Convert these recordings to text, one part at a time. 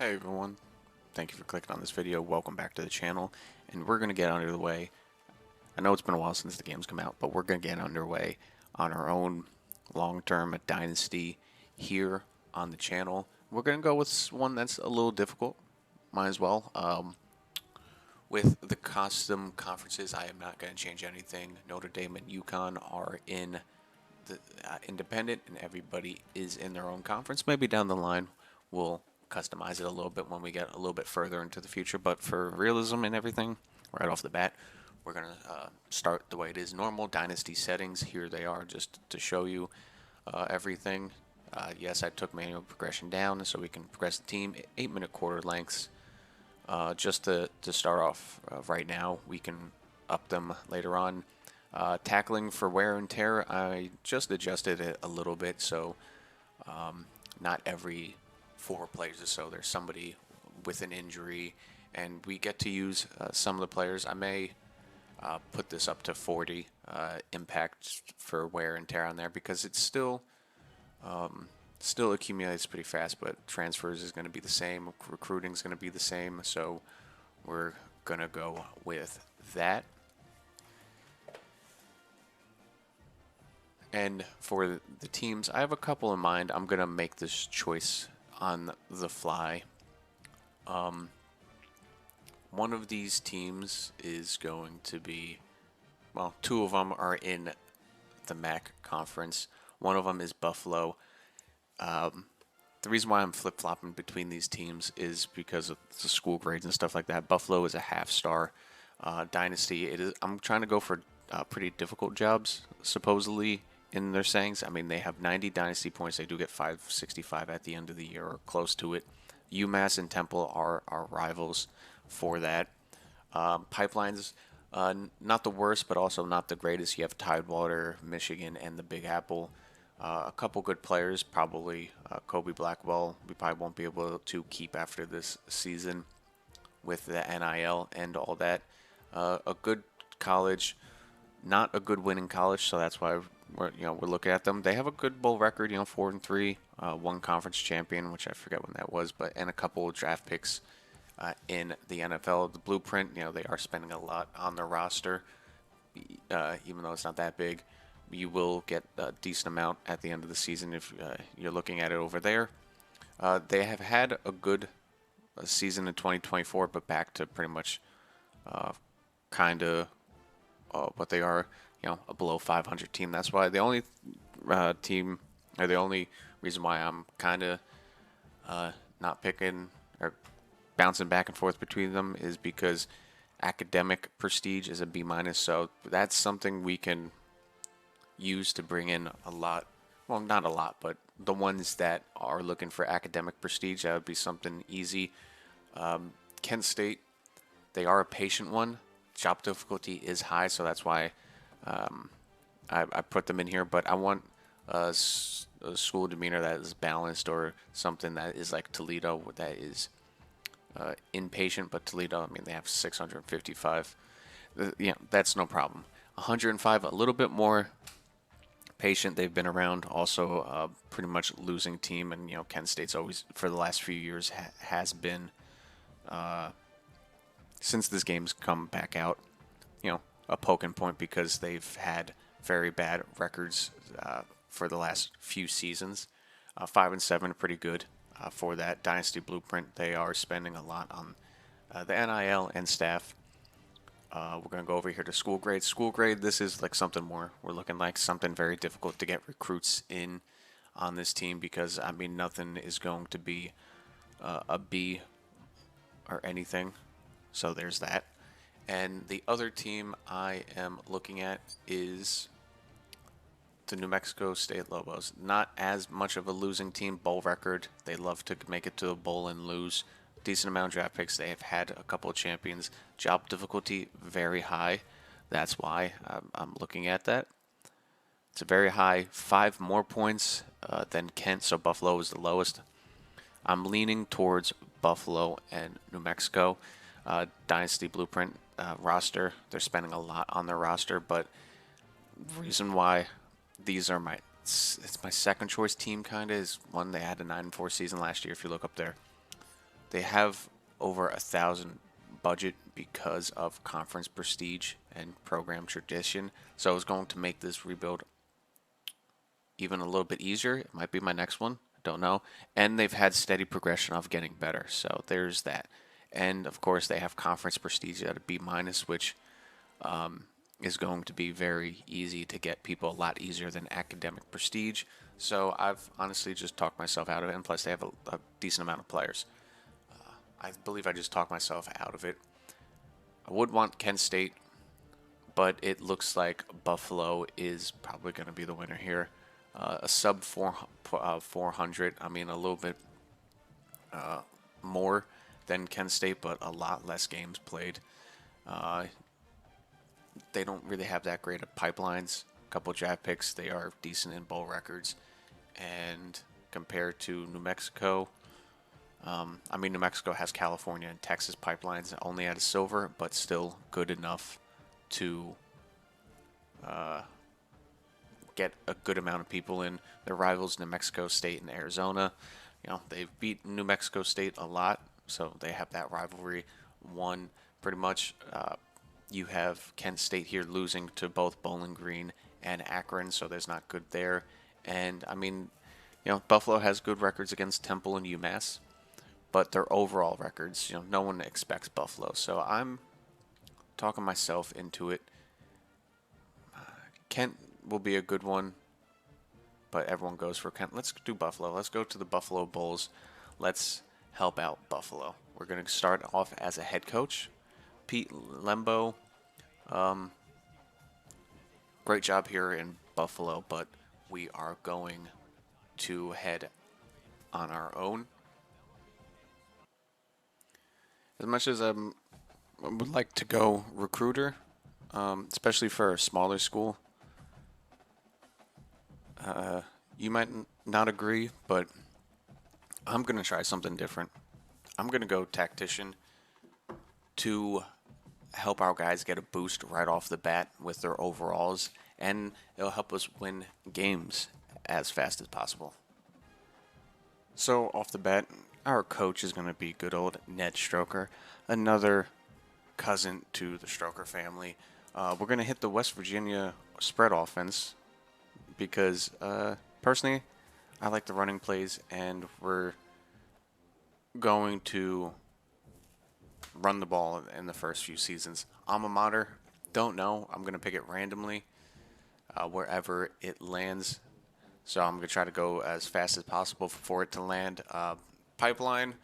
Hey everyone, thank you for clicking on this video. Welcome back to the channel, and we're going to get under the way. I know it's been a while since the game's come out, but we're going to get underway on our own long-term Dynasty here on the channel. We're going to go with one that's a little difficult, might as well. With the custom conferences, I am not going to change anything. Notre Dame and UConn are in the independent, and everybody is in their own conference. Maybe down the line we'll customize it a little bit when we get a little bit further into the future, but for realism and everything, right off the bat, we're going to start the way it is. Normal Dynasty settings, here they are just to show you everything. Yes, I took manual progression down so we can progress the team 8-minute quarter lengths. Just to start off right now, we can up them later on. Tackling for wear and tear, I just adjusted it a little bit, so not every 4 players or so there's somebody with an injury, and we get to use some of the players. I may put this up to 40 impact for wear and tear on there, because it's still accumulates pretty fast, but transfers is going to be the same, recruiting is going to be the same, so we're going to go with that. And for the teams, I have a couple in mind. I'm going to make this choice on the fly. One of these teams is going to be, well, 2 of them are in the MAC conference. One of them is Buffalo. The reason why I'm flip-flopping between these teams is because of the school grades and stuff like that. Buffalo is a half-star. Dynasty, I'm trying to go for pretty difficult jobs, supposedly, in their sayings. I mean, they have 90 Dynasty points. They do get 565 at the end of the year, or close to it. UMass and Temple are rivals for that. Pipelines, not the worst, but also not the greatest. You have Tidewater, Michigan, and the Big Apple. A couple good players, probably Kobe Blackwell. We probably won't be able to keep after this season with the NIL and all that. A good college, not a good winning college, so that's why we're looking at them. They have a good bowl record, 4-3, one conference champion, which I forget when that was, but and a couple of draft picks in the NFL. The blueprint, they are spending a lot on their roster, even though it's not that big. You will get a decent amount at the end of the season if you're looking at it over there. They have had a good season in 2024, but back to pretty much kind of what they are, a below 500 team. That's why the only team, or the only reason why I'm kind of not picking or bouncing back and forth between them is because academic prestige is a B-, so that's something we can use to bring in a lot. Well, not a lot, but the ones that are looking for academic prestige, that would be something easy. Kent State, they are a patient one. Job difficulty is high, so that's why I put them in here. But I want a school demeanor that is balanced, or something that is like Toledo, that is impatient. But Toledo, I mean, they have 655. That's no problem. 105, a little bit more patient. They've been around. Also, pretty much losing team, and Kent State's always, for the last few years, has been. Since this game's come back out, a poking point, because they've had very bad records for the last few seasons. 5-7, pretty good for that Dynasty blueprint. They are spending a lot on the NIL and staff. We're going to go over here to school grade. School grade, this is like something more. We're looking like something very difficult to get recruits in on this team, because, I mean, nothing is going to be a B or anything. So there's that. And the other team I am looking at is the New Mexico State Lobos. Not as much of a losing team. Bowl record, they love to make it to a bowl and lose. Decent amount of draft picks. They have had a couple of champions. Job difficulty, very high. That's why I'm looking at that. It's a very high, 5 more points than Kent, so Buffalo is the lowest. I'm leaning towards Buffalo and New Mexico. Dynasty blueprint roster, they're spending a lot on their roster, but the reason why these are it's my second choice team, kind of, is one, they had a 9-4 season last year, if you look up there. They have over 1,000 budget because of conference prestige and program tradition. So it's going to make this rebuild even a little bit easier. It might be my next one. I don't know. And they've had steady progression of getting better. So there's that. And of course, they have conference prestige at a B minus, which is going to be very easy to get people, a lot easier than academic prestige. So I've honestly just talked myself out of it. And plus, they have a decent amount of players. I believe I just talked myself out of it. I would want Kent State, but it looks like Buffalo is probably going to be the winner here. A sub 400. I mean, a little bit more than Kent State, but a lot less games played. They don't really have that great of pipelines. A couple draft picks, they are decent in bowl records. And compared to New Mexico, I mean, New Mexico has California and Texas pipelines only at a silver, but still good enough to get a good amount of people in. Their rivals, New Mexico State and Arizona, they've beat New Mexico State a lot, so they have that rivalry won pretty much. You have Kent State here losing to both Bowling Green and Akron, so there's not good there. And I mean, Buffalo has good records against Temple and UMass, but their overall records, no one expects Buffalo. So I'm talking myself into it. Kent will be a good one, but everyone goes for Kent. Let's do Buffalo. Let's go to the Buffalo Bulls. Let's help out Buffalo. We're going to start off as a head coach. Pete Lembo, great job here in Buffalo, but we are going to head on our own. As much as I would like to go recruiter, especially for a smaller school, you might not agree, but I'm going to try something different. I'm going to go tactician to help our guys get a boost right off the bat with their overalls, and it'll help us win games as fast as possible. So off the bat, our coach is going to be good old Ned Stroker, another cousin to the Stroker family. We're going to hit the West Virginia spread offense because personally, I like the running plays, and we're going to run the ball in the first few seasons. Alma mater, don't know. I'm going to pick it randomly wherever it lands. So I'm going to try to go as fast as possible for it to land. Pipeline,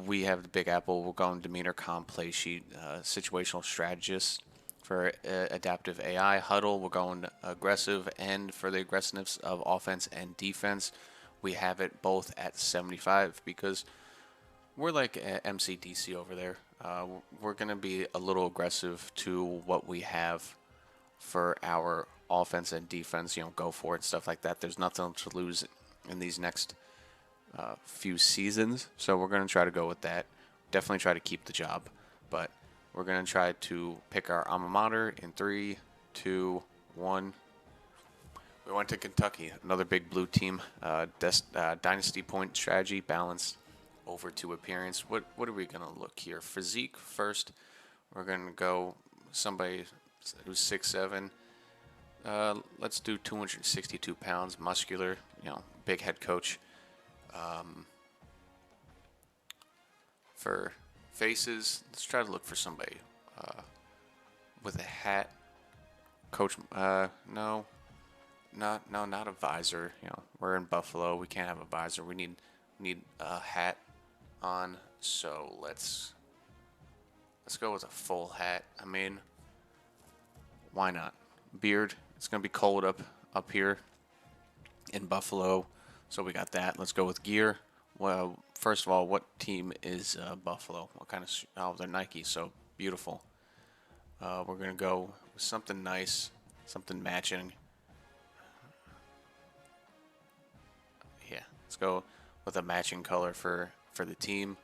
we have the Big Apple. We're going demeanor comp play sheet, situational strategist for adaptive AI. Huddle, we're going aggressive, and for the aggressiveness of offense and defense, we have it both at 75 because we're like MCDC over there. We're going to be a little aggressive to what we have for our offense and defense, go for it, stuff like that. There's nothing to lose in these next few seasons, so we're going to try to go with that. Definitely try to keep the job, but we're going to try to pick our alma mater in 3, 2, 1. We went to Kentucky, another big blue team. Dynasty point strategy, balance over to appearance. What are we going to look here? Physique first. We're going to go somebody who's 6'7". Let's do 262 pounds, muscular, big head coach. For faces, let's try to look for somebody with a hat. Coach, no, not a visor. We're in Buffalo. We can't have a visor. We need a hat on. So let's go with a full hat. I mean, why not? Beard. It's gonna be cold up here in Buffalo, so we got that. Let's go with gear. Well, first of all, what team is Buffalo? What kind of? Oh, they're Nike. So beautiful. We're gonna go with something nice, something matching. Yeah, let's go with a matching color for the team.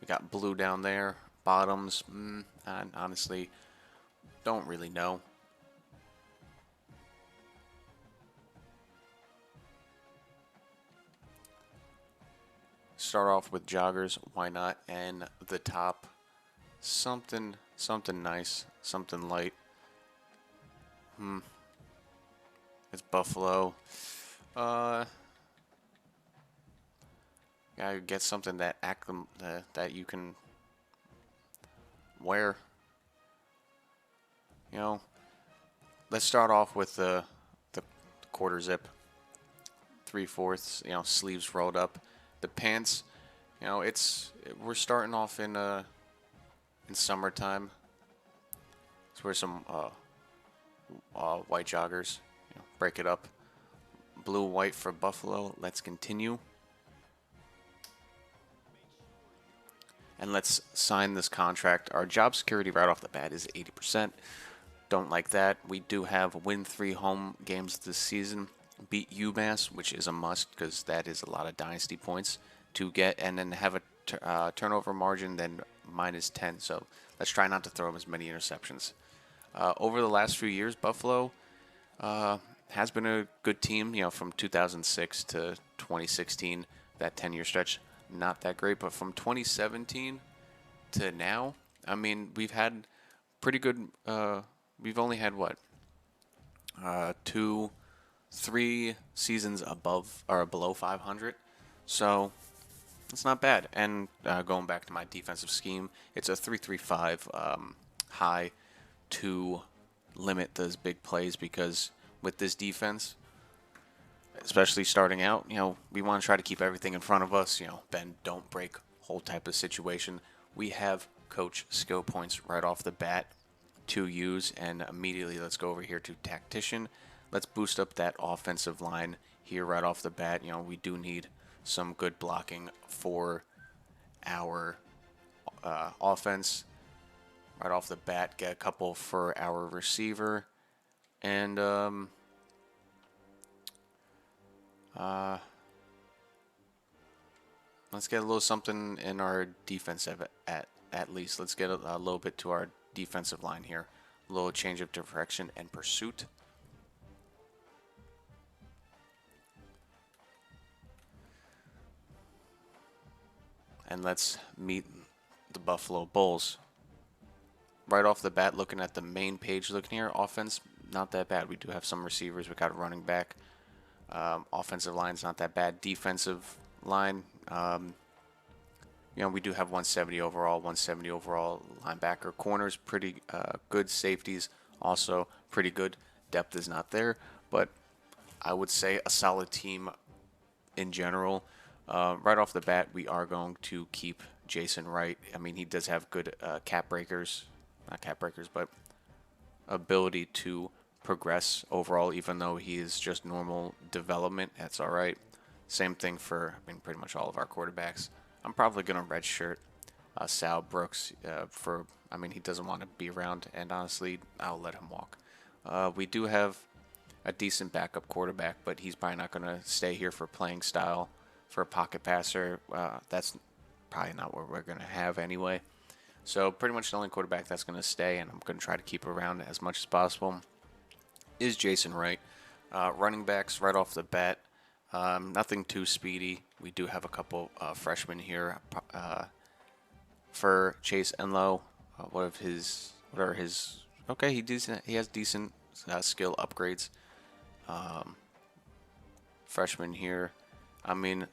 We got blue down there. Bottoms, I honestly don't really know. start off with joggers. Why not? And the top, something nice, something light. It's Buffalo. Uh, Gotta get something that you can wear. You know, let's start off with the quarter zip, 3/4. Sleeves rolled up. The pants. We're starting off in summertime. Let's wear some white joggers. Break it up. Blue, white for Buffalo. Let's continue. And let's sign this contract. Our job security right off the bat is 80%. Don't like that. We do have win 3 home games this season. Beat UMass, which is a must because that is a lot of dynasty points to get. And then have a turnover margin then -10. So let's try not to throw as many interceptions. Over the last few years, Buffalo has been a good team. From 2006 to 2016, that 10-year stretch, not that great. But from 2017 to now, I mean, we've had pretty good. We've only had what, 3 seasons above or below 500, so it's not bad. And going back to my defensive scheme, it's a 3-3-5 high to limit those big plays because with this defense, especially starting out, we want to try to keep everything in front of us. Bend, don't break, whole type of situation. We have coach skill points right off the bat to use, and immediately let's go over here to tactician. Let's boost up that offensive line here right off the bat. We do need some good blocking for our offense right off the bat. Get a couple for our receiver, and let's get a little something in our defensive at least. Let's get a little bit to our defensive line here. A little change of direction and pursuit. And let's meet the Buffalo Bulls. Right off the bat, looking at the main page, looking here, offense, not that bad. We do have some receivers. We got a running back. Offensive line's not that bad. Defensive line, we do have 170 overall, linebacker. Corners, pretty good. Safeties, also pretty good. Depth is not there, but I would say a solid team in general. Right off the bat, we are going to keep Jason Wright. I mean, he does have good not cap breakers, but ability to progress overall, even though he is just normal development. That's all right. Same thing for, pretty much all of our quarterbacks. I'm probably going to redshirt Sal Brooks he doesn't want to be around, and honestly, I'll let him walk. We do have a decent backup quarterback, but he's probably not going to stay here for playing style. For a pocket passer, that's probably not what we're going to have anyway. So pretty much the only quarterback that's going to stay, and I'm going to try to keep around as much as possible, is Jason Wright. Running backs right off the bat, nothing too speedy. We do have a couple freshmen here. For Chase Enlow, he has decent skill upgrades. Freshman here.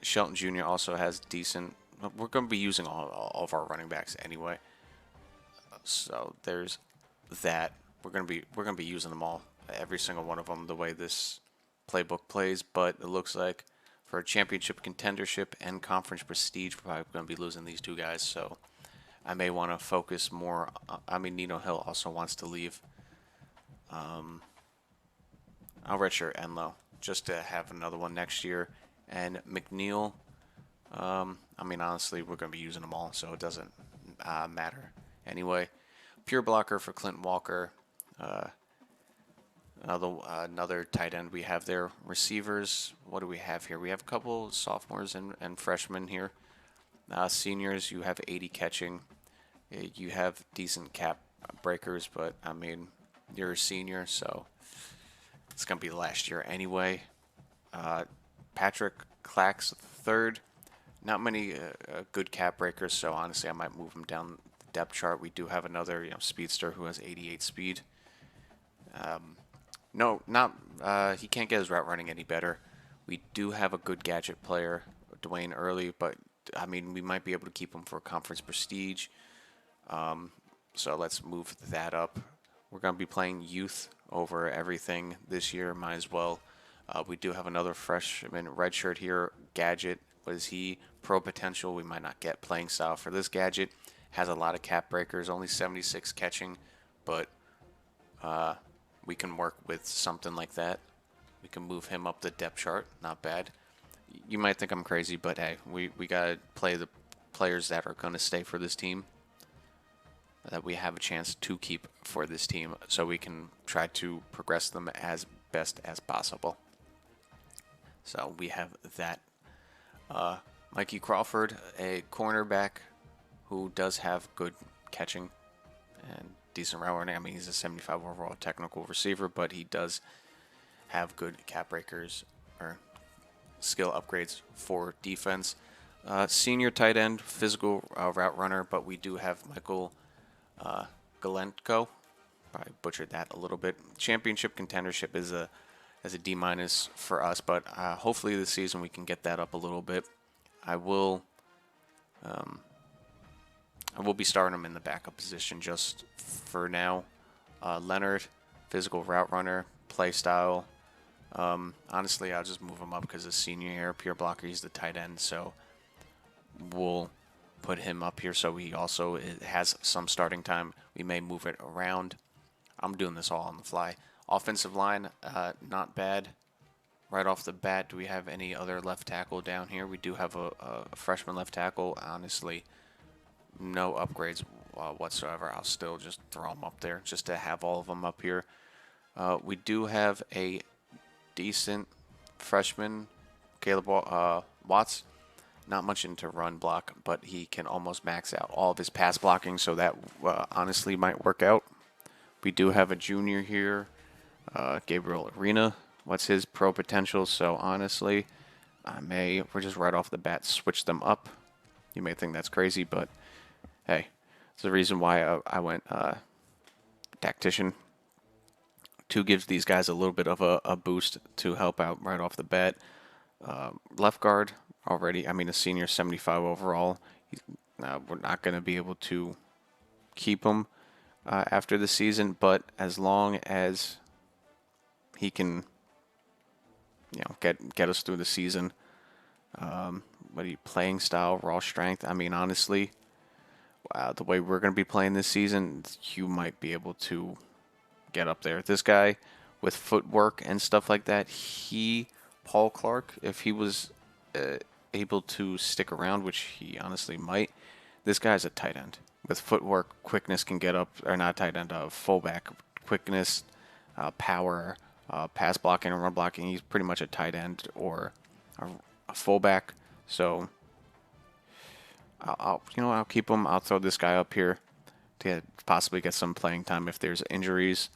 Shelton Jr. also has decent. We're going to be using all of our running backs anyway, so there's that. We're going to be using them all, every single one of them, the way this playbook plays. But it looks like for a championship contendership and conference prestige, we're probably going to be losing these two guys. So I may want to focus more. Nino Hill also wants to leave. I'll redshirt Enlow just to have another one next year. And McNeil, honestly, we're going to be using them all, so it doesn't matter anyway. Pure blocker for Clint Walker. Another tight end we have there. Receivers, what do we have here? We have a couple sophomores and freshmen here. Seniors, you have 80 catching. You have decent cap breakers, but, you're a senior, so it's going to be the last year anyway. Patrick Clax III. Not many good cap breakers, so honestly, I might move him down the depth chart. We do have another, speedster who has 88 speed. No, not he can't get his route running any better. We do have a good gadget player, Dwayne Early, but I mean we might be able to keep him for conference prestige. So let's move that up. We're going to be playing youth over everything this year. Might as well. We do have another freshman redshirt here, Gadget. But is he pro potential? We might not get playing style for this Gadget. Has a lot of cap breakers, only 76 catching, but we can work with something like that. We can move him up the depth chart. Not bad. You might think I'm crazy, but hey, we got to play the players that are going to stay for this team, that we have a chance to keep for this team, so we can try to progress them as best as possible. So we have that. Mikey Crawford, a cornerback who does have good catching and decent route running. I mean, he's a 75 overall technical receiver, but he does have good cap breakers or skill upgrades for defense. Senior tight end, physical route runner, but we do have Michael Galenko. Probably butchered that a little bit. Championship contendership is a D minus for us, but hopefully this season we can get that up a little bit. I will be starting him in the backup position just for now. Leonard, physical route runner, play style. Honestly, I'll just move him up because his senior year, pure blocker, he's the tight end, so we'll put him up here so he also has some starting time. We may move it around. I'm doing this all on the fly. Offensive line, not bad. Right off the bat, do we have any other left tackle down here? We do have a freshman left tackle. Honestly, no upgrades whatsoever. I'll still just throw them up there just to have all of them up here. We do have a decent freshman, Caleb Watts. Not much into run block, but he can almost max out all of his pass blocking, so that honestly might work out. We do have a junior here, Gabriel Arena. What's his pro potential? So honestly, we're just right off the bat switch them up. You may think that's crazy, but hey, it's the reason why I went tactician. 2 gives these guys a little bit of a boost to help out right off the bat. Left guard already, I mean, a senior 75 overall. We're not going to be able to keep him after the season, but as long as he can, get us through the season. What are you playing style, raw strength? I mean, honestly, the way we're going to be playing this season, you might be able to get up there. This guy with footwork and stuff like that, Paul Clark, if he was able to stick around, which he honestly might, this guy's a tight end. With footwork, quickness can get up, or not tight end, fullback, quickness, power, pass blocking and run blocking. He's pretty much a tight end or a fullback. So I'll keep him. I'll throw this guy up here to possibly get some playing time if there's injuries.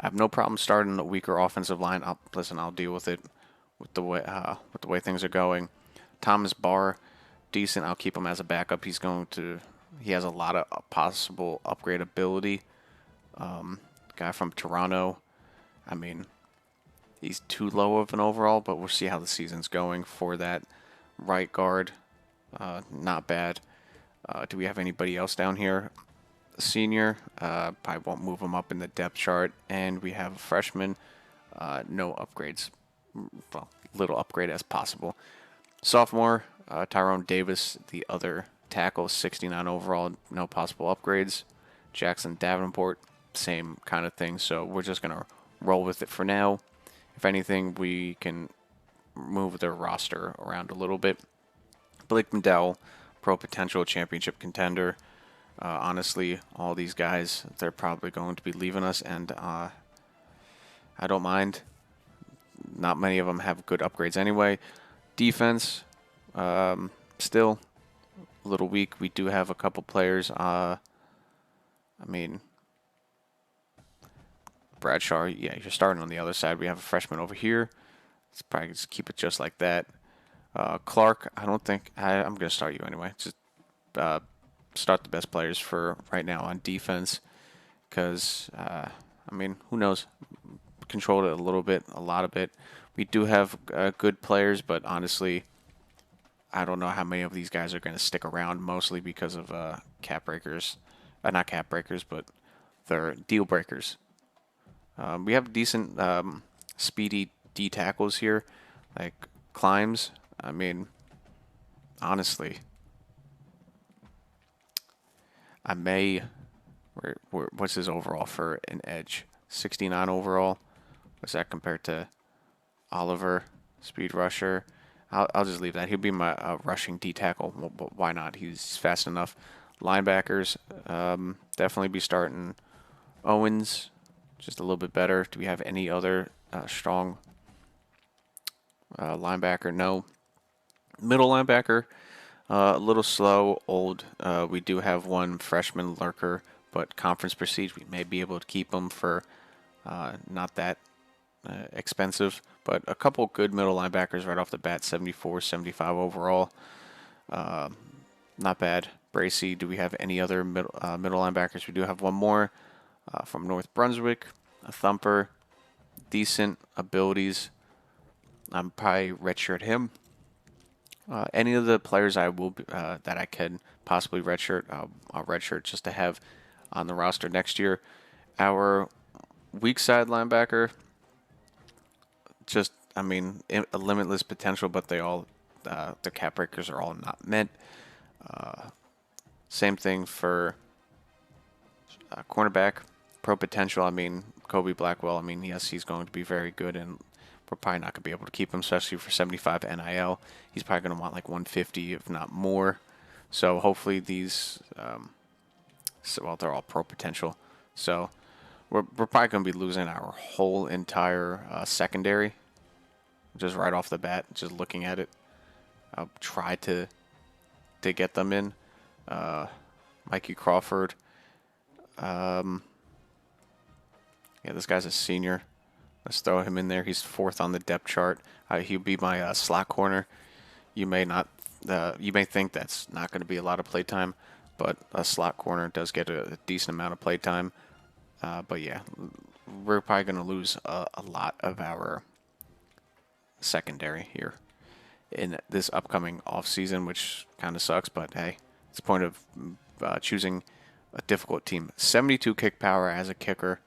I have no problem starting the weaker offensive line. I'll deal with it with the way things are going. Thomas Barr, decent. I'll keep him as a backup. He has a lot of possible upgrade ability. Guy from Toronto. I mean, he's too low of an overall, but we'll see how the season's going for that. Right guard, not bad. Do we have anybody else down here? Senior, I won't move him up in the depth chart. And we have a freshman, no upgrades. Well, little upgrade as possible. Sophomore, Tyrone Davis, the other tackle, 69 overall, no possible upgrades. Jackson Davenport, same kind of thing. So we're just going to roll with it for now. If anything, we can move their roster around a little bit. Blake McDowell, pro potential championship contender. Honestly, all these guys, they're probably going to be leaving us, and I don't mind. Not many of them have good upgrades anyway. Defense, still a little weak. We do have a couple players. Bradshaw, yeah, you're starting on the other side. We have a freshman over here. Let's probably just keep it just like that. Clark, I don't think I'm gonna start you anyway. Just uh, start the best players for right now on defense, because I mean, who knows? Controlled it a little bit, a lot of it. We do have good players, but honestly, I don't know how many of these guys are going to stick around, mostly because of cap breakers. Not cap breakers, but they're deal breakers. We have decent speedy D tackles here, like Climbs. I mean, honestly, I may. What's his overall for an edge? 69 overall. What's that compared to Oliver, speed rusher? I'll just leave that. He'll be my rushing D tackle. Well, why not? He's fast enough. Linebackers, definitely be starting Owens, just a little bit better. Do we have any other strong linebacker? No. Middle linebacker, a little slow, old. We do have one freshman lurker, but conference prestige, we may be able to keep him for not that expensive. But a couple good middle linebackers right off the bat, 74, 75 overall. Not bad. Bracy, do we have any other middle linebackers? We do have one more from North Brunswick, a thumper, decent abilities. I'm probably redshirt him. Any of the players I will that I can possibly redshirt, I'll redshirt just to have on the roster next year. Our weak side linebacker, just I mean, a limitless potential, but they all the cap breakers are all not meant. Same thing for cornerback, pro potential. I mean, Kobe Blackwell. I mean, yes, he's going to be very good, and we're probably not going to be able to keep him, especially for 75 NIL. He's probably going to want like 150, if not more. So hopefully these, well, they're all pro potential. So we're probably going to be losing our whole entire secondary, just right off the bat. Just looking at it, I'll try to get them in. Mikey Crawford. Yeah, this guy's a senior. Let's throw him in there. He's fourth on the depth chart. He'll be my slot corner. You may not, you may think that's not going to be a lot of playtime, but a slot corner does get a decent amount of playtime. But yeah, we're probably going to lose a lot of our secondary here in this upcoming off season, which kind of sucks. But hey, it's the point of choosing a difficult team. 72 kick power as a kicker.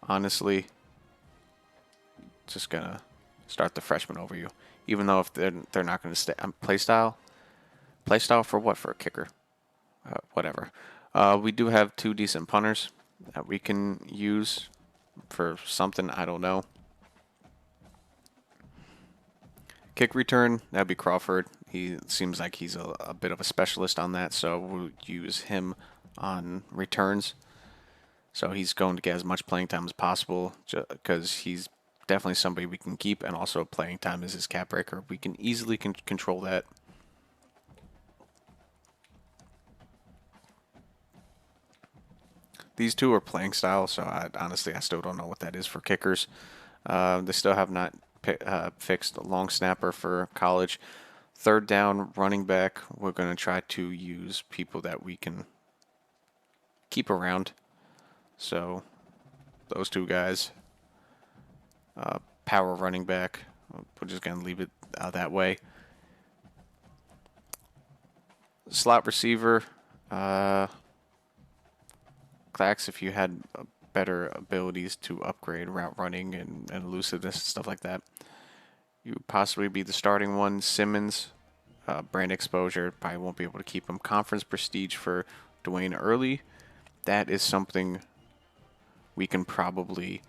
Honestly, just gonna start the freshman over you. Even though if they're not gonna stay playstyle for what, for a kicker? Whatever. We do have two decent punters that we can use for something, I don't know. Kick return, that'd be Crawford. He seems like he's a bit of a specialist on that, so we'll use him on returns. So he's going to get as much playing time as possible because he's definitely somebody we can keep, and also playing time is his cap breaker. We can easily control that. These two are playing style, so honestly I still don't know what that is for kickers. They still have not fixed a long snapper for college. Third down running back, we're going to try to use people that we can keep around. So those two guys. Power running back. We're just going to leave it that way. Slot receiver. Clax, if you had better abilities to upgrade route running and elusiveness and stuff like that, you would possibly be the starting one. Simmons, brand exposure, probably won't be able to keep him. Conference prestige for Dwayne Early. That is something we can probably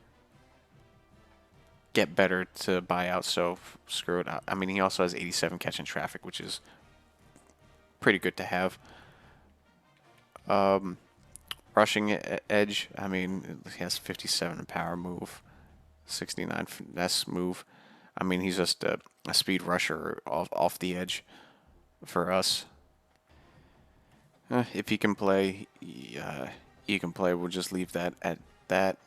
get better to buy out, so screw it out. I mean, he also has 87 catch in traffic, which is pretty good to have. Rushing edge, I mean, he has 57 in power move, 69 finesse move. I mean, he's just a speed rusher off the edge for us. If he can play, he can play. We'll just leave that at that.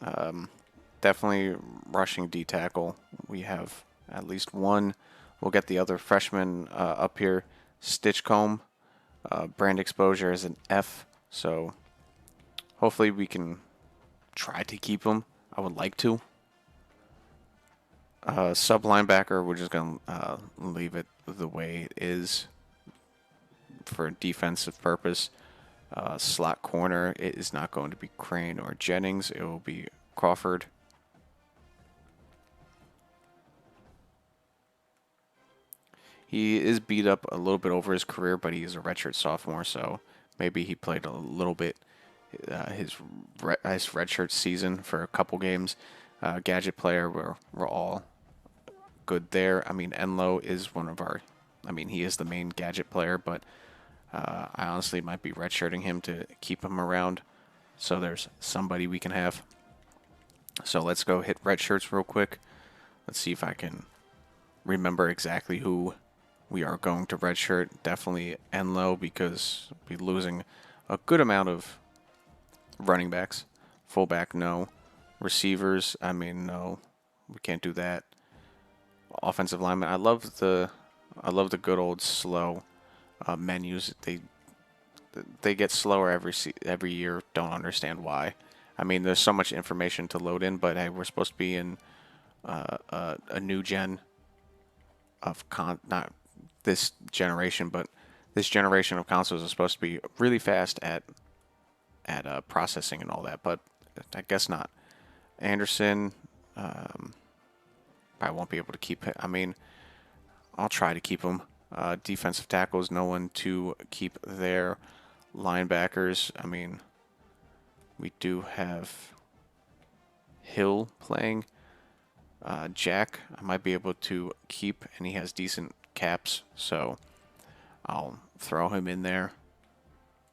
Definitely rushing D tackle. We have at least one We'll get the other freshman up here, Stitchcomb. Brand exposure is an F, so hopefully we can try to keep him. I would like to. Sub linebacker, we're just going to leave it the way it is for a defensive purpose. Slot corner, it is not going to be Crane or Jennings. It will be Crawford. He is beat up a little bit over his career, but he is a redshirt sophomore, so maybe he played a little bit his redshirt season for a couple games. Gadget player, we're all good there. I mean, Enlow is one of our, I mean, he is the main gadget player, but I honestly might be redshirting him to keep him around. So there's somebody we can have. So let's go hit redshirts real quick. Let's see if I can remember exactly who we are going to redshirt. Definitely Enlow, because we're losing a good amount of running backs. Fullback, no. Receivers, I mean, no. We can't do that. Offensive lineman, I love the good old slow menus. They get slower every year. Don't understand why. I mean, there's so much information to load in, but hey, we're supposed to be in a new gen of not this generation, but this generation of consoles is supposed to be really fast at processing and all that, but I guess not. Anderson, I won't be able to keep it. I mean, I'll try to keep him. Defensive tackles, no one to keep there. Linebackers, I mean, we do have Hill playing. Jack, I might be able to keep, and he has decent caps, so I'll throw him in there.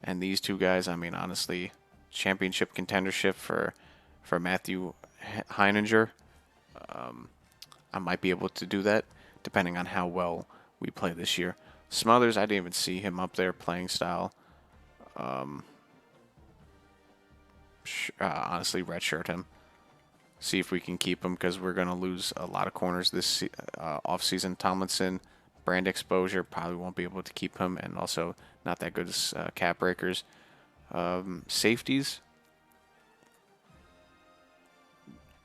And these two guys, I mean, honestly, championship contendership for Matthew Heininger. I might be able to do that, depending on how well we play this year. Smothers, I didn't even see him up there playing style. Honestly, redshirt him. See if we can keep him, because we're going to lose a lot of corners this offseason. Tomlinson, brand exposure, probably won't be able to keep him, and also not that good as cap breakers. Safeties,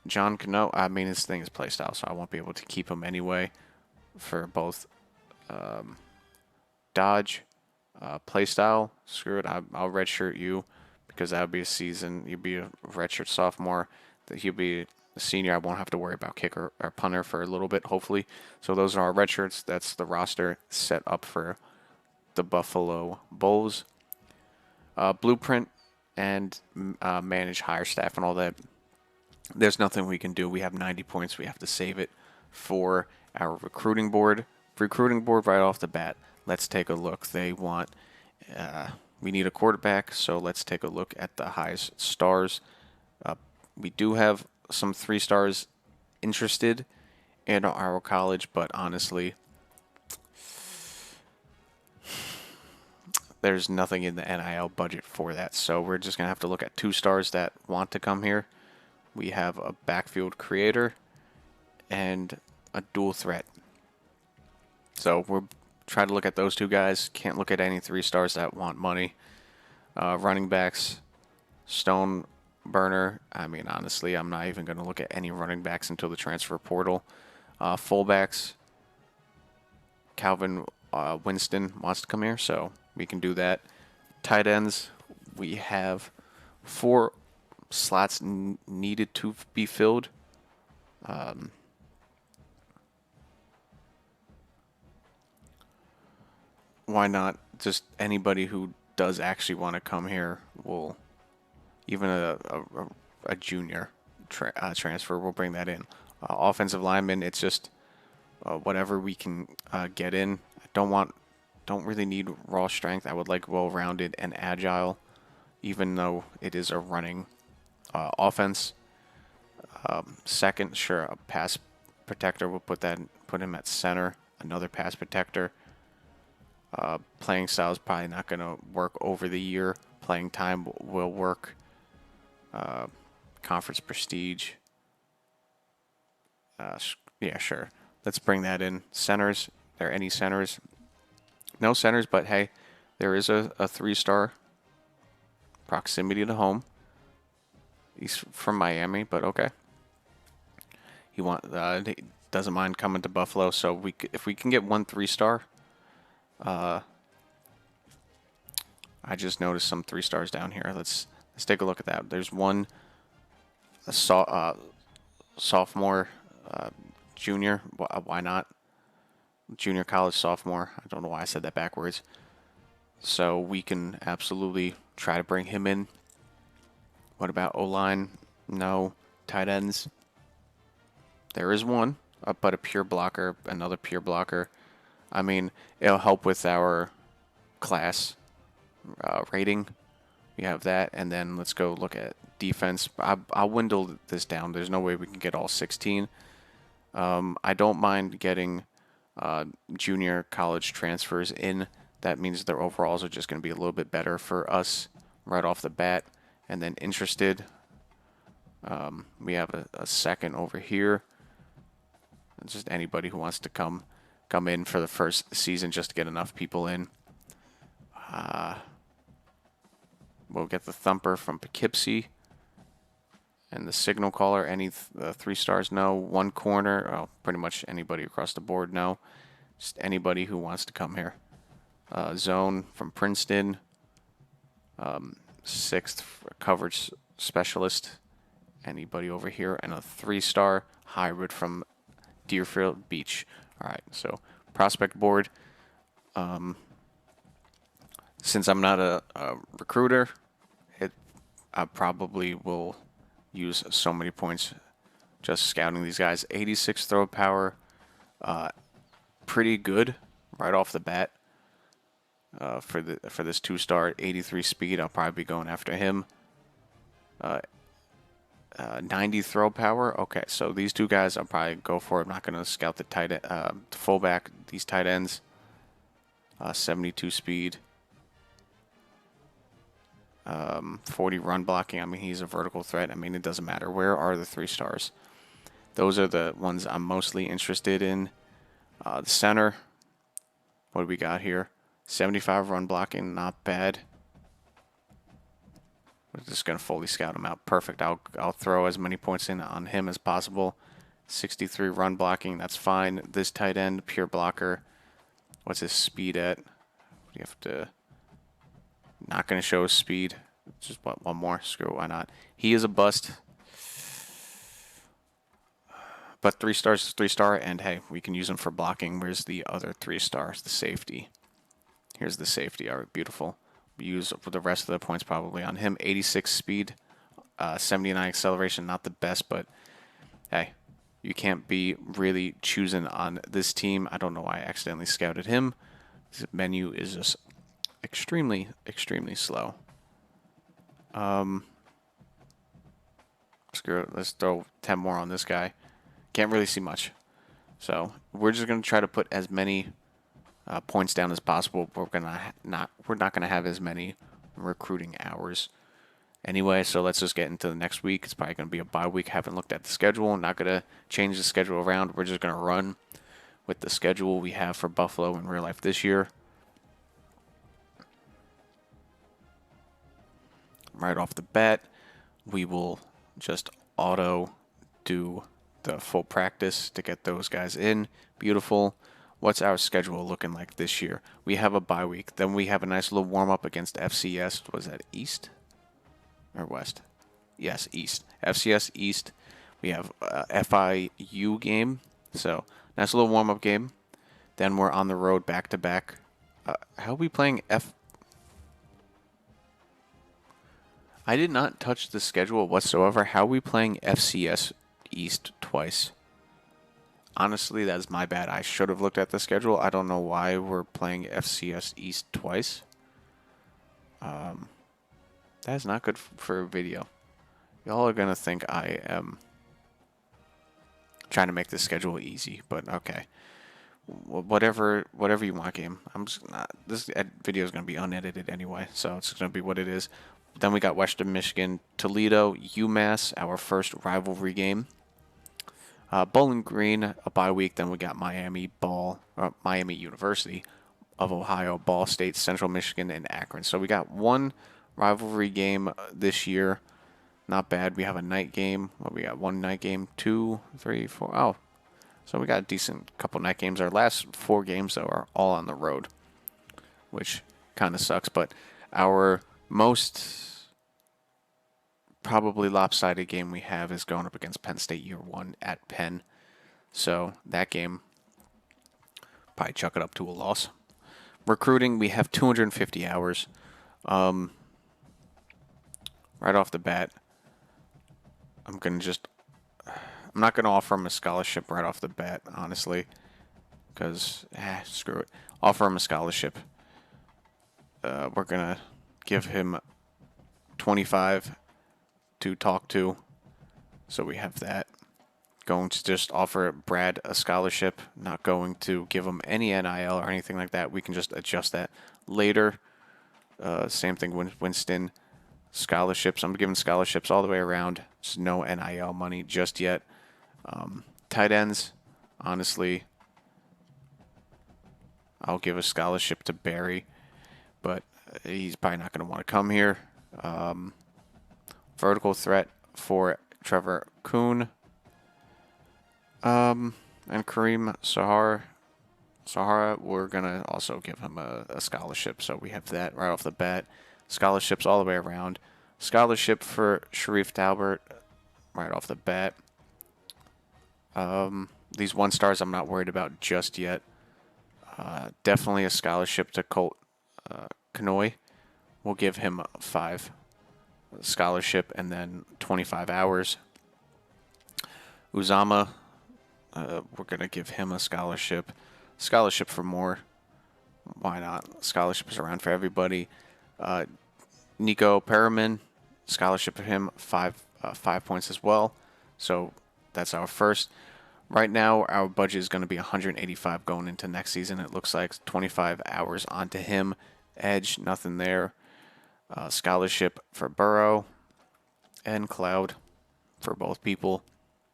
John Cano, I mean, his thing is playstyle, so I won't be able to keep him anyway for both Dodge, playstyle. Screw it, I'll redshirt you, because that would be a season. You'd be a redshirt sophomore. He'll be a senior. I won't have to worry about kicker or punter for a little bit, hopefully. So those are our redshirts. That's the roster set up for the Buffalo Bulls. Blueprint and manage hire staff and all that. There's nothing we can do. We have 90 points. We have to save it for our recruiting board. Recruiting board right off the bat. Let's take a look. They want, we need a quarterback, so let's take a look at the highest stars. We do have some 3 stars interested in our college, but honestly, there's nothing in the NIL budget for that. So we're just going to have to look at 2 stars that want to come here. We have a backfield creator and a dual threat. So we're trying to look at those 2 guys. Can't look at any 3 stars that want money. Running backs, Stone Burner. I mean, honestly, I'm not even going to look at any running backs until the transfer portal. Fullbacks, Calvin Winston wants to come here, so we can do that. Tight ends, we have 4 slots needed to be filled. Why not just anybody who does actually want to come here will, even a junior transfer, we'll bring that in. Offensive lineman, it's just whatever we can get in. Don't really need raw strength. I would like well-rounded and agile, even though it is a running offense. Second, sure, a pass protector. We'll put him at center. Another pass protector. Playing style is probably not going to work over the year. Playing time will work. Conference prestige. Yeah, sure. Let's bring that in. Centers. Are there any centers? No centers, but hey, there is a 3-star. Proximity to home. He's from Miami, but okay. He doesn't mind coming to Buffalo, so if we can get 1 3-star. I just noticed some 3-stars down here. Let's take a look at that. There's one sophomore, junior. Why not? Junior college sophomore. I don't know why I said that backwards. So we can absolutely try to bring him in. What about O-line? No. Tight ends? There is one, but a pure blocker, another pure blocker. I mean, it'll help with our class rating. We have that, and then let's go look at defense. I'll dwindle this down. There's no way we can get all 16. I don't mind getting junior college transfers in. That means their overalls are just going to be a little bit better for us right off the bat. And then interested, we have a second over here. It's just anybody who wants to come in for the first season just to get enough people in. We'll get the thumper from Poughkeepsie. And the signal caller, any 3-stars, no. 1 corner, oh, pretty much anybody across the board, no. Just anybody who wants to come here. Zone from Princeton. 6th coverage specialist. Anybody over here. And a 3-star hybrid from Deerfield Beach. All right, so prospect board. Since I'm not a recruiter, I probably will use so many points just scouting these guys. 86 throw power, pretty good right off the bat. For this 2-star, 83 speed, I'll probably be going after him. 90 throw power. Okay, so these 2 guys I'll probably go for. I'm not going to scout the fullback. These tight ends. 72 speed. 40 run blocking. I mean, he's a vertical threat. I mean, it doesn't matter. Where are the 3-stars? Those are the ones I'm mostly interested in. The center. What do we got here? 75 run blocking, not bad. We're just gonna fully scout him out. Perfect. I'll throw as many points in on him as possible. 63 run blocking, that's fine. This tight end, pure blocker. What's his speed at? You have to. Not gonna show his speed. Just one more. Screw it. Why not? He is a bust. But 3 stars is 3-star, and hey, we can use him for blocking. Where's the other 3-stars? The safety. Here's the safety. All right, beautiful. We use the rest of the points probably on him. 86 speed, 79 acceleration. Not the best, but hey, you can't be really choosing on this team. I don't know why I accidentally scouted him. This menu is just extremely, extremely slow. Screw it. Let's throw 10 more on this guy. Can't really see much. So we're just going to try to put as many points down as possible. We're not gonna have as many recruiting hours anyway. So let's just get into the next week. It's probably gonna be a bye week. Haven't looked at the schedule. Not gonna change the schedule around. We're just gonna run with the schedule we have for Buffalo in real life this year. Right off the bat, we will just auto do the full practice to get those guys in. Beautiful. What's our schedule looking like this year? We have a bye week. Then we have a nice little warm-up against FCS. Was that East or West? Yes, East. FCS East. We have a FIU game. So, nice little warm-up game. Then we're on the road back-to-back. How are we playing I did not touch the schedule whatsoever. How are we playing FCS East twice? Honestly, that's my bad. I should have looked at the schedule. I don't know why we're playing FCS East twice. That is not good for a video. Y'all are going to think I am trying to make the schedule easy, but okay. Whatever you want, game. I'm just not. This video is going to be unedited anyway, so it's going to be what it is. Then we got Western Michigan, Toledo, UMass, our first rivalry game. Bowling Green, a bye week. Then we got Miami University of Ohio, Ball State, Central Michigan, and Akron. So we got one rivalry game this year. Not bad. We have a night game. Well, we got one night game, 2, 3, 4. Oh, so we got a decent couple night games. Our last 4 games, though, are all on the road, which kind of sucks. But our most probably lopsided game we have is going up against Penn State year 1 at Penn. So that game, probably chuck it up to a loss. Recruiting, we have 250 hours. Right off the bat, I'm not going to offer him a scholarship right off the bat, honestly, because, screw it. Offer him a scholarship. We're going to give him 25 to talk to, so we have that. Going to just offer Brad a scholarship, not going to give him any NIL or anything like that. We can just adjust that later. Same thing with Winston. Scholarships, I'm giving scholarships all the way around. Just no NIL money just yet. Tight ends, honestly, I'll give a scholarship to Barry, but he's probably not going to want to come here. Vertical threat for Trevor Kuhn. And Kareem Sahara, we're going to also give him a scholarship. So we have that right off the bat. Scholarships all the way around. Scholarship for Sharif Talbert right off the bat. These 1-stars I'm not worried about just yet. Definitely a scholarship to Colt Kanoy. We'll give him 5 scholarship and then 25 hours. Uzama, we're going to give him a scholarship. Scholarship for more. Why not? Scholarships around for everybody. Nico Perriman, scholarship for him, 5 points as well. So that's our first. Right now, our budget is going to be 185 going into next season. It looks like 25 hours onto him. Edge, nothing there. Scholarship for Burrow and Cloud for both people.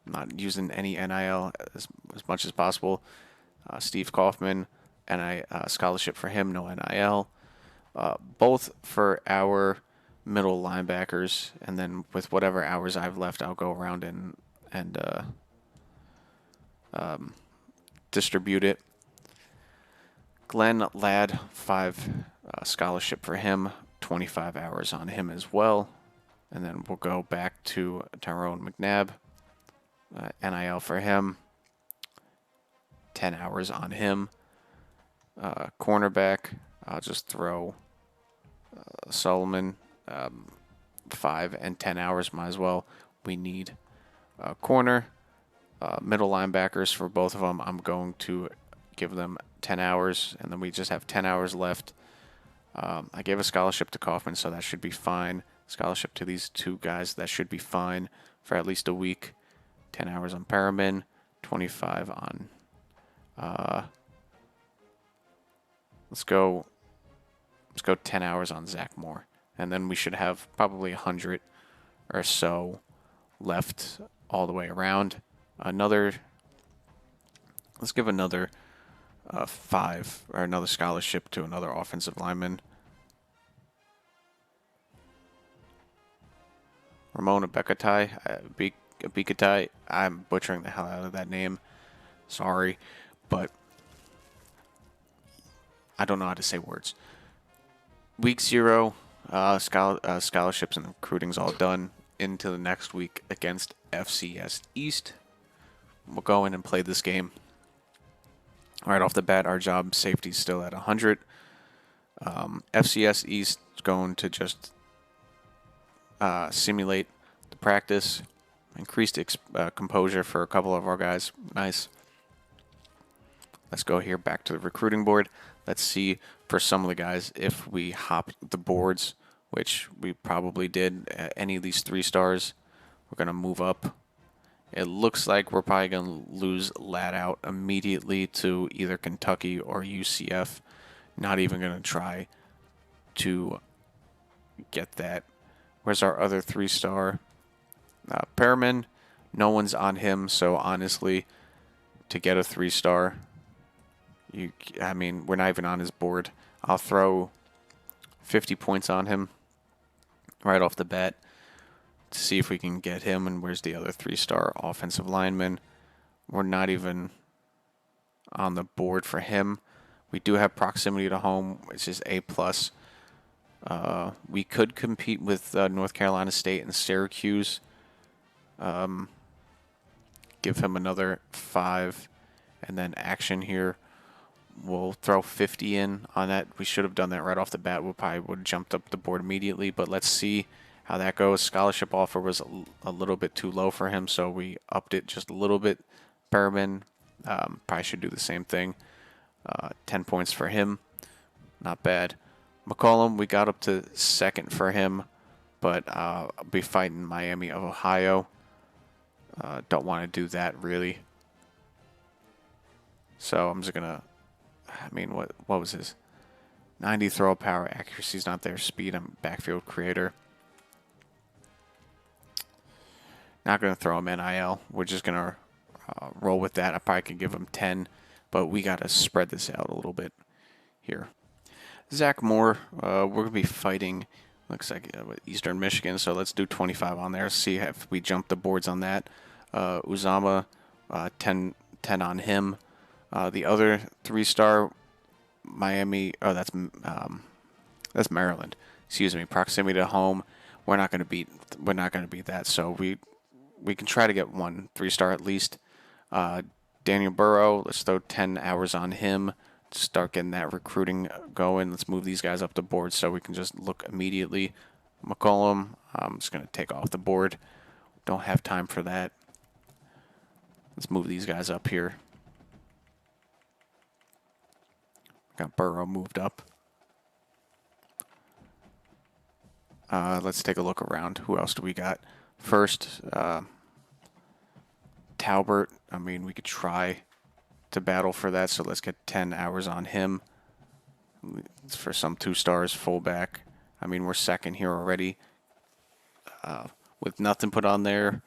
Not using any NIL as much as possible. Steve Kaufman, scholarship for him, no NIL. Both for our middle linebackers, and then with whatever hours I've left, I'll go around and distribute it. Glenn Ladd, 5 scholarship for him, 25 hours on him as well. And then we'll go back to Tyrone McNabb, NIL for him, 10 hours on him. Cornerback, I'll just throw Solomon, 5 and 10 hours, might as well. We need corner. Middle linebackers for both of them, I'm going to give them 10 hours, and then we just have 10 hours left. I gave a scholarship to Kaufman, so that should be fine. Scholarship to these 2 guys, that should be fine for at least a week. 10 hours on Perriman, 25 on... Let's go 10 hours on Zach Moore. And then we should have probably 100 or so left all the way around. Let's give another 5 or another scholarship to another offensive lineman. Ramona Bekatai. I'm butchering the hell out of that name. Sorry, but I don't know how to say words. Week 0, scholarships and recruiting's all done. Into the next week against FCS East. We'll go in and play this game. Right off the bat, our job safety's still at 100. FCS East is going to just simulate the practice, increase the composure for a couple of our guys. Nice. Let's go here back to the recruiting board. Let's see for some of the guys if we hopped the boards, which we probably did. Any of these 3 stars, we're going to move up. It looks like we're probably going to lose Ladd out immediately to either Kentucky or UCF. Not even going to try to get that. Where's our other 3-star? Perriman, No one's on him, so honestly, to get a 3-star, I mean, we're not even on his board. I'll throw 50 points on him right off the bat to see if we can get him. And where's the other 3-star offensive lineman? We're not even on the board for him. We do have proximity to home, which is A+. We could compete with North Carolina State and Syracuse. Give him another 5. And then action here. We'll throw 50 in on that. We should have done that right off the bat. We probably would have jumped up the board immediately. But let's see how that goes. Scholarship offer was a little bit too low for him, so we upped it just a little bit. Berman probably should do the same thing. 10 points for him. Not bad. McCollum, we got up to 2nd for him, but I'll be fighting Miami of Ohio. Don't want to do that, really. So I'm just going to... I mean, what was his? 90 throw power, accuracy's not there, speed, I'm backfield creator. Not going to throw him NIL. We're just going to roll with that. I probably could give him 10, but we got to spread this out a little bit here. Zach Moore, we're going to be fighting, looks like Eastern Michigan, so let's do 25 on there. See if we jump the boards on that. Uzama, 10 on him. The other 3-star Miami, that's Maryland. Excuse me. Proximity to home. We're not going to beat that. So we can try to get 1 3-star at least. Daniel Burrow, let's throw 10 hours on him. Start getting that recruiting going. Let's move these guys up the board so we can just look immediately. McCollum, I'm just going to take off the board. Don't have time for that. Let's move these guys up here. Got Burrow moved up. Let's take a look around. Who else do we got? First, Talbert. I mean, we could try to battle for that, so let's get 10 hours on him. It's for some 2-stars, fullback. I mean, we're 2nd here already. With nothing put on there.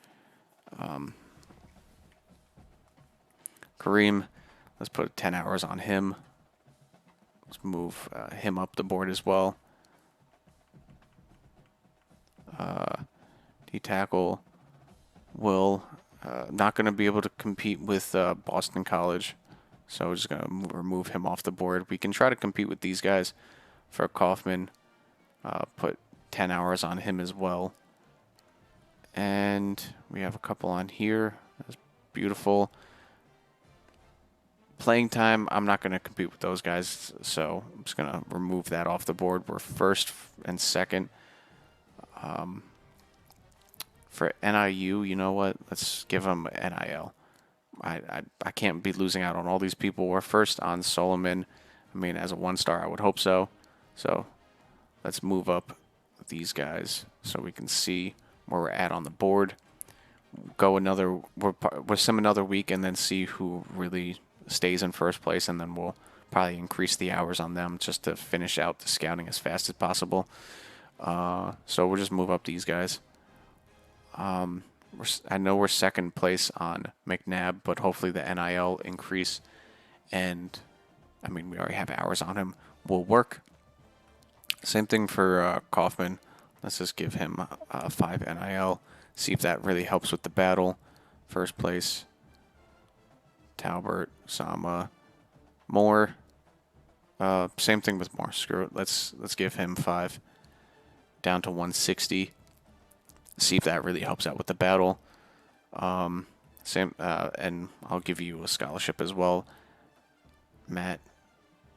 Kareem, let's put 10 hours on him. Let's move him up the board as well. D-tackle will not going to be able to compete with Boston College, so we're just going to remove him off the board. We can try to compete with these guys for Kaufman. Put 10 hours on him as well. And we have a couple on here. That's beautiful. Playing time, I'm not going to compete with those guys, so I'm just going to remove that off the board. We're 1st and 2nd. For NIU, you know what? Let's give them NIL. I can't be losing out on all these people. We're 1st on Solomon. I mean, as a 1-star, I would hope so. So let's move up these guys so we can see where we're at on the board. We'll sim another week and then see who really stays in 1st place, and then we'll probably increase the hours on them just to finish out the scouting as fast as possible. So we'll just move up these guys. I know we're 2nd place on McNabb, but hopefully the NIL increase, and I mean, we already have hours on him, will work. Same thing for Kaufman. Let's just give him 5 NIL, see if that really helps with the battle. 1st place, Talbert, Sama, Moore. Same thing with Moore. Screw it. Let's give him 5, down to 160. See if that really helps out with the battle. And I'll give you a scholarship as well. Matt.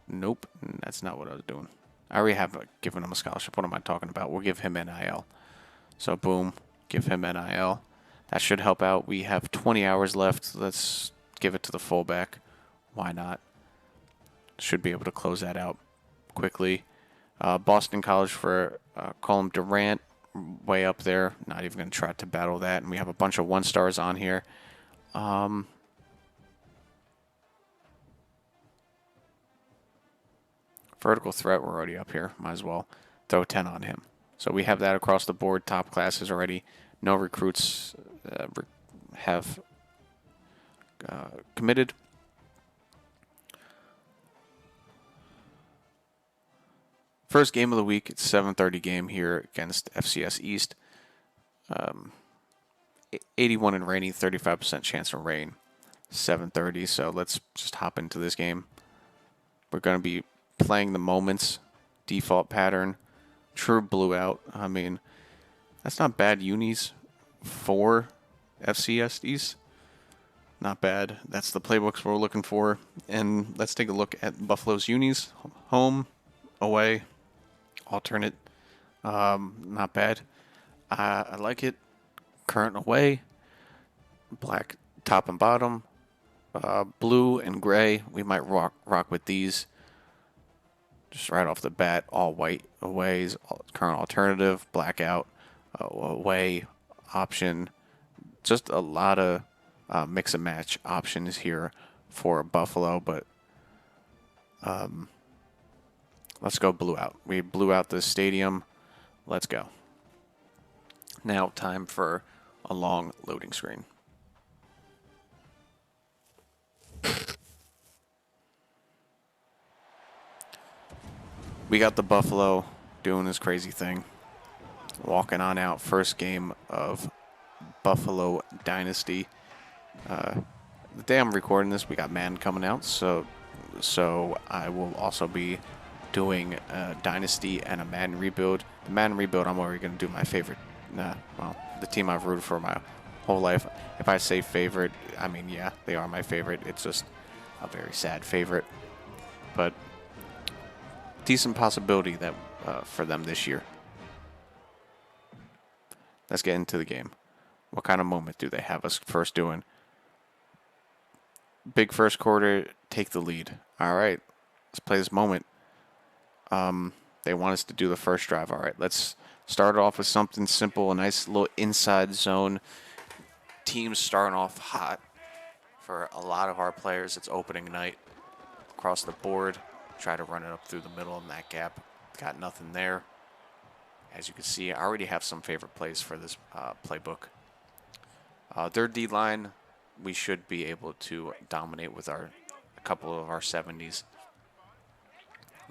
Nope, that's not what I was doing. I already have given him a scholarship. What am I talking about? We'll give him NIL. So boom, give him NIL. That should help out. We have 20 hours left. Let's give it to the fullback. Why not? Should be able to close that out quickly. Boston College for Colin Durant. Way up there. Not even going to try to battle that. And we have a bunch of 1-stars on here. Vertical threat, we're already up here. Might as well throw 10 on him. So we have that across the board. Top classes already. No recruits have committed. First game of the week, it's 7:30 game here against FCS East. 81 and rainy, 35% chance of rain. 7:30, so let's just hop into this game. We're going to be playing the moments, default pattern, true blue out. I mean, that's not bad unis for FCS East. Not bad. That's the playbooks we're looking for. And let's take a look at Buffalo's unis. Home, away, alternate. Not bad. I like it. Current away. Black top and bottom. Blue and gray. We might rock with these. Just right off the bat, all white aways. Current alternative. Blackout. Away option. Just a lot of mix and match options here for Buffalo, but let's go blue out. We blew out the stadium. Let's go. Now time for a long loading screen. We got the Buffalo doing this crazy thing. Walking on out. First game of Buffalo Dynasty. The day I'm recording this, we got Madden coming out, so I will also be doing a Dynasty and a Madden rebuild. The Madden rebuild, I'm already going to do my favorite, the team I've rooted for my whole life. If I say favorite, I mean, yeah, they are my favorite. It's just a very sad favorite, but decent possibility that for them this year. Let's get into the game. What kind of moment do they have us first doing? Big first quarter, take the lead. All right, let's play this moment. They want us to do the first drive. All right, let's start off with something simple, a nice little inside zone. Teams starting off hot for a lot of our players. It's opening night across the board. Try to run it up through the middle in that gap. Got nothing there. As you can see, I already have some favorite plays for this playbook. Their D-line, we should be able to dominate with a couple of our 70s.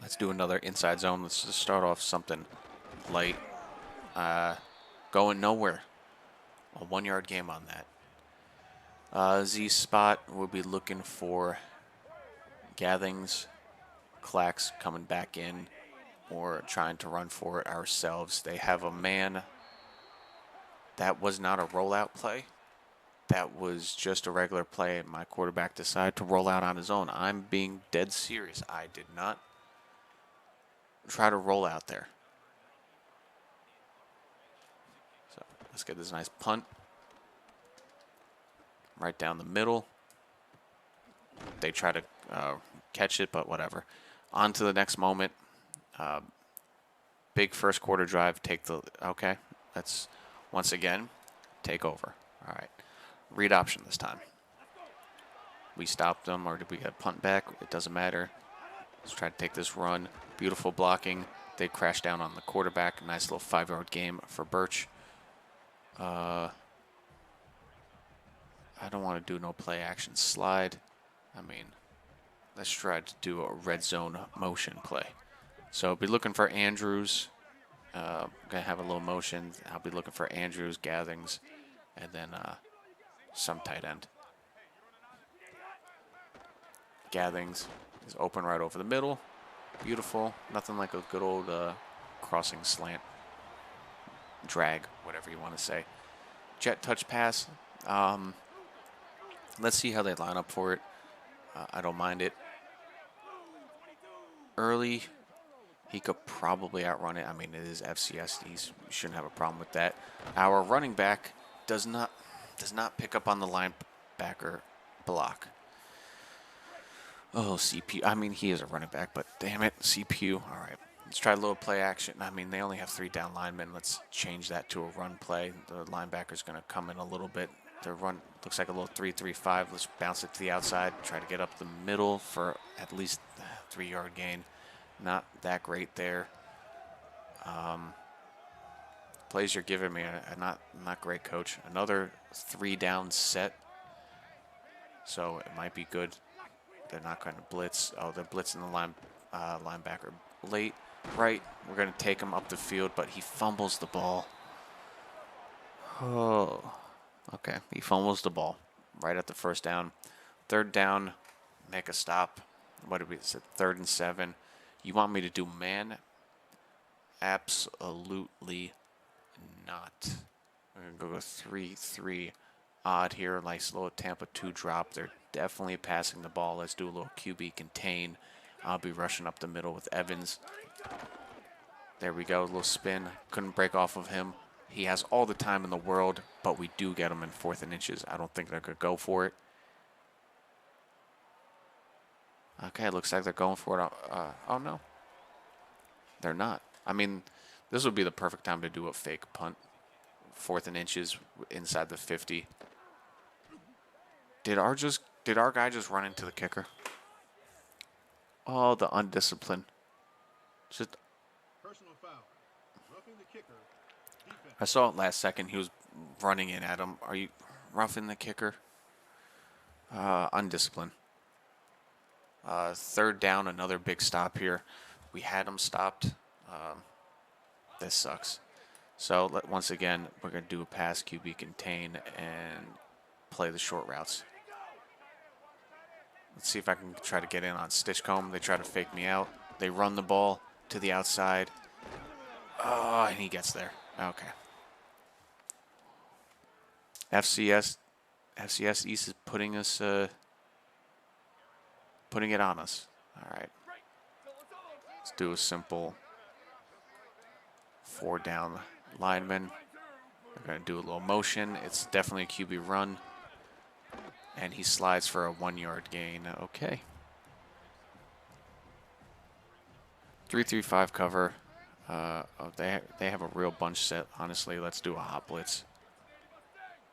Let's do another inside zone. Let's just start off something light. Going nowhere. A 1-yard game on that. Z spot, we'll be looking for Gathings, Clacks coming back in, or trying to run for it ourselves. They have a man. That was not a rollout play. That was just a regular play. My quarterback decided to roll out on his own. I'm being dead serious. I did not try to roll out there. So let's get this nice punt. Right down the middle. They try to catch it, but whatever. On to the next moment. Big first quarter drive. Okay. Let's once again take over. All right. Read option this time. We stopped them, or did we get punt back? It doesn't matter. Let's try to take this run. Beautiful blocking. They crash down on the quarterback. Nice little 5-yard game for Birch. I don't want to do no play action slide. I mean, let's try to do a red zone motion play. So be looking for Andrews. Gonna have a little motion. I'll be looking for Andrews, Gathings, and then some tight end. Gathings is open right over the middle. Beautiful. Nothing like a good old crossing slant. Drag, whatever you want to say. Jet touch pass. Let's see how they line up for it. I don't mind it. Early, he could probably outrun it. I mean, it is FCS. He shouldn't have a problem with that. Our running back does not pick up on the linebacker block. Oh, CPU. I mean, he is a running back, but damn it, CPU. All right, let's try a little play action. I mean, they only have 3 down linemen. Let's change that to a run play. The linebacker's going to come in a little bit. The run looks like a little 3-3-5. Let's bounce it to the outside. Try to get up the middle for at least a 3-yard gain. Not that great there. Plays you're giving me are not great, coach. Another 3-down set, so it might be good. They're not going to blitz. Oh, they're blitzing the linebacker late. Right, we're going to take him up the field, but he fumbles the ball. Oh, okay. He fumbles the ball right at the first down. Third down, make a stop. What did we say? 3rd and 7. You want me to do man? Absolutely not. We're going to go 3-3 odd here. Nice little Tampa 2 drop. They're definitely passing the ball. Let's do a little QB contain. I'll be rushing up the middle with Evans. There we go. A little spin. Couldn't break off of him. He has all the time in the world, but we do get him in 4th and inches. I don't think they're going to go for it. Okay, it looks like they're going for it. Oh, no. They're not. I mean, this would be the perfect time to do a fake punt. 4th and inches inside the 50. Did our guy just run into the kicker? Oh, the undisciplined. Just personal foul. Roughing the kicker. Defense. I saw it last second. He was running in at him. Are you roughing the kicker? Undisciplined. 3rd down, another big stop here. We had him stopped. This sucks. So once again, we're going to do a pass, QB contain, and play the short routes. Let's see if I can try to get in on Stitchcomb. They try to fake me out. They run the ball to the outside. Oh, and he gets there. Okay. FCS East is putting it on us. All right. Let's do a simple 4-down lineman. They're going to do a little motion. It's definitely a QB run. And he slides for a 1-yard gain. Okay. 3-3-5 cover. They have a real bunch set. Honestly, let's do a hot blitz.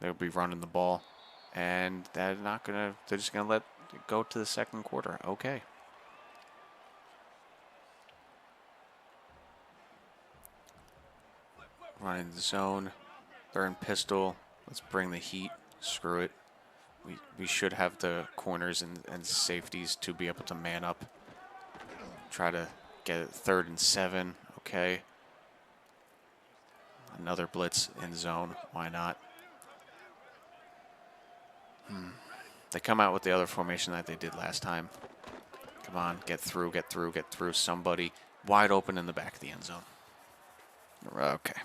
They'll be running the ball. And they're just going to let it go to the 2nd quarter. Okay. Running the zone. They're in pistol. Let's bring the heat. Screw it. We should have the corners and safeties to be able to man up. Try to get it 3rd and 7. Okay. Another blitz in zone. Why not? They come out with the other formation that they did last time. Come on. Get through. Get through. Get through. Somebody wide open in the back of the end zone. Okay.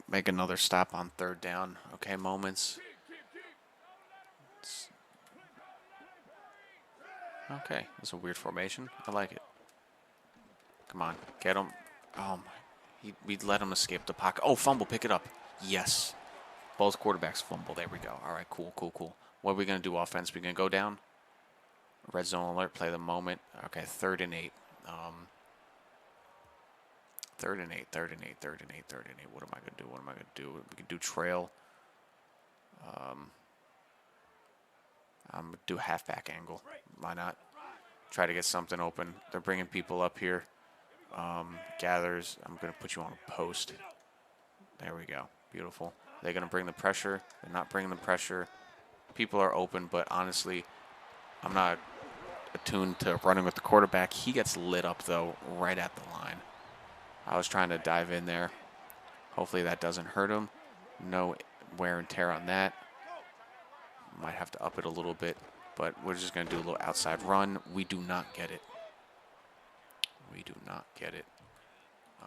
Make another stop on 3rd down. Okay, moments. Okay, that's a weird formation. I like it. Come on, get him. Oh my, we let him escape the pocket. Oh, fumble, pick it up. Yes. Both quarterbacks fumble. There we go. All right, cool. What are we going to do offense? We're going to go down. Red zone alert, play the moment. Okay, 3rd and 8. 3rd and 8. What am I going to do? We can do trail. I'm going to do halfback angle. Why not? Try to get something open. They're bringing people up here. Gathers. I'm going to put you on a post. There we go. Beautiful. They're going to bring the pressure. They're not bringing the pressure. People are open, but honestly, I'm not attuned to running with the quarterback. He gets lit up, though, right at the line. I was trying to dive in there. Hopefully that doesn't hurt him. No wear and tear on that. Might have to up it a little bit, but we're just going to do a little outside run. We do not get it.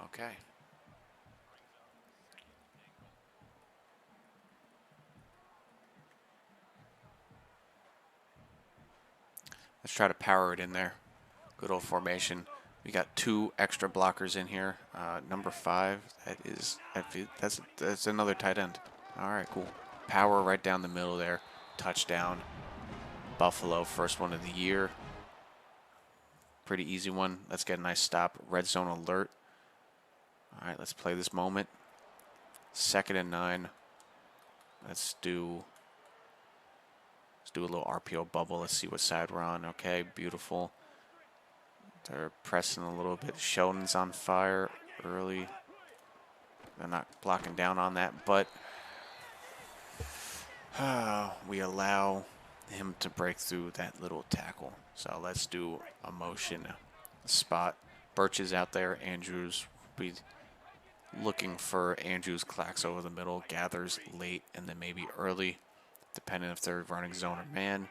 Okay. Let's try to power it in there. Good old formation. We got 2 extra blockers in here. Number 5, that's another tight end. All right, cool. Power right down the middle there. Touchdown. Buffalo, first one of the year. Pretty easy one. Let's get a nice stop. Red zone alert. All right, let's play this moment. 2nd and 9. Let's do a little RPO bubble. Let's see what side we're on. Okay, beautiful. They're pressing a little bit. Sheldon's on fire early. They're not blocking down on that, but we allow him to break through that little tackle. So let's do a motion spot. Birch is out there. Andrews be looking for Andrews, clacks over the middle, gathers late and then maybe early, depending if they're running zone or man.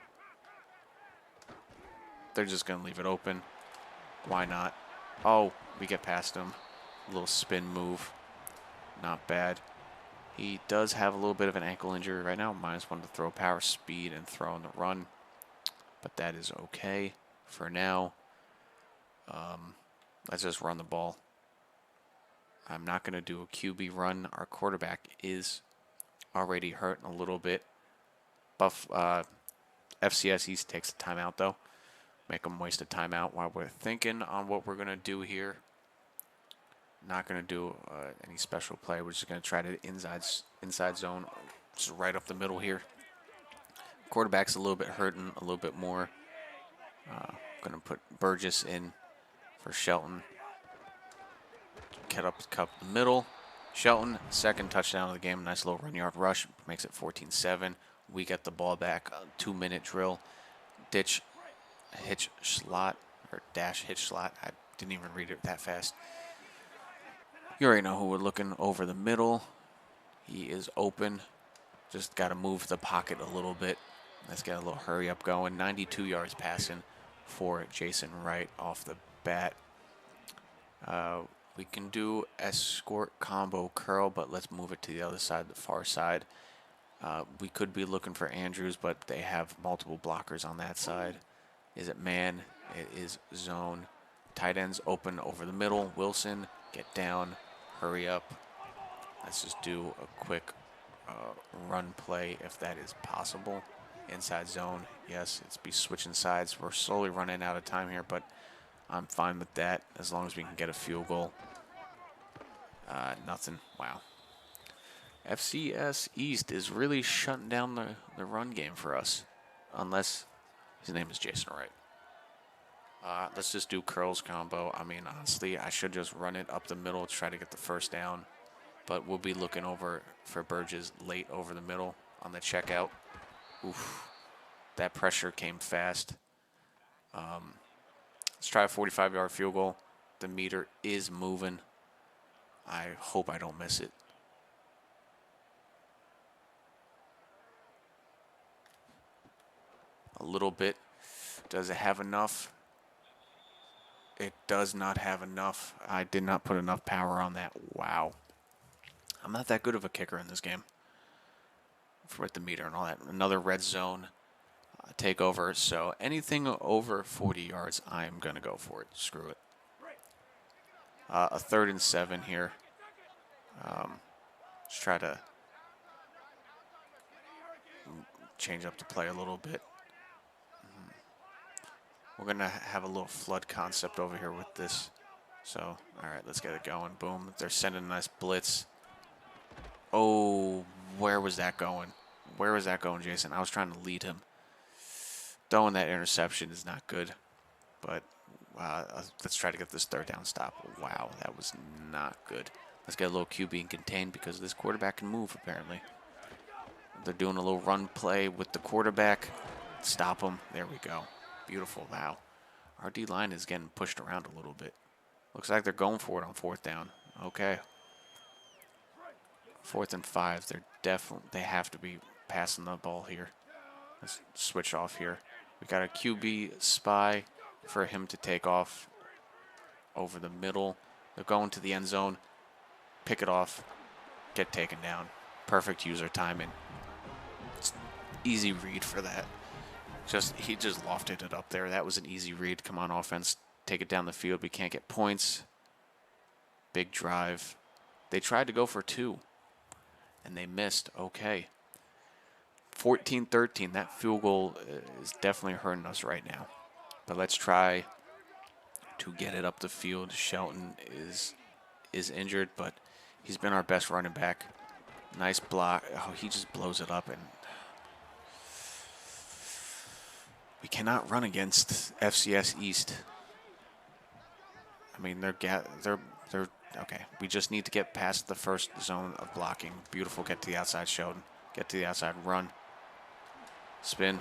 They're just going to leave it open. Why not? Oh, we get past him. A little spin move. Not bad. He does have a little bit of an ankle injury right now. -1 to throw power, speed, and throw on the run. But that is okay for now. Let's just run the ball. I'm not going to do a QB run. Our quarterback is already hurting a little bit. FCS East takes a timeout, though. Make them waste a timeout while we're thinking on what we're going to do here. Not going to do any special play. We're just going to try to inside zone, just right up the middle here. Quarterback's a little bit hurting, a little bit more. Going to put Burgess in for Shelton. Get up cup the middle. Shelton, second touchdown of the game. Nice little run yard rush. Makes it 14-7. We get the ball back. 2-minute drill. Ditch, hitch, slot, or dash, hitch, slot. I didn't even read it that fast. You already know who we're looking over the middle. He is open. Just got to move the pocket a little bit. Let's get a little hurry up going. 92 yards passing for Jason Wright off the bat. We can do escort combo curl, but let's move it to the other side, the far side. We could be looking for Andrews, but they have multiple blockers on that side. Is it man? It is zone. Tight ends open over the middle. Wilson, get down. Hurry up. Let's just do a quick run play if that is possible. Inside zone. Yes, it's be switching sides. We're slowly running out of time here, but I'm fine with that as long as we can get a field goal. Nothing. Wow. FCS East is really shutting down the run game for us. Unless his name is Jason Wright. Let's just do curls combo. I mean, honestly, I should just run it up the middle to try to get the first down. But we'll be looking over for Burgess late over the middle on the checkout. Oof. That pressure came fast. Let's try a 45-yard field goal. The meter is moving. I hope I don't miss it. A little bit. Does it have enough? It does not have enough. I did not put enough power on that. Wow. I'm not that good of a kicker in this game. With the meter and all that. Another red zone takeover. So anything over 40 yards, I'm going to go for it. Screw it. A 3rd and 7 here. Let's try to change up the play a little bit. We're going to have a little flood concept over here with this. So, all right, let's get it going. Boom. They're sending a nice blitz. Oh, where was that going? Where was that going, Jason? I was trying to lead him. Throwing that interception is not good. But let's try to get this 3rd down stop. Wow, that was not good. Let's get a little QB and contain because this quarterback can move, apparently. They're doing a little run play with the quarterback. Stop him. There we go. Beautiful. Wow. Our D-line is getting pushed around a little bit. Looks like they're going for it on 4th down. Okay. 4th and 5. They have to be passing the ball here. Let's switch off here. We got a QB spy for him to take off over the middle. They're going to the end zone. Pick it off. Get taken down. Perfect user timing. It's easy read for that. He just lofted it up there. That was an easy read. Come on, offense. Take it down the field. We can't get points. Big drive. They tried to go for 2. And they missed. Okay. 14-13. That field goal is definitely hurting us right now. But let's try to get it up the field. Shelton is injured, but he's been our best running back. Nice block. Oh, he just blows it up. And we cannot run against FCS East. I mean, they're okay. We just need to get past the first zone of blocking. Beautiful. Get to the outside, Sheldon. Get to the outside. Run. Spin.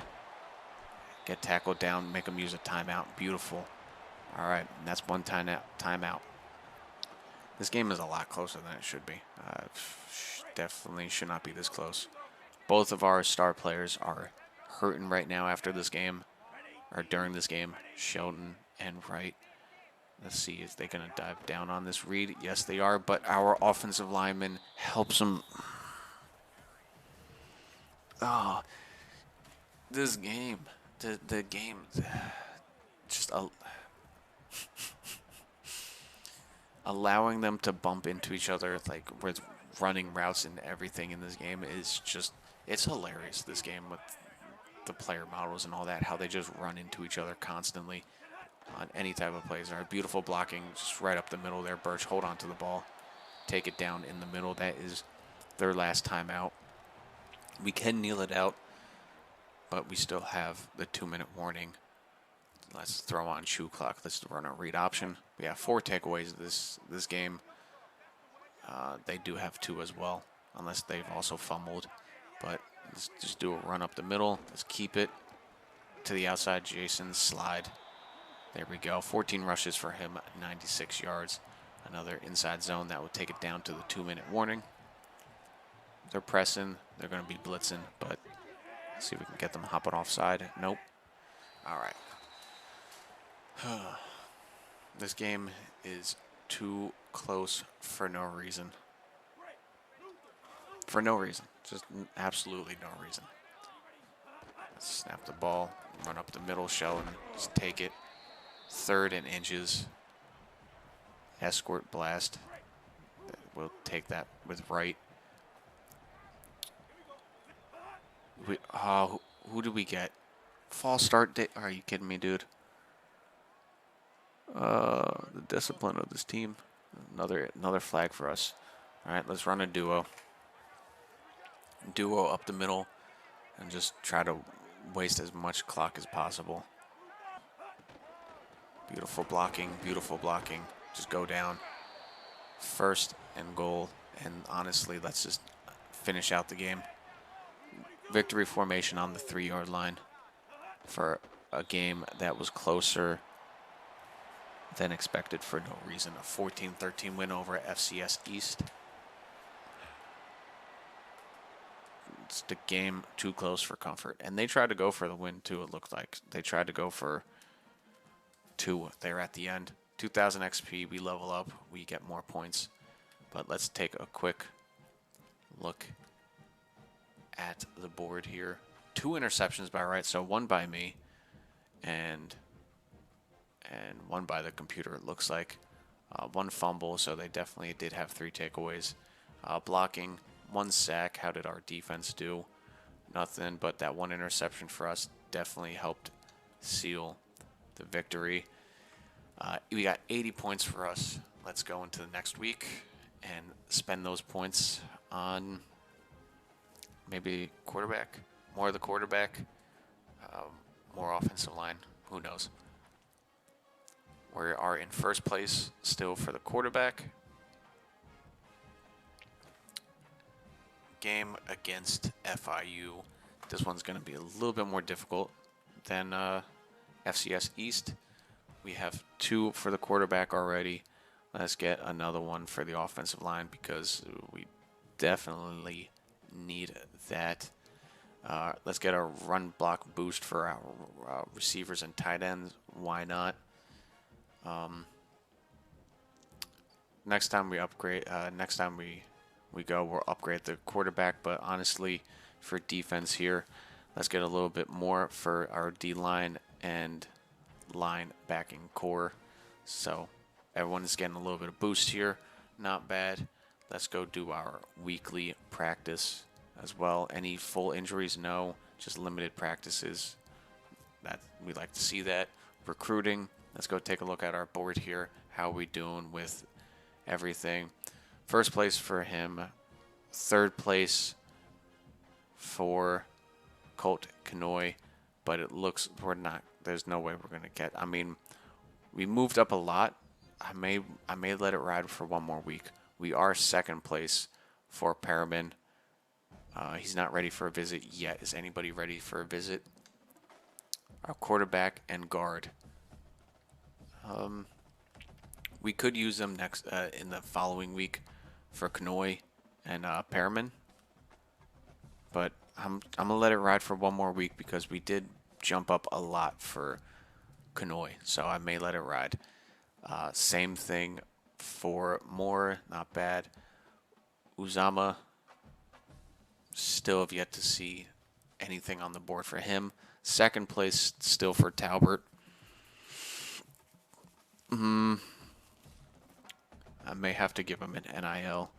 Get tackled down. Make them use a timeout. Beautiful. All right. And that's one timeout. This game is a lot closer than it should be. Definitely should not be this close. Both of our star players are hurting right now after this game, or during this game. Sheldon and Wright. Let's see, is they going to dive down on this read? Yes, they are, but our offensive lineman helps them. Oh, this game, the game, just allowing them to bump into each other, like with running routes and everything in this game is just, it's hilarious, this game, with the player models and all that, how they just run into each other constantly on any type of plays. All right, beautiful blocking just right up the middle there. Birch, hold on to the ball. Take it down in the middle. That is their last timeout. We can kneel it out, but we still have the 2-minute warning. Let's throw on shoe clock. Let's run a read option. We have 4 takeaways this game. They do have 2 as well, unless they've also fumbled. But let's just do a run up the middle. Let's keep it to the outside. Jason, slide. There we go. 14 rushes for him, 96 yards. Another inside zone that will take it down to the 2-minute warning. They're pressing. They're going to be blitzing, but let's see if we can get them hopping offside. Nope. All right. This game is too close for no reason. For no reason. Just absolutely no reason. Let's snap the ball, run up the middle, Sheldon, just take it. 3rd and inches. Escort blast. We'll take that with Wright. Who did we get? False start date. Are you kidding me, dude? The discipline of this team. Another flag for us. All right, let's run a duo. Duo up the middle, and just try to waste as much clock as possible. Beautiful blocking, beautiful blocking. Just go down. 1st and goal. And honestly, let's just finish out the game. Victory formation on the 3-yard line for a game that was closer than expected for no reason. A 14-13 win over FCS East. It's the game too close for comfort. And they tried to go for the win, too, it looked like. They tried to go for 2 there at the end. 2,000 XP, we level up, we get more points. But let's take a quick look at the board here. 2 interceptions by Wright, so 1 by me and 1 by the computer, it looks like. 1 fumble, so they definitely did have 3 takeaways. Blocking, 1 sack. How did our defense do? Nothing, but that 1 interception for us definitely helped seal the victory. We got 80 points for us. Let's go into the next week and spend those points on maybe quarterback, more of the quarterback, more offensive line. Who knows? We are in 1st place still for the quarterback. Game against FIU. This one's going to be a little bit more difficult than FCS East. We have 2 for the quarterback already. Let's get another one for the offensive line because we definitely need that. Let's get a run block boost for our receivers and tight ends. Why not? Next time we upgrade, next time we go, we'll upgrade the quarterback. But honestly, for defense here, let's get a little bit more for our D-line and line backing core. So everyone is getting a little bit of boost here. Not bad. Let's go do our weekly practice as well. Any full injuries? No, just limited practices. That we like to see that. Recruiting. Let's go take a look at our board here. How we doing with everything? 1st place for him. 3rd place for Colt Kanoy. But it looks we're not. There's no way we're gonna get. I mean, we moved up a lot I may let it ride for one more week. We are second place for Perriman. He's not ready for a visit yet. Is anybody ready for a visit? Our quarterback and guard. We could use them next in the following week for Kanoy and Perriman, but I'm gonna let it ride for one more week because we did jump up a lot for Kanoy, so I may let it ride. Same thing for Moore, not bad. Uzama, still have yet to see anything on the board for him. Second place still for Talbert. I may have to give him an NIL,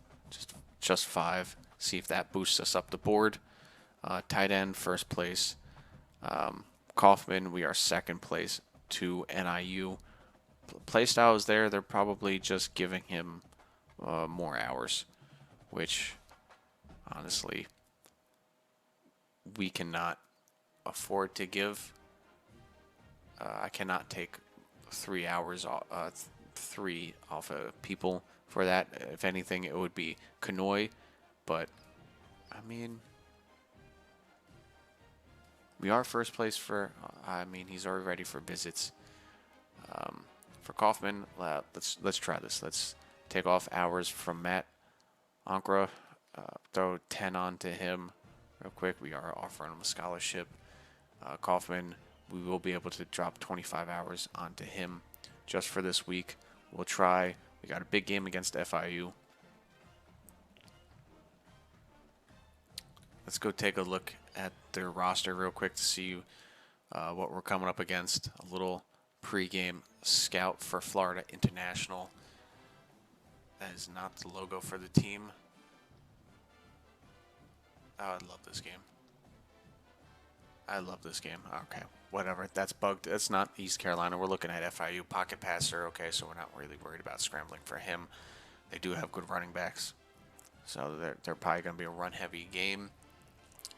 just 5. See if that boosts us up the board. Tight end, first place. Kaufman, we are second place to NIU. Playstyle is there. They're probably just giving him more hours, which honestly we cannot afford to give. I cannot take 3 hours off, 3 off of people for that. If anything, it would be Kanoy, but I mean, we are first place for. I mean, he's already ready for visits. For Kaufman, let's try this. Let's take off hours from Matt Ankra. Throw 10 on to him real quick. We are offering him a scholarship. Kaufman, we will be able to drop 25 hours onto him just for this week. We'll try. We got a big game against FIU. Let's go take a look at their roster real quick to see what we're coming up against. A little pregame scout for Florida International. That is not the logo for the team. Oh, I love this game. I love this game. Okay, whatever. That's bugged. That's not East Carolina. We're looking at FIU. Pocket passer. Okay, so we're not really worried about scrambling for him. They do have good running backs. So they're probably going to be a run-heavy game.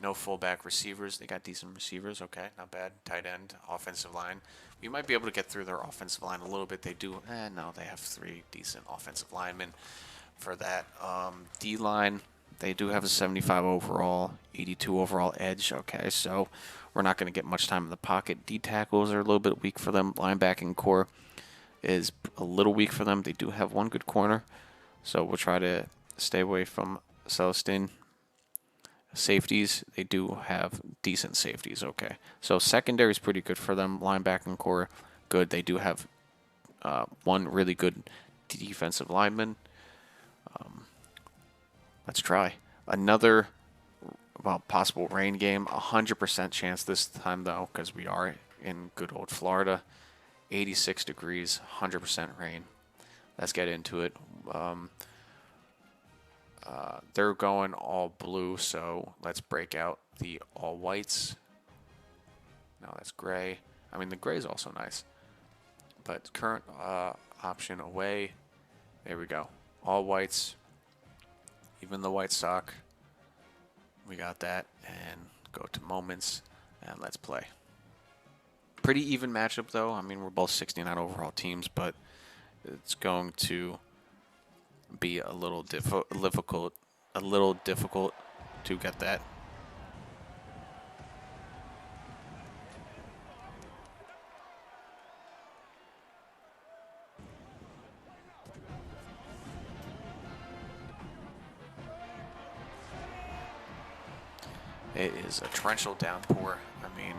No fullback receivers. They got decent receivers. Okay, not bad. Tight end, offensive line. We might be able to get through their offensive line a little bit. They do. No, they have 3 decent offensive linemen for that. D-line, they do have a 75 overall, 82 overall edge. Okay, so we're not going to get much time in the pocket. D-tackles are a little bit weak for them. Linebacking core is a little weak for them. They do have one good corner, so we'll try to stay away from Celestine. Safeties, they do have decent safeties. Okay, so secondary is pretty good for them. Linebacking core, good. They do have one really good defensive lineman. Let's try another possible rain game. 100% chance this time though, because we are in good old Florida. 86 degrees, 100% rain. Let's get into it. They're going all blue, so let's break out the all whites. No, that's gray. I mean, the gray is also nice. But current option away. There we go. All whites. Even the white sock. We got that. And go to moments. And let's play. Pretty even matchup, though. I mean, we're both 69 overall teams, but it's going to be a little difficult to get that. It is a torrential downpour. I mean,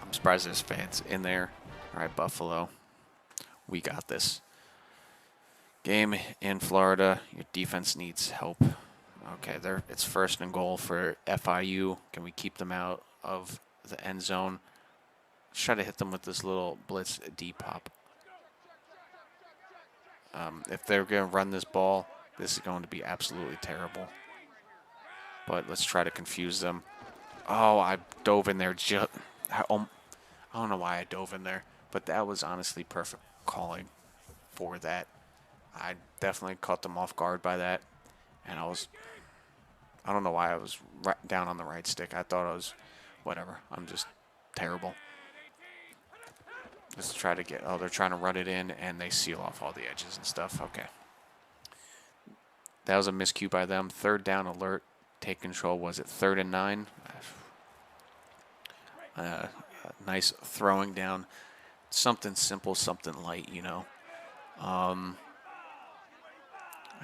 I'm surprised there's fans in there. All right, Buffalo, we got this. Game in Florida. Your defense needs help. Okay, it's 1st and goal for FIU. Can we keep them out of the end zone? Let's try to hit them with this little blitz deep pop. If they're going to run this ball, this is going to be absolutely terrible. But let's try to confuse them. Oh, I dove in there. I don't know why I dove in there, but that was honestly perfect calling for that. I definitely caught them off guard by that, and I don't know why I was down on the right stick. I thought I was, whatever. I'm just terrible. Let's try to get... Oh, they're trying to run it in, and they seal off all the edges and stuff. Okay. That was a miscue by them. Third down alert. Take control. Was it 3rd and 9? Nice throwing down. Something simple, something light, you know. I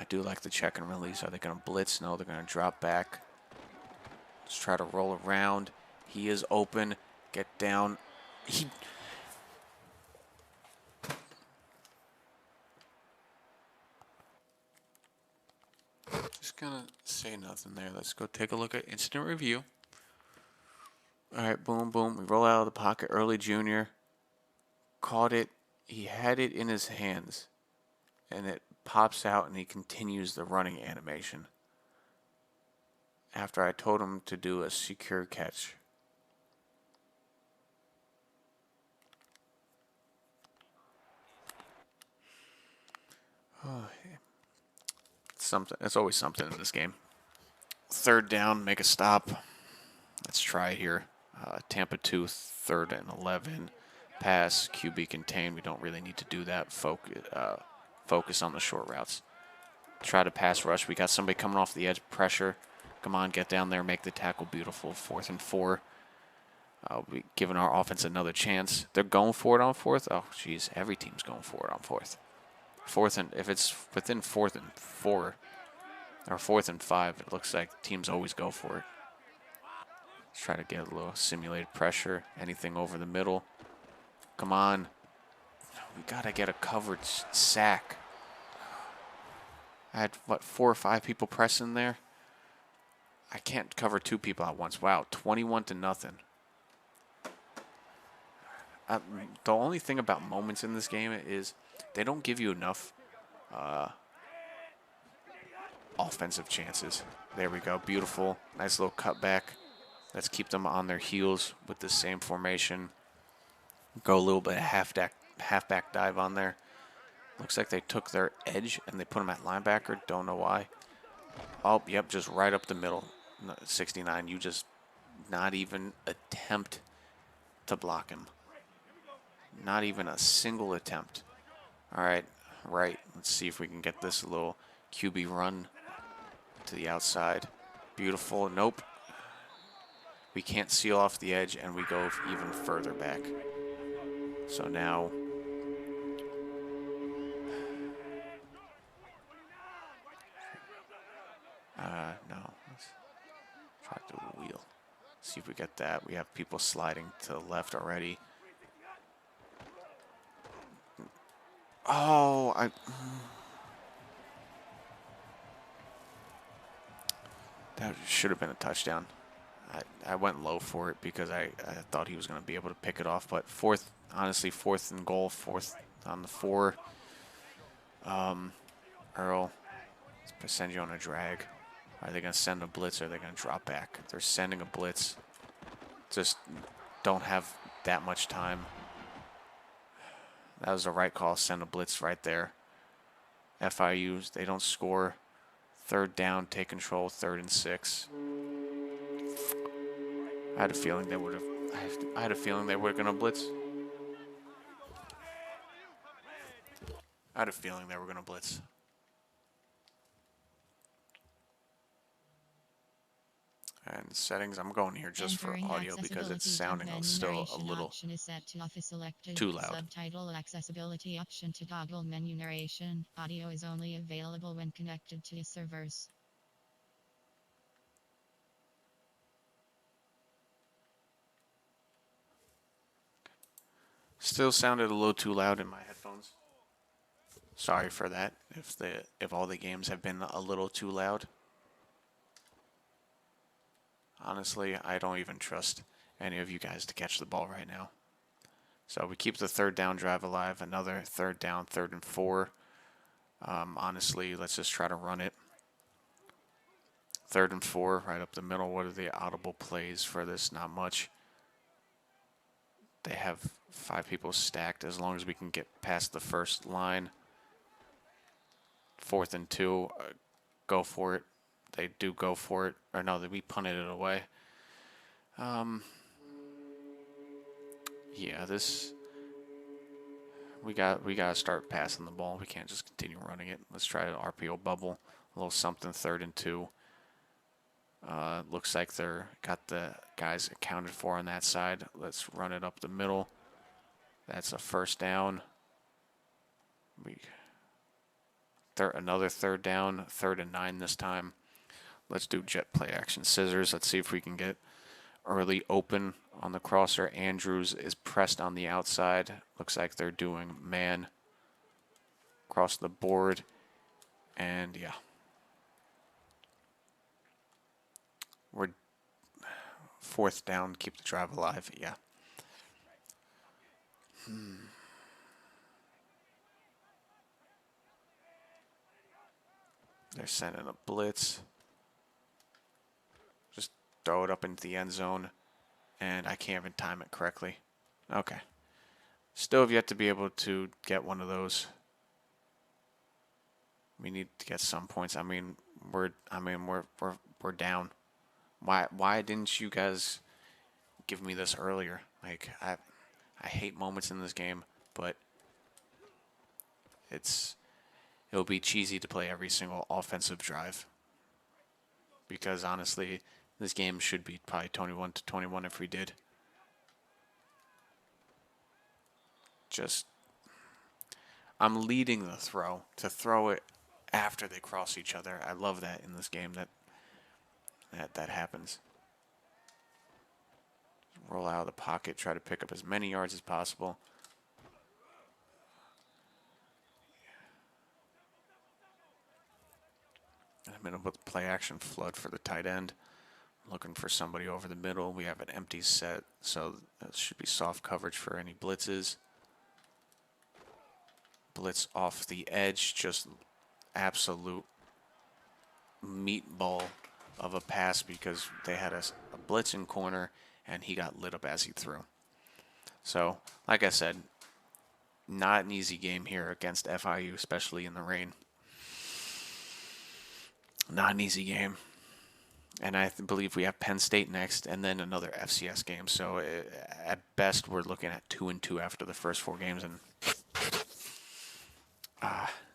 do like the check and release. Are they going to blitz? No, they're going to drop back. Let's try to roll around. He is open. Get down. He... Just going to say nothing there. Let's go take a look at instant review. All right, boom, boom. We roll out of the pocket. Early junior. Caught it. He had it in his hands. And it pops out and he continues the running animation. After I told him to do a secure catch. Oh, yeah. Something. It's always something in this game. 3rd down, make a stop. Let's try it here. Tampa 2, 3rd and 11. Pass, QB contained. We don't really need to do that. Focus on the short routes. Try to pass rush. We got somebody coming off the edge. Pressure. Come on, get down there, make the tackle beautiful. 4th and 4. We giving our offense another chance. They're going for it on 4th. Oh, jeez, every team's going for it on 4th. 4th and if it's within 4th and 4 or 4th and 5, it looks like teams always go for it. Let's try to get a little simulated pressure. Anything over the middle. Come on. We gotta get a covered sack. I had what, 4 or 5 people pressing there. I can't cover 2 people at once. Wow, 21-0. The only thing about moments in this game is they don't give you enough offensive chances. There we go. Beautiful. Nice little cutback. Let's keep them on their heels with the same formation. Go a little bit of halfback dive on there. Looks like they took their edge and they put him at linebacker. Don't know why. Oh, yep, just right up the middle. 69. You just not even attempt to block him. Not even a single attempt. All right, right. Let's see if we can get this little QB run to the outside. Beautiful. Nope. We can't seal off the edge, and we go even further back. So now... no. Let's try to do a wheel. See if we get that. We have people sliding to the left already. Oh, that should have been a touchdown. I went low for it because I thought he was going to be able to pick it off. But honestly, 4th and goal, 4th on the 4. Earl, let's send you on a drag. Are they going to send a blitz or are they going to drop back? They're sending a blitz. Just don't have that much time. That was the right call. Send a blitz right there. FIU, they don't score. 3rd down, take control, 3rd and 6. I had a feeling they would have. I had a feeling they were going to blitz. I had a feeling they were going to blitz. And settings, I'm going here just for audio because it's sounding still a little too loud. Subtitle accessibility option to toggle menu narration. Audio is only available when connected to servers. Still sounded a little too loud in my headphones. Sorry for that. If all the games have been a little too loud. Honestly, I don't even trust any of you guys to catch the ball right now. So we keep the 3rd down drive alive. Another 3rd down, 3rd and 4. Honestly, let's just try to run it. 3rd and 4, right up the middle. What are the audible plays for this? Not much. They have 5 people stacked as long as we can get past the first line. 4th and 2, go for it. They do go for it. Or no, we punted it away. Yeah, this we gotta start passing the ball. We can't just continue running it. Let's try an RPO bubble, a little something 3rd and 2. Looks like they're got the guys accounted for on that side. Let's run it up the middle. That's a 1st down. Another 3rd down, 3rd and 9 this time. Let's do jet play action scissors. Let's see if we can get early open on the crosser. Andrews is pressed on the outside. Looks like they're doing man across the board. And yeah. We're 4th down, keep the drive alive. Yeah. They're sending a blitz. Just throw it up into the end zone. And I can't even time it correctly. Okay. Still have yet to be able to get one of those. We need to get some points. We're down. Why didn't you guys give me this earlier? Like I hate moments in this game, but it'll be cheesy to play every single offensive drive. Because honestly, this game should be probably 21-21 if we did. I'm leading the throw to throw it after they cross each other. I love that in this game that happens. Roll out of the pocket, try to pick up as many yards as possible. I'm in a play action flood for the tight end. Looking for somebody over the middle. We have an empty set, so that should be soft coverage for any blitzes. Blitz off the edge, just absolute meatball of a pass because they had a blitz in corner and he got lit up as he threw. So, like I said, not an easy game here against FIU, especially in the rain. Not an easy game. And I believe we have Penn State next and then another FCS game. So at best, we're looking at 2-2 after the first 4 games. And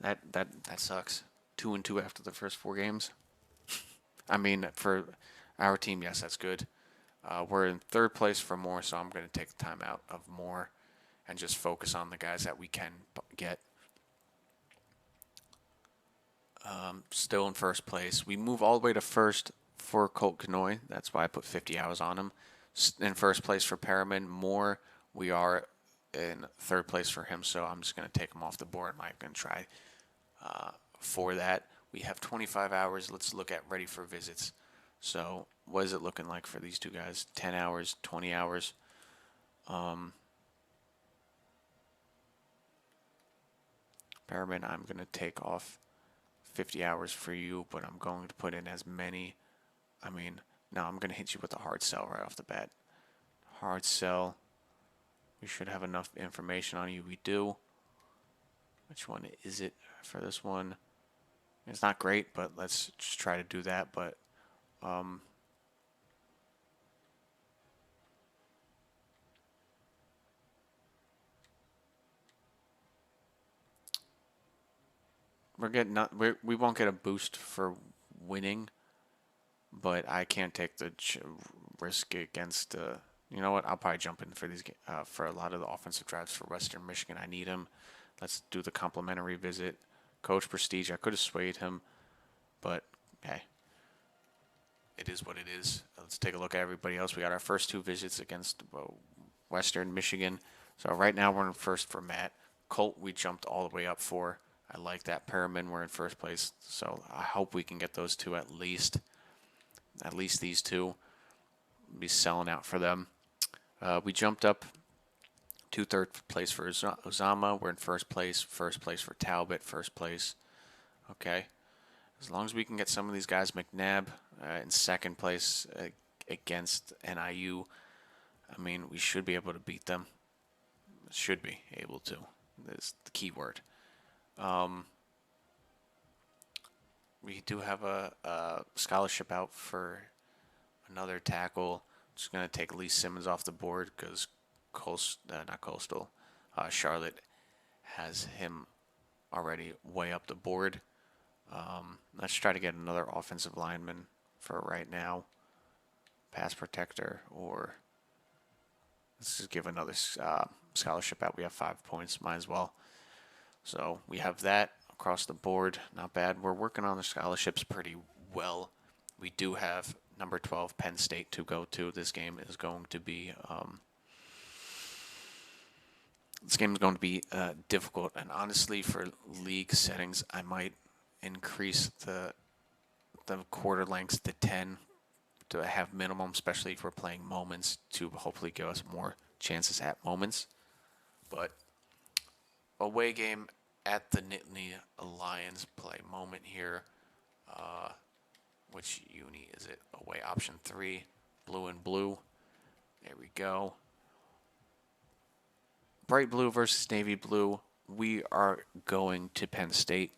that sucks. 2-2 after the first 4 games. For our team, yes, that's good. We're in 3rd place for more, so I'm going to take the time out of more and just focus on the guys that we can get. Still in 1st place. We move all the way to 1st for Colt Kanoy. That's why I put 50 hours on him. In 1st place for Perriman. Moore, we are in 3rd place for him, so I'm just going to take him off the board. I'm not going to try for that. We have 25 hours. Let's look at ready for visits. So what is it looking like for these 2 guys? 10 hours, 20 hours. Perriman, I'm going to take off 50 hours for you, but I'm going to put in as many. No, I'm going to hit you with a hard sell right off the bat. Hard sell. We should have enough information on you. We do. Which one is it for this one? It's not great, but let's just try to do that. But we won't get a boost for winning, but I can't take the risk against. You know what? I'll probably jump in for these for a lot of the offensive drives for Western Michigan. I need him. Let's do the complimentary visit. Coach Prestige. I could have swayed him, but hey, it is what it is. Let's take a look at everybody else. We got our first 2 visits against Western Michigan. So right now we're in 1st for Matt. Colt, we jumped all the way up for. I like that. Perriman, we're in 1st place. So I hope we can get those 2 at least. At least these 2. Be selling out for them. We jumped up to 3rd place for Ozama. We're in 1st place. 1st place for Talbot. 1st place. Okay. As long as we can get some of these guys, McNabb in 2nd place against NIU, we should be able to beat them. Should be able to. That's the key word. We do have a scholarship out for another tackle. Just going to take Lee Simmons off the board because Charlotte has him already way up the board. Let's try to get another offensive lineman for right now. Pass protector, or let's just give another scholarship out. We have 5 points, might as well. So we have that across the board. Not bad. We're working on the scholarships pretty well. We do have number 12 Penn State to go to. This game is going to be difficult, and honestly, for league settings, I might increase the quarter lengths to 10 to have minimum, especially if we're playing moments, to hopefully give us more chances at moments. But away game at the Nittany Lions play moment here. Which uni is it? Away option 3, blue and blue. There we go. Bright blue versus navy blue. We are going to Penn State.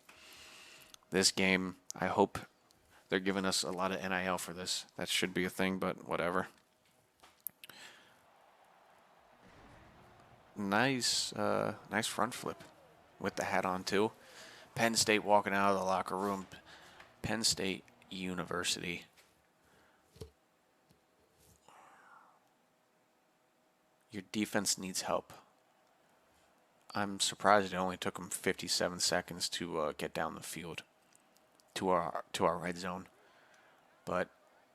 This game, I hope they're giving us a lot of NIL for this. That should be a thing, but whatever. Nice front flip with the hat on too. Penn State walking out of the locker room. Penn State University. Your defense needs help. I'm surprised it only took them 57 seconds to get down the field to our red zone, but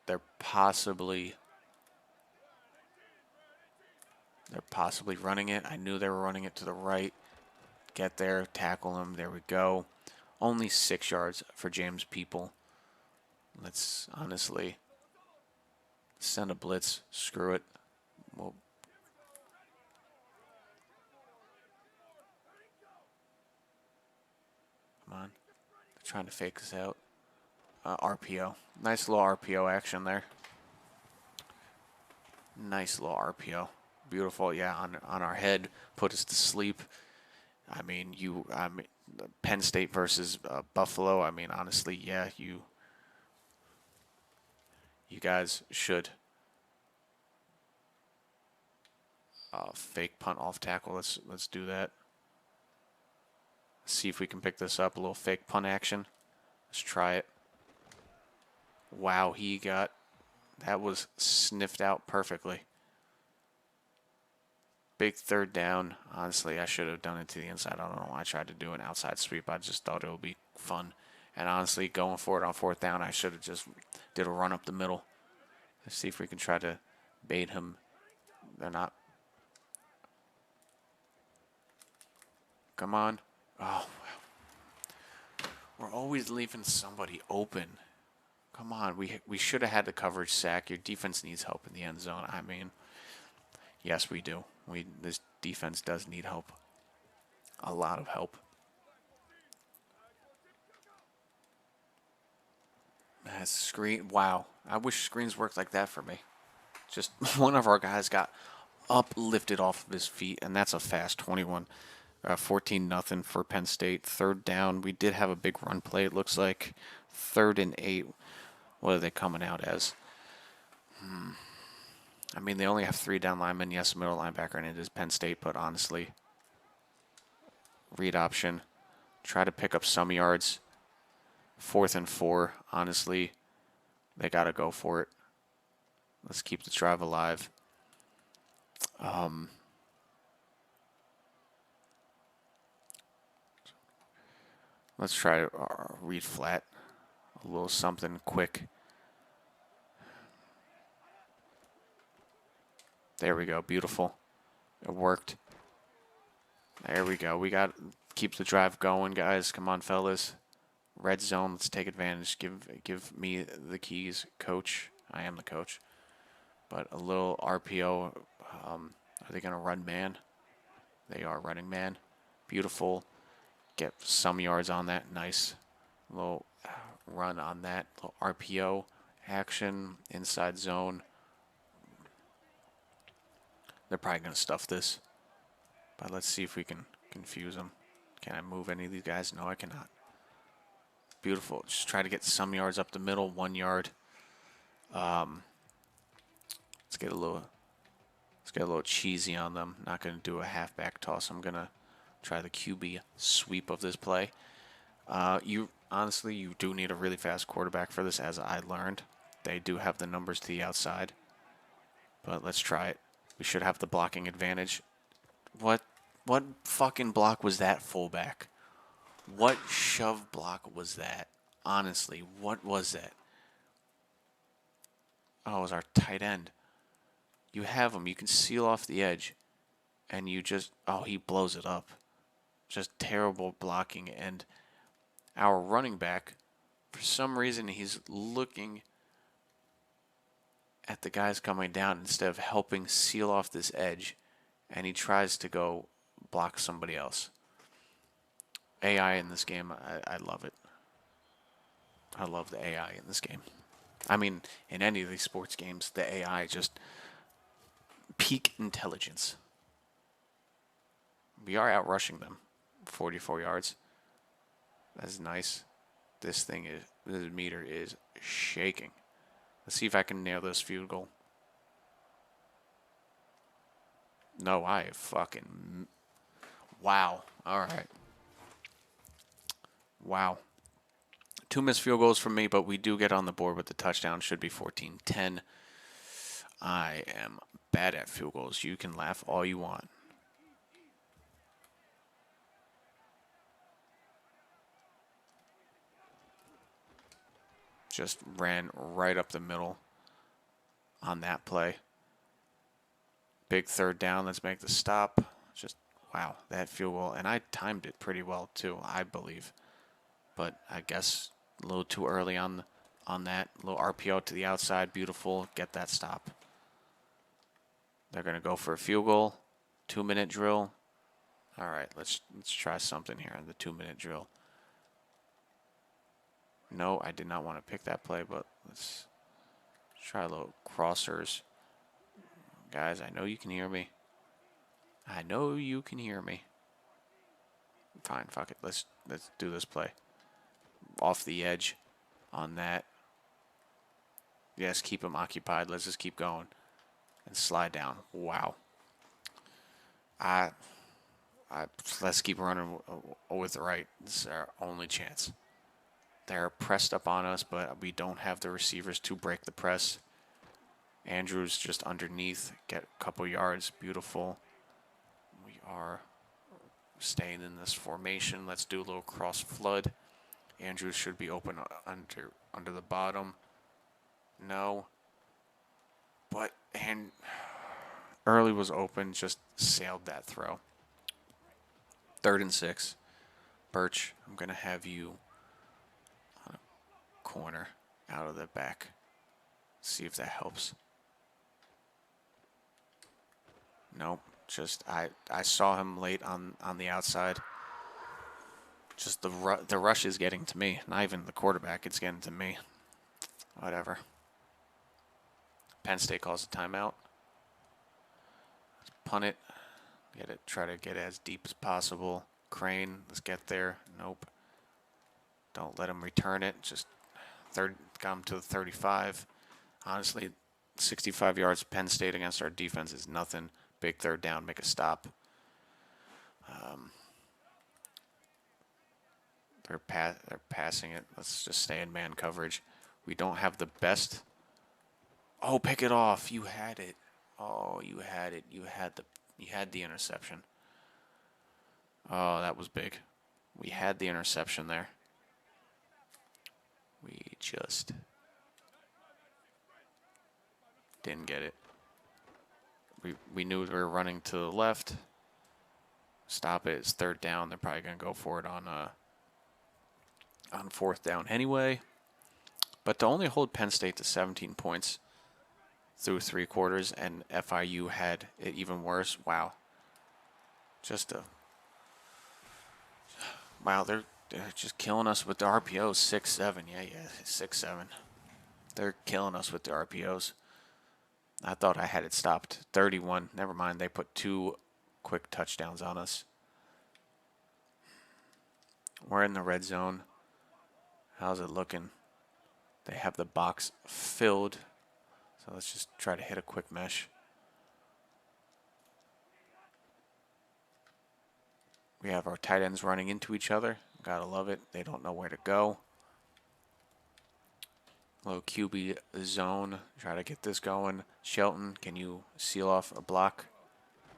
they're possibly running it. I knew they were running it to the right. Get there, tackle them. There we go. Only 6 yards for James People. Let's honestly send a blitz. Screw it. We'll come on. They're trying to fake us out. RPO. Nice little RPO action there. Nice little RPO. Beautiful. Yeah, on our head. Put us to sleep. I mean, Penn State versus Buffalo. I mean, honestly, yeah, you guys should fake punt off tackle. Let's do that. See if we can pick this up. A little fake punt action. Let's try it. Wow, that was sniffed out perfectly. Big third down. Honestly, I should have done it to the inside. I don't know why I tried to do an outside sweep. I just thought it would be fun. And honestly, going for it on 4th down, I should have just did a run up the middle. Let's see if we can try to bait him. They're not. Come on. Oh, wow. We're always leaving somebody open. Come on. We should have had the coverage sack. Your defense needs help in the end zone. I mean, yes, we do. This defense does need help. A lot of help. That screen. Wow. I wish screens worked like that for me. Just one of our guys got uplifted off of his feet, and that's a fast 21. 14-0 for Penn State. 3rd down. We did have a big run play. It looks like 3rd and 8. What are they coming out as? I mean, they only have 3 down linemen. Yes, middle linebacker, and it is Penn State, but honestly, read option. Try to pick up some yards. 4th and 4. Honestly, they got to go for it. Let's keep the drive alive. Let's try to read flat. A little something quick. There we go. Beautiful. It worked. There we go. We got keep the drive going, guys. Come on, fellas. Red zone. Let's take advantage. Give me the keys, coach. I am the coach. But a little RPO. Are they going to run man? They are running man. Beautiful. Get some yards on that. Nice. Little run on that. Little RPO action. Inside zone. They're probably going to stuff this. But let's see if we can confuse them. Can I move any of these guys? No, I cannot. Beautiful. Just try to get some yards up the middle. 1 yard. Let's get a little cheesy on them. Not going to do a halfback toss. I'm going to Try the QB sweep of this play. You honestly, you do need a really fast quarterback for this, as I learned. They do have the numbers to the outside, but let's try it. We should have the blocking advantage. What fucking block was that, fullback? What shove block was that? Honestly, what was that? Oh, it was our tight end. You have him. You can seal off the edge, and you just... Oh, he blows it up. Just terrible blocking, and our running back, for some reason, he's looking at the guys coming down instead of helping seal off this edge, and he tries to go block somebody else. AI in this game, I love it. I love the AI in this game. I mean, in any of these sports games, the AI just peak intelligence. We are outrushing them, 44 yards. That's nice. This meter is shaking. Let's see if I can nail this field goal. No, I fucking... Wow. All right. Wow. 2 missed field goals from me, but we do get on the board with the touchdown. Should be 14-10. I am bad at field goals. You can laugh all you want. Just ran right up the middle on that play. Big third down. Let's make the stop. Just, wow, that field goal. And I timed it pretty well, too, I believe. But I guess a little too early on that. A little RPO to the outside. Beautiful. Get that stop. They're going to go for a field goal. 2-minute drill. All right, let's try something here on the 2-minute drill. No, I did not want to pick that play, but let's try a little crossers. Guys, I know you can hear me. I know you can hear me. Fine, fuck it. Let's do this play. Off the edge on that. Yes, keep him occupied. Let's just keep going. And slide down. Wow. Let's keep running with the right. This is our only chance. They're pressed up on us, but we don't have the receivers to break the press. Andrews just underneath, get a couple yards. Beautiful. We are staying in this formation. Let's do a little cross flood. Andrews should be open under the bottom. No. But Early was open, just sailed that throw. 3rd and 6. Birch, I'm going to have you on a corner out of the back. See if that helps. Nope. Just I saw him late on the outside. Just the rush is getting to me. Not even the quarterback. It's getting to me. Whatever. Penn State calls a timeout. Let's punt it. Try to get it as deep as possible. Crane. Let's get there. Nope. Don't let him return it. Just got him to the 35. Honestly, 65 yards Penn State against our defense is nothing. Big third down, make a stop. They're passing it. Let's just stay in man coverage. We don't have the best. Oh, pick it off. You had it. Oh, you had it. You had the interception. Oh, that was big. We had the interception there. We just didn't get it. We knew we were running to the left. Stop it. It's 3rd down. They're probably going to go for it on 4th down anyway. But to only hold Penn State to 17 points through 3 quarters, and FIU had it even worse. Wow. Wow, they're just killing us with the RPOs. 6-7. Yeah, 6-7. They're killing us with the RPOs. I thought I had it stopped. 31. Never mind. They put 2 quick touchdowns on us. We're in the red zone. How's it looking? They have the box filled. So let's just try to hit a quick mesh. We have our tight ends running into each other. Gotta love it. They don't know where to go. Low QB zone. Try to get this going. Shelton, can you seal off a block?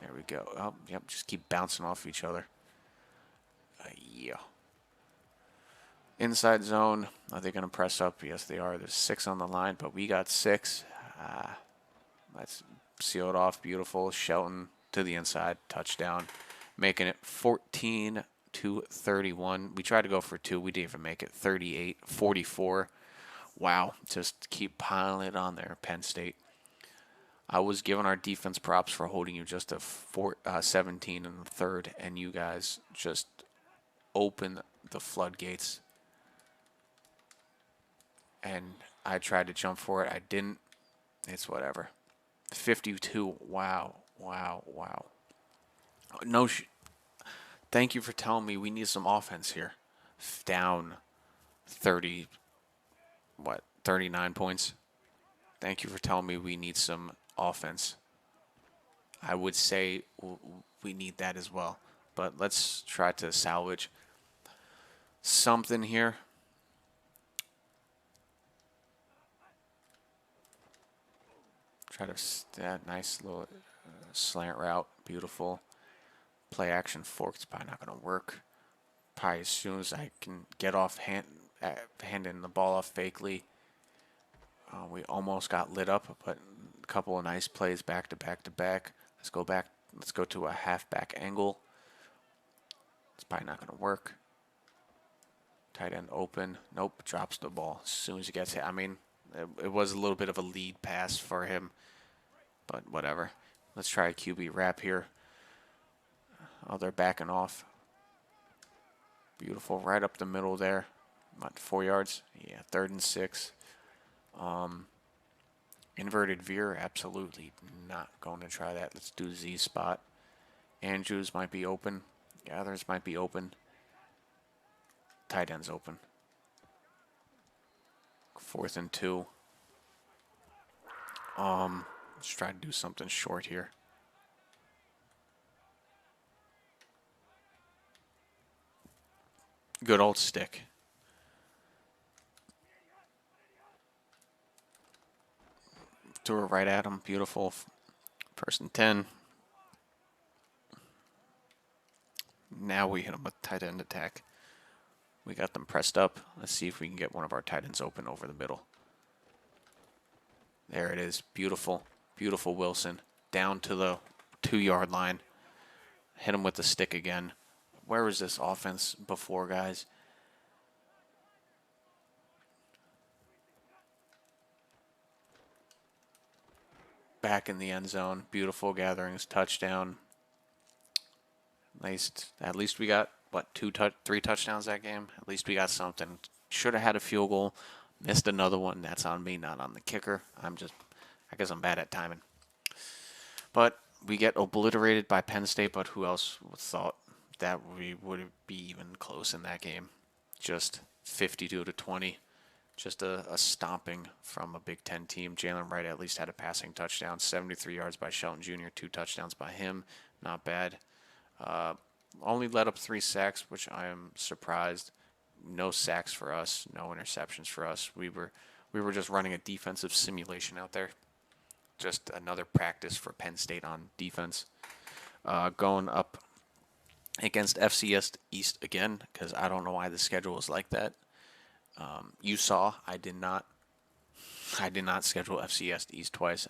There we go. Oh, yep, just keep bouncing off each other. Yeah. Inside zone. Are they going to press up? Yes, they are. There's 6 on the line, but we got 6. Let's seal it off. Beautiful. Shelton to the inside. Touchdown. Making it 14-31. We tried to go for 2. We didn't even make it. 38-44. Wow. Just keep piling it on there, Penn State. I was giving our defense props for holding you just to 17 in the third, and you guys just open the floodgates. And I tried to jump for it. I didn't. It's whatever. 52. Wow. No. Thank you for telling me we need some offense here. Down 30. 39 points. Thank you for telling me we need some offense. I would say we need that as well. But let's try to salvage something here. Try to that nice little slant route. Beautiful. Play action fork. It's probably not going to work. Probably as soon as I can get off handing the ball off fakely. We almost got lit up, but a couple of nice plays back to back to back. Let's go back. Let's go to a halfback angle. It's probably not going to work. Tight end open. Nope, drops the ball as soon as he gets hit. I mean, it was a little bit of a lead pass for him, but whatever. Let's try a QB wrap here. Oh, they're backing off. Beautiful, right up the middle there. About 4 yards. Yeah, 3rd and 6. Inverted veer, absolutely not going to try that. Let's do Z spot. Andrews might be open. Gathers might be open. Tight end's open. 4th and 2. Let's try to do something short here. Good old stick. Threw it right at him. Beautiful. 1st and 10. Now we hit them with tight end attack. We got them pressed up. Let's see if we can get one of our tight ends open over the middle. There it is. Beautiful. Beautiful Wilson. Down to the 2-yard line. Hit him with the stick again. Where was this offense before, guys? Back in the end zone. Beautiful gatherings. Touchdown. At least we got, 3 touchdowns that game? At least we got something. Should have had a field goal. Missed another one. That's on me, not on the kicker. I guess I'm bad at timing. But we get obliterated by Penn State, but who else thought that we would be even close in that game? Just 52-20. Just a stomping from a Big Ten team. Jalen Wright at least had a passing touchdown. 73 yards by Shelton Jr., 2 touchdowns by him. Not bad. Only let up 3 sacks, which I am surprised. No sacks for us. No interceptions for us. We were just running a defensive simulation out there. Just another practice for Penn State on defense. Going up against FCS East again, because I don't know why the schedule is like that. You saw I did not schedule FCS East twice.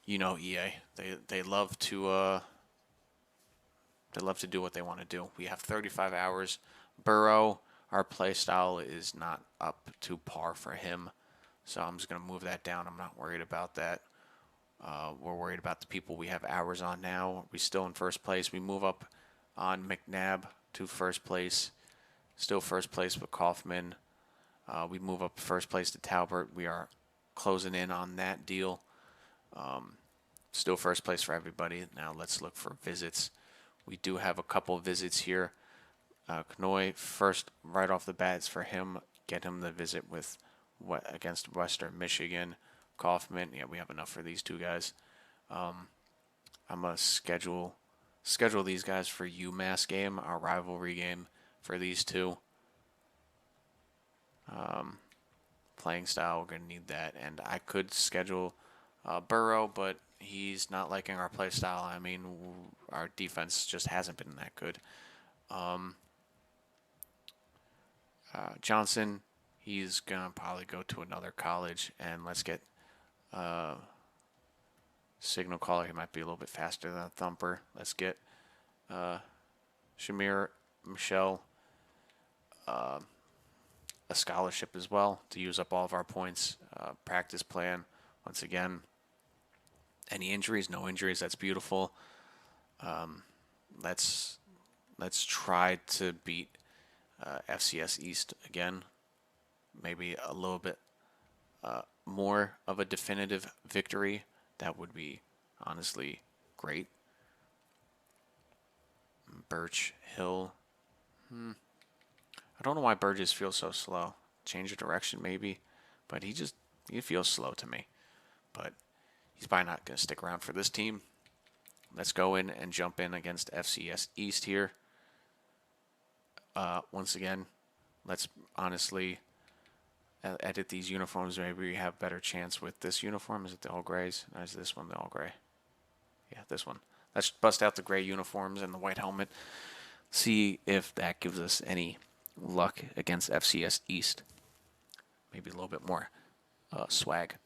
EA. They love to do what they want to do. We have 35 hours. Burrow, our play style is not up to par for him, so I'm just gonna move that down. I'm not worried about that. We're worried about the people we have hours on now. We still in first place. We move up on McNabb to first place. Still first place with Kaufman. We move up first place to Talbert. We are closing in on that deal. Still first place for everybody. Now let's look for visits. We do have a couple visits here. Knoy, first, right off the bat, is for him. Get him the visit with against Western Michigan. Kaufman, yeah, we have enough for these 2 guys. I'm going to schedule schedule these guys for UMass game, our rivalry game for these two. Playing style, we're going to need that. And I could schedule Burrow, but he's not liking our play style. I mean, our defense just hasn't been that good. Johnson, he's going to probably go to another college. And let's get signal caller. He might be a little bit faster than a thumper. Let's get Shamir Michelle a scholarship as well to use up all of our points. Practice plan, once again. Any injuries? No injuries. That's beautiful. Let's try to beat FCS East again. Maybe a little bit more of a definitive victory. That would be honestly great. Birch Hill. I don't know why Burgess feels so slow. Change of direction maybe, but he feels slow to me. But he's probably not going to stick around for this team. Let's go in and jump in against FCS East here. Once again, let's honestly edit these uniforms. Maybe we have better chance with this uniform. Is it the all grays? Or is this one the all gray? Yeah, this one. Let's bust out the gray uniforms and the white helmet. See if that gives us any luck against FCS East. Maybe a little bit more swag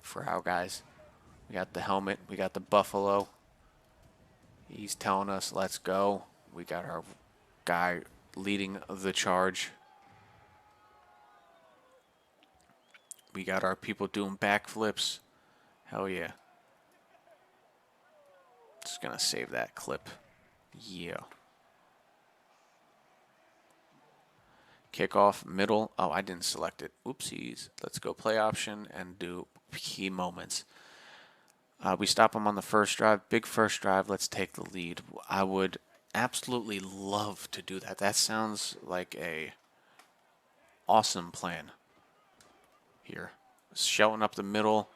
for our guys. We got the helmet. We got the buffalo. He's telling us, let's go. We got our guy leading the charge. We got our people doing backflips. Hell yeah. Just gonna save that clip. Yeah. Kickoff, middle. Oh, I didn't select it. Oopsies. Let's go play option and do key moments. We stop them on the first drive. Big first drive. Let's take the lead. I would absolutely love to do that. That sounds like a awesome plan here. Shelton up the middle.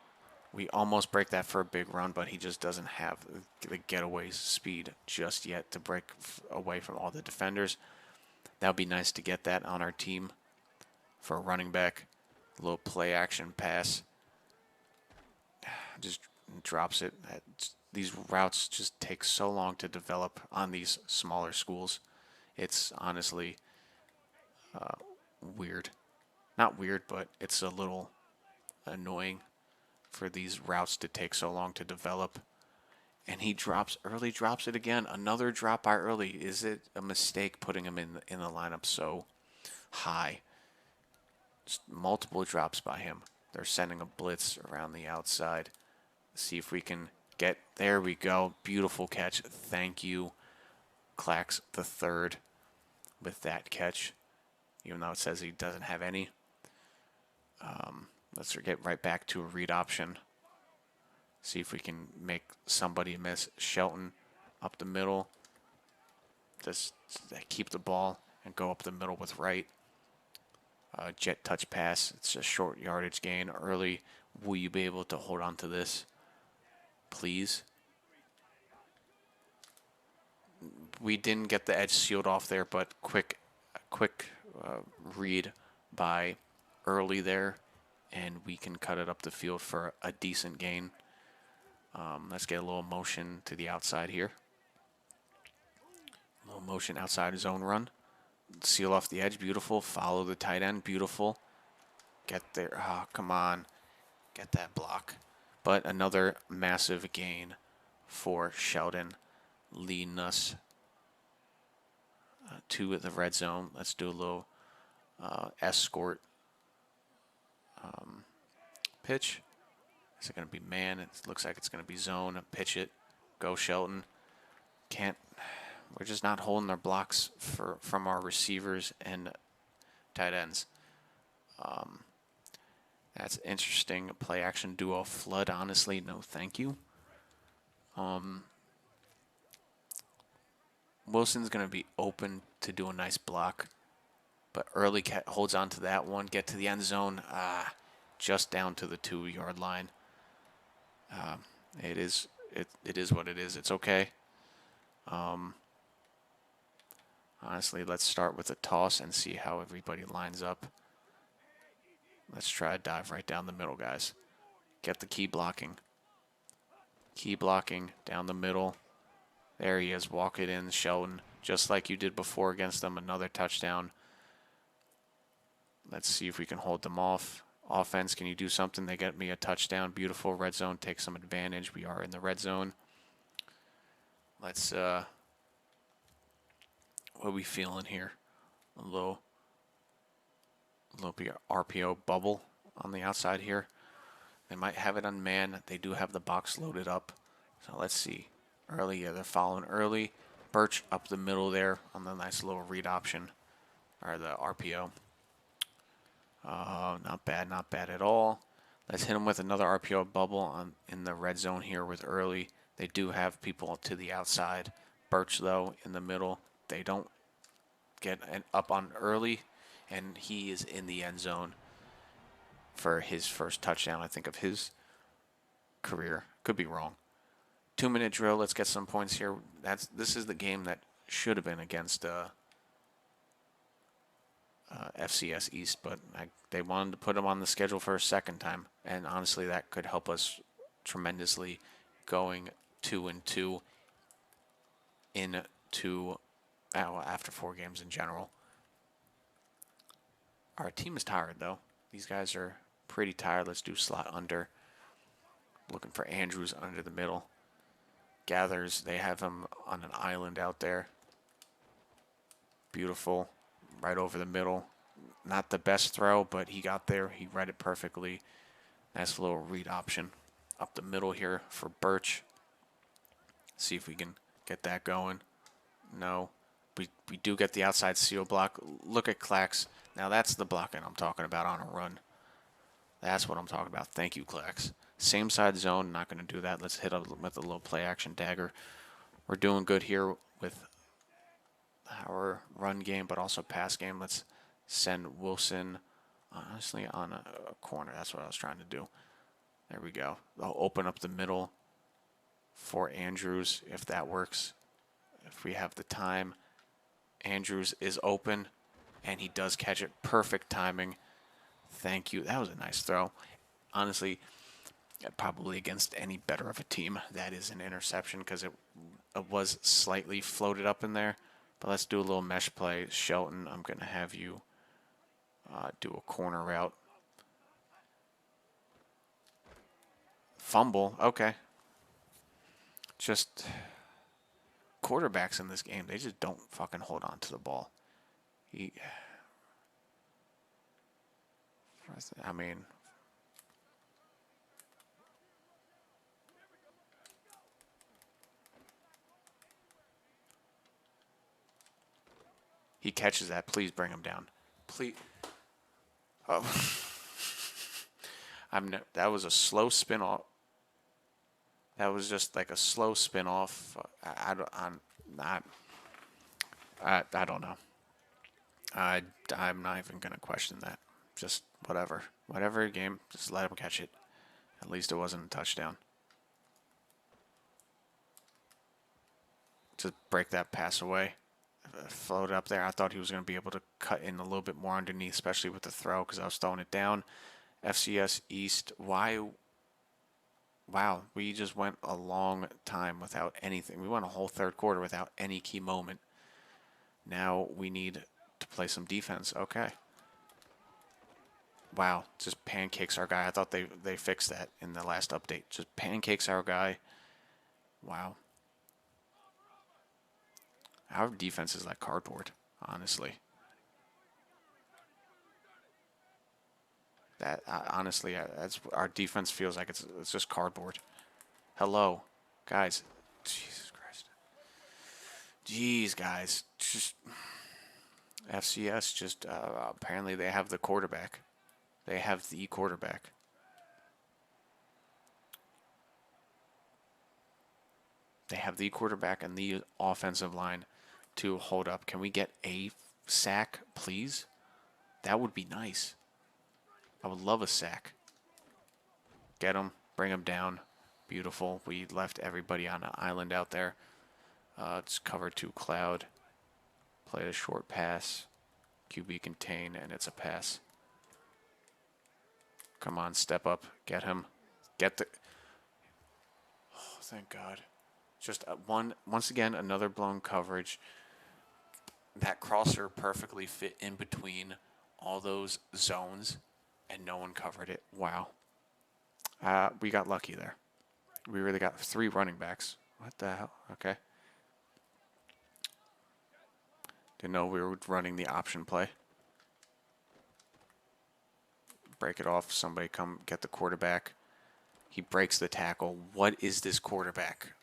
We almost break that for a big run, but he just doesn't have the getaway speed just yet to break away from all the defenders. That would be nice to get that on our team for a running back. A little play action pass. Just drops it. These routes just take so long to develop on these smaller schools. It's honestly weird. Not weird, but it's a little annoying for these routes to take so long to develop. And he drops it again. Another drop by early. Is it a mistake putting him in the lineup so high? Just multiple drops by him. They're sending a blitz around the outside. See if we can get. There we go. Beautiful catch. Thank you, Clax the third, with that catch. Even though it says he doesn't have any. Let's get right back to a read option. See if we can make somebody miss. Shelton up the middle. Just keep the ball and go up the middle with right. Jet touch pass. It's a short yardage gain early. Will you be able to hold on to this? Please. We didn't get the edge sealed off there, but quick read by early there, and we can cut it up the field for a decent gain. Let's get a little motion to the outside here. A little motion outside his own run. Seal off the edge. Beautiful. Follow the tight end. Beautiful. Get there. Oh, come on. Get that block. But another massive gain for Sheldon, leading us to the red zone. Let's do a little escort pitch. Is it going to be man? It looks like it's going to be zone. Pitch it. Go Shelton. We're just not holding their blocks from our receivers and tight ends. That's interesting. Play action duo flood. Honestly, no thank you. Wilson's going to be open to do a nice block. But early holds on to that one. Get to the end zone. Just down to the 2-yard line. It is what it is. It's okay. Honestly, let's start with a toss and see how everybody lines up. Let's try a dive right down the middle, guys. Get the key blocking. Key blocking down the middle. There he is. Walk it in, Shelton. Just like you did before against them. Another touchdown. Let's see if we can hold them off. Offense, can you do something? They get me a touchdown. Beautiful. Red zone. Take some advantage. We are in the red zone. Let's, what are we feeling here? A little RPO bubble on the outside here. They might have it on man. They do have the box loaded up. So let's see. Early, yeah, they're following early. Birch up the middle there on the nice little read option, or the RPO. Not bad at all. Let's hit them with another RPO bubble in the red zone here with early. They do have people to the outside. Birch, though, in the middle. They don't get up on early, and he is in the end zone for his first touchdown, I think, of his career. Could be wrong. 2-minute drill. Let's get some points here. This is the game that should have been against FCS East, but they wanted to put him on the schedule for a second time, and honestly, that could help us tremendously going 2-2 into after 4 games in general. Our team is tired, though. These guys are pretty tired. Let's do slot under. Looking for Andrews under the middle. Gathers. They have him on an island out there. Beautiful. Right over the middle. Not the best throw, but he got there. He read it perfectly. Nice little read option up the middle here for Birch. See if we can get that going. No. We do get the outside seal block. Look at Clax. Now that's the blocking I'm talking about on a run. That's what I'm talking about. Thank you, Clax. Same side zone. Not going to do that. Let's hit up with a little play action dagger. We're doing good here with our run game, but also pass game. Let's send Wilson, honestly, on a corner. That's what I was trying to do. There we go. I'll open up the middle for Andrews, if that works. If we have the time. Andrews is open, and he does catch it. Perfect timing. Thank you. That was a nice throw. Honestly, probably against any better of a team, that is an interception because it was slightly floated up in there. But let's do a little mesh play. Shelton, I'm going to have you do a corner route. Fumble. Okay. Just quarterbacks in this game, they just don't fucking hold on to the ball. I mean, he catches that. Please bring him down. Please. Oh. That was a slow spin off. That was just like a slow spin off. I don't know. I'm not even gonna question that. Just whatever game. Just let him catch it. At least it wasn't a touchdown. Just break that pass away. Float up there. I thought he was going to be able to cut in a little bit more underneath, especially with the throw, because I was throwing it down. FCS East. Wow, we just went a long time without anything. We went a whole third quarter without any key moment. Now we need to play some defense. Okay. Wow, just pancakes our guy. I thought they fixed that in the last update. Just pancakes our guy. Wow. Our defense is like cardboard, honestly. Honestly, that's our defense feels like it's just cardboard. Hello, guys. Jesus Christ. Jeez, guys. Just FCS. Just apparently they have the quarterback. They have the quarterback. They have the quarterback and the offensive line to hold up. Can we get a sack, please? That would be nice. I would love a sack. Get him. Bring him down. Beautiful. We left everybody on an island out there. It's cover 2 cloud. Play a short pass. QB contain, and it's a pass. Come on, step up. Get him. Get the... Oh, thank God. Just once again, another blown coverage. That crosser perfectly fit in between all those zones, and no one covered it. Wow. We got lucky there. We really got 3 running backs. What the hell? Okay. Didn't know we were running the option play. Break it off. Somebody come get the quarterback. He breaks the tackle. What is this quarterback?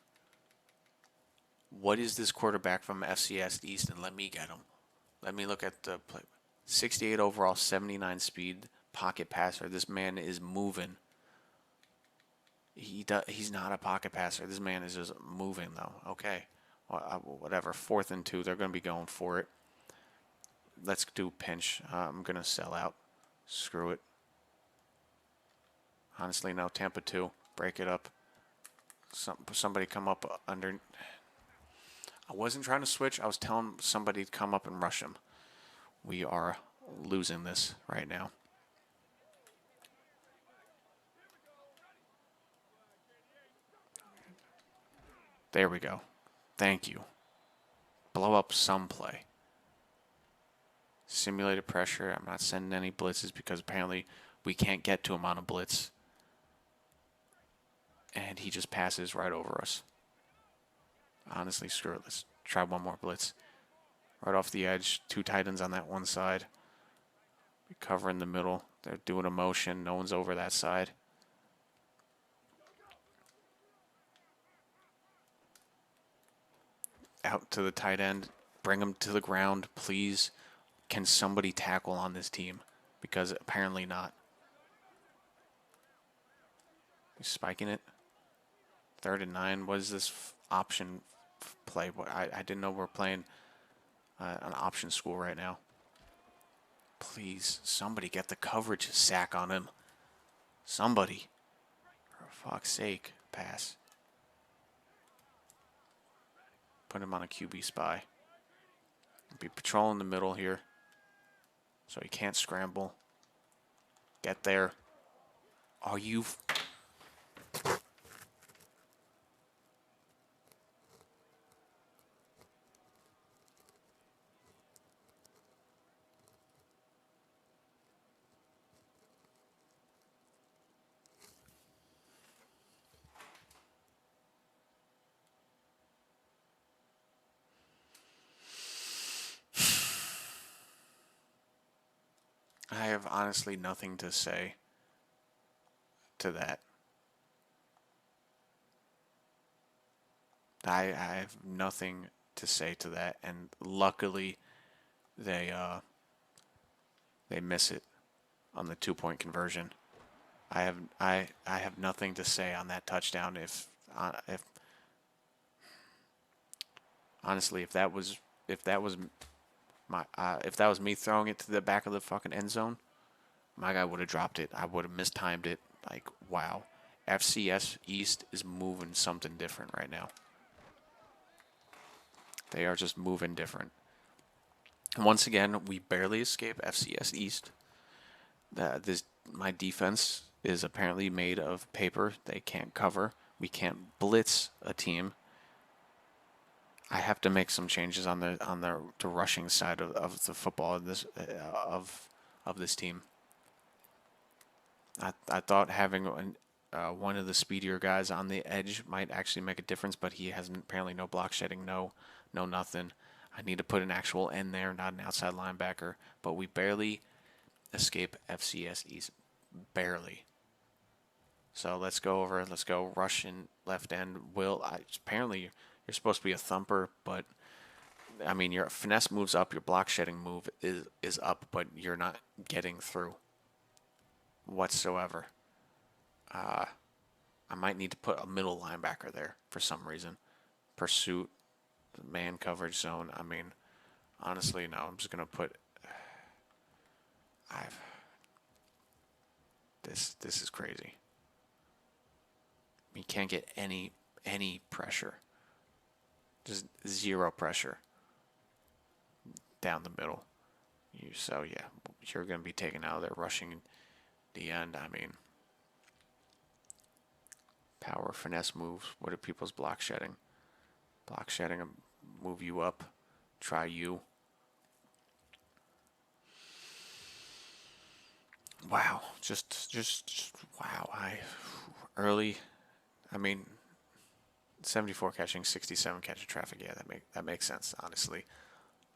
What is this quarterback from FCS East? And let me get him. Let me look at the play. 68 overall, 79 speed, pocket passer. This man is moving. He's not a pocket passer. This man is just moving, though. Okay. Whatever. 4th and 2. They're going to be going for it. Let's do pinch. I'm going to sell out. Screw it. Honestly, no. Tampa 2. Break it up. Somebody come up under. I wasn't trying to switch. I was telling somebody to come up and rush him. We are losing this right now. There we go. Thank you. Blow up some play. Simulated pressure. I'm not sending any blitzes because apparently we can't get to him on a blitz. And he just passes right over us. Honestly, screw it. Let's try one more blitz. Right off the edge. 2 tight ends on that one side. We cover in the middle. They're doing a motion. No one's over that side. Out to the tight end. Bring him to the ground, please. Can somebody tackle on this team? Because apparently not. He's spiking it. 3rd and 9. What is this option play? I didn't know we're playing an option school right now. Please, somebody get the coverage sack on him. Somebody. For fuck's sake. Pass. Put him on a QB spy. Be patrolling the middle here. So he can't scramble. Get there. Are you... I have honestly nothing to say to that. I have nothing to say to that, and luckily they miss it on the 2-point conversion. I have nothing to say on that touchdown. If honestly, if that was me throwing it to the back of the fucking end zone, my guy would have dropped it. I would have mistimed it. Like, wow. FCS East is moving something different right now. They are just moving different. Once again, we barely escape FCS East. My defense is apparently made of paper. They can't cover. We can't blitz a team. I have to make some changes on the rushing side of the football of this team. I thought having one of the speedier guys on the edge might actually make a difference, but he has apparently no block shedding, no nothing. I need to put an actual end there, not an outside linebacker. But we barely escape FCS East. Barely. So let's go rush in left end. Apparently you're supposed to be a thumper, but I mean your finesse moves up, your block shedding move is up, but you're not getting through whatsoever. I might need to put a middle linebacker there for some reason. Pursuit, man coverage zone. I mean, honestly, no. I'm just gonna put. This is crazy. We can't get any pressure. Just zero pressure down the middle. So yeah, you're going to be taken out of there rushing the end. I mean, power finesse moves. What are people's block shedding? Block shedding, move you up. Try you. Wow, just wow. Early. I mean, 74 catching, 67 catching traffic. Yeah, that makes sense. Honestly,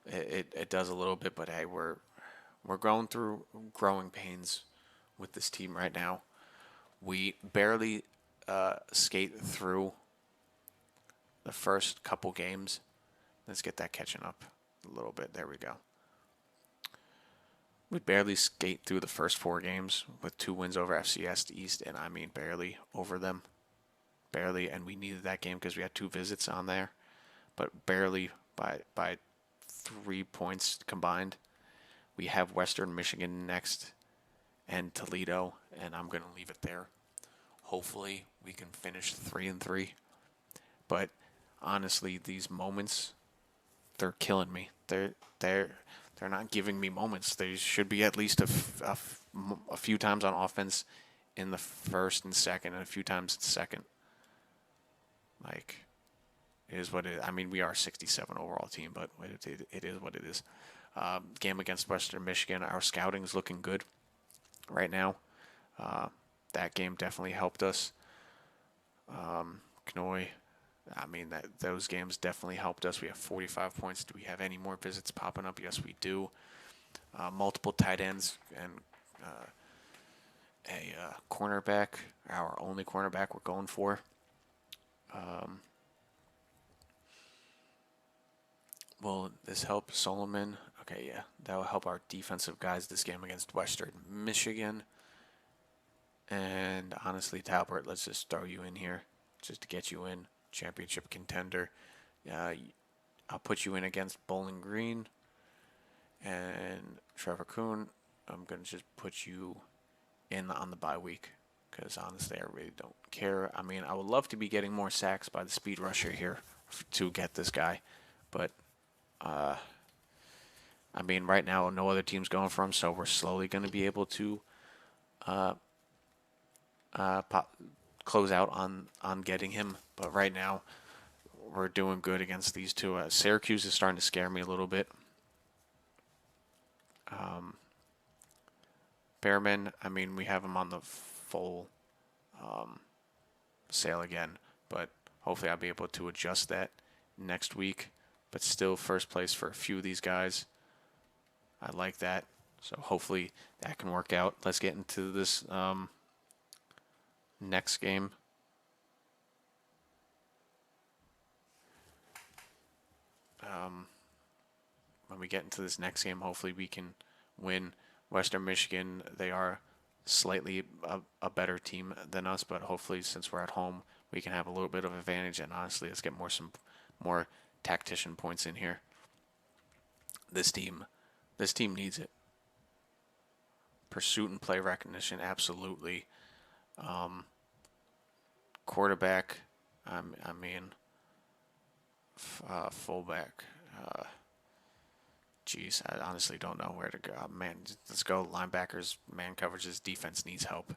it does a little bit, but hey, we're going through growing pains with this team right now. We barely skate through the first couple games. Let's get that catching up a little bit. There we go. We barely skate through the first 4 games with 2 wins over FCS East, and I mean barely over them. Barely, and we needed that game because we had 2 visits on there, but barely by 3 points combined. We have Western Michigan next and Toledo, and I'm going to leave it there. Hopefully, we can finish 3-3. But honestly, these moments, they're killing me. They're not giving me moments. They should be at least a few times on offense in the first and second, and a few times in second. Like, it is what it is. I mean, we are a 67 overall team, but it is what it is. Game against Western Michigan, our scouting is looking good right now. That game definitely helped us. Knoy, I mean, those games definitely helped us. We have 45 points. Do we have any more visits popping up? Yes, we do. Multiple tight ends and a cornerback, our only cornerback we're going for. Will this help Solomon? Okay, yeah. That will help our defensive guys this game against Western Michigan. And honestly, Talbert, let's just throw you in here just to get you in. Championship contender. I'll put you in against Bowling Green. And Trevor Kuhn, I'm going to just put you in on the bye week. Because honestly, I really don't care. I mean, I would love to be getting more sacks by the speed rusher here to get this guy. But, I mean, right now, no other team's going for him. So we're slowly going to be able to close out on getting him. But right now, we're doing good against these two. Syracuse is starting to scare me a little bit. Behrman, I mean, we have him on the full sale again, but hopefully I'll be able to adjust that next week. But still, first place for a few of these guys. I like that. So hopefully that can work out. Let's get into this next game. When we get into this next game, hopefully we can win. Western Michigan, they are slightly a better team than us, but hopefully since we're at home, we can have a little bit of advantage. And honestly, let's get more tactician points in here. This team needs it. Pursuit and play recognition, absolutely. Quarterback, fullback. Jeez, I honestly don't know where to go. Man, let's go. Linebackers, man coverages, defense needs help.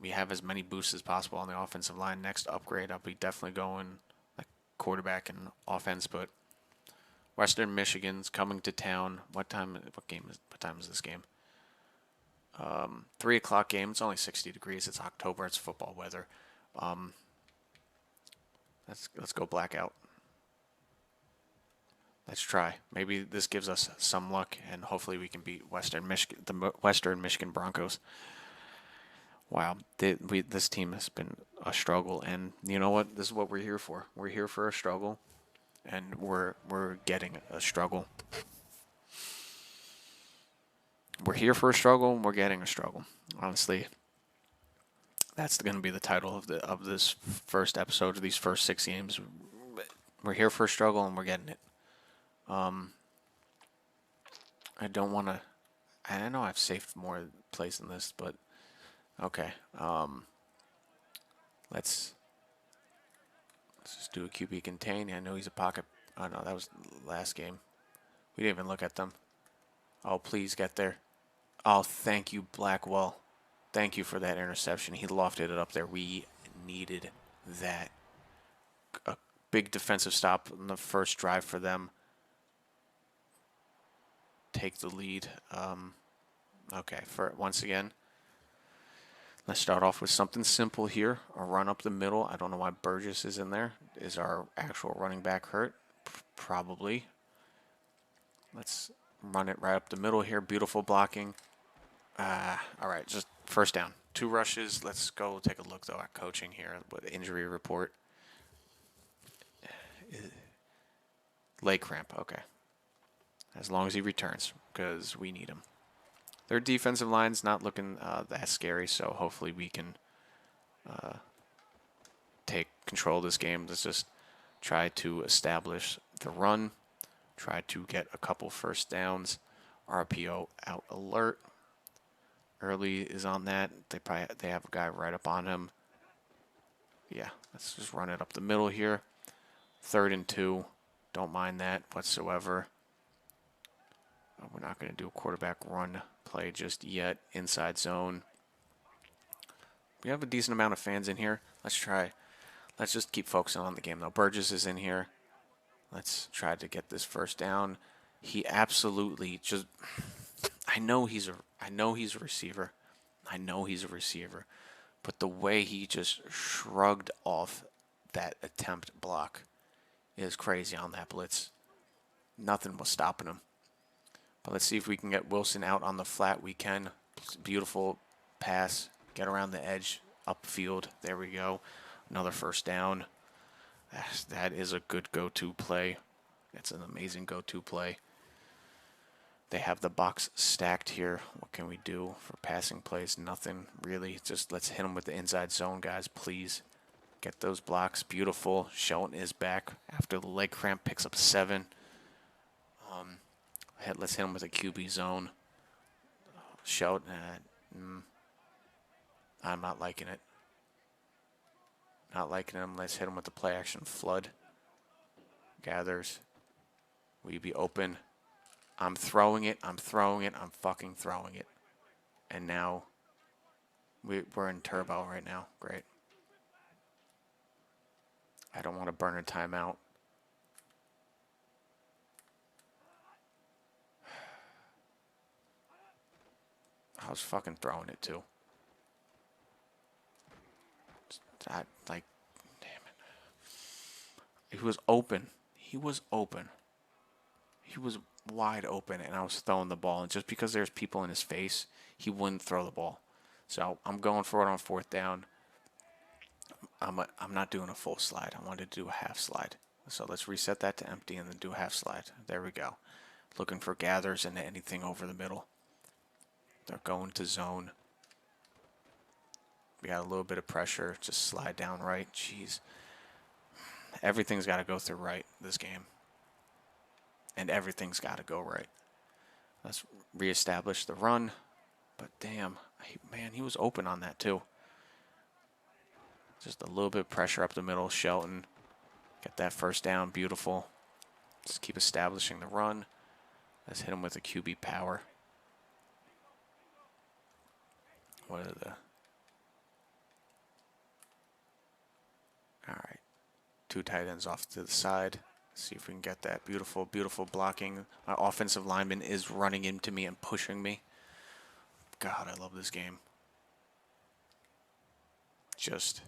We have as many boosts as possible on the offensive line. Next upgrade, I'll be definitely going like quarterback and offense. But Western Michigan's coming to town. What time is this game? 3:00 game. It's only 60 degrees. It's October. It's football weather. Let's go blackout. Let's try. Maybe this gives us some luck, and hopefully we can beat the Western Michigan Broncos. Wow, this team has been a struggle, and you know what? This is what we're here for. We're here for a struggle, and we're getting a struggle. We're here for a struggle, and we're getting a struggle. Honestly, that's going to be the title of this first episode of these first 6 games. We're here for a struggle, and we're getting it. I don't want to. I know I've saved more place in this, but okay. Let's Let's just do a QB contain. I know he's a pocket. Oh, no, that was last game. We didn't even look at them. Oh, please get there. Oh, thank you, Blackwell. Thank you for that interception. He lofted it up there. We needed that. A big defensive stop on the first drive for them. Take the lead. Okay, for once again, let's start off with something simple here. A run up the middle. I don't know why Burgess is in there. Is our actual running back hurt? Probably. Let's run it right up the middle here. Beautiful blocking. All right, just first down. 2 rushes. Let's go take a look, though, at coaching here with injury report. Leg cramp. Okay. As long as he returns, because we need him. Their defensive line's not looking that scary, so hopefully we can take control of this game. Let's just try to establish the run, try to get a couple first downs. RPO out alert. Early is on that. They have a guy right up on him. Yeah, let's just run it up the middle here. 3rd and 2. Don't mind that whatsoever. We're not going to do a quarterback run play just yet. Inside zone. We have a decent amount of fans in here. Let's just keep focusing on the game, though. Burgess is in here. Let's try to get this first down. He absolutely just... I know he's a receiver. I know he's a receiver. But the way he just shrugged off that attempt block is crazy on that blitz. Nothing was stopping him. But let's see if we can get Wilson out on the flat. We can. Beautiful pass. Get around the edge. Upfield. There we go. Another first down. That is a good go-to play. It's an amazing go-to play. They have the box stacked here. What can we do for passing plays? Nothing, really. Just let's hit them with the inside zone, guys, please. Get those blocks. Beautiful. Shelton is back after the leg cramp. Picks up 7. Let's hit him with a QB zone. Shelton, I'm not liking it. Not liking him. Let's hit him with the play action flood. Gathers. Will you be open? I'm throwing it. I'm fucking throwing it. And now we're in turbo right now. Great. I don't want to burn a timeout. I was fucking throwing it too. Damn it. He was open. He was wide open, and I was throwing the ball. And just because there's people in his face, he wouldn't throw the ball. So I'm going for it on 4th down. I'm not doing a full slide. I wanted to do a half slide. So let's reset that to empty and then do a half slide. There we go. Looking for gathers and anything over the middle. They're going to zone. We got a little bit of pressure. Just slide down right. Jeez. Everything's got to go through right this game. And everything's got to go right. Let's reestablish the run. But damn, man, he was open on that too. Just a little bit of pressure up the middle. Shelton, get that first down. Beautiful. Just keep establishing the run. Let's hit him with a QB power. What are the... All right. 2 tight ends off to the side. See if we can get that. Beautiful, beautiful blocking. My offensive lineman is running into me and pushing me. God, I love this game. Just...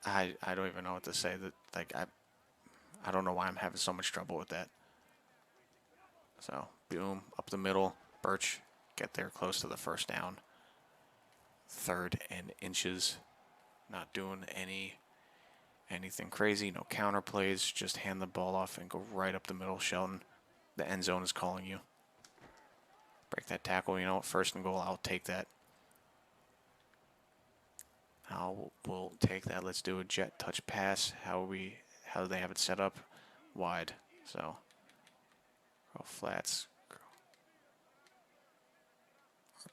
I don't even know what to say. I don't know why I'm having so much trouble with that. So, boom, up the middle. Birch, get there close to the first down. 3rd and inches. Not doing anything crazy. No counter plays. Just hand the ball off and go right up the middle. Shelton, the end zone is calling you. Break that tackle. You know what? 1st and goal. I'll take that. We'll take that. Let's do a jet touch pass. How do they have it set up? Wide. So, go flats.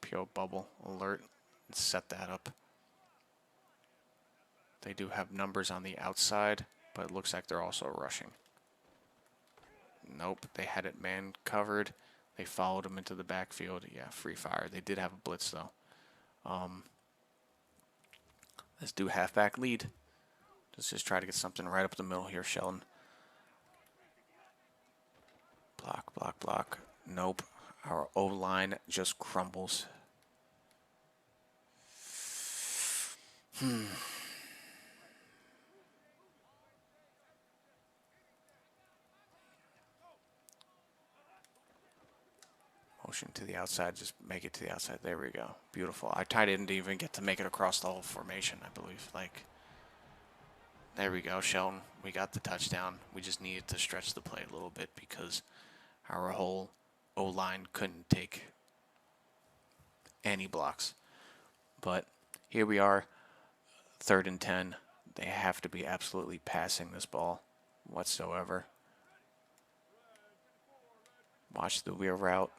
RPO bubble alert. Let's set that up. They do have numbers on the outside, but it looks like they're also rushing. Nope, they had it man covered. They followed him into the backfield. Yeah, free fire. They did have a blitz, though. Let's do halfback lead. Let's just try to get something right up the middle here, Sheldon. Block, block, block. Nope. Our O-line just crumbles. Motion to the outside. Just make it to the outside. There we go. Beautiful. I didn't even get to make it across the whole formation, I believe. There we go, Sheldon. We got the touchdown. We just needed to stretch the play a little bit because our whole O-line couldn't take any blocks. But here we are, 3rd and 10. They have to be absolutely passing this ball whatsoever. Watch the wheel route.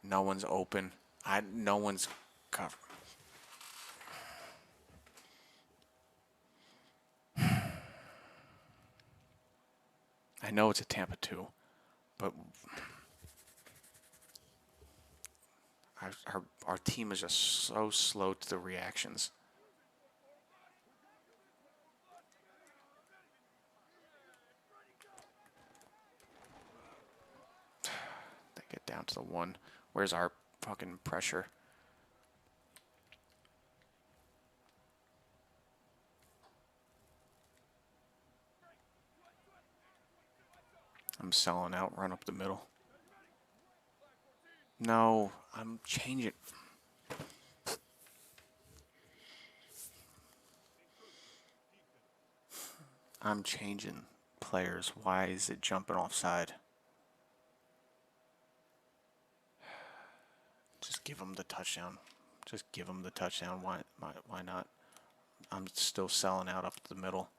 No one's open. No one's covered. I know it's a Tampa 2, but our team is just so slow to the reactions. They get down to the 1. Where's our fucking pressure? I'm selling out, run up the middle. No, I'm changing. I'm changing players. Why is it jumping offside? Just give them the touchdown. Just give them the touchdown. Why not? I'm still selling out up the middle.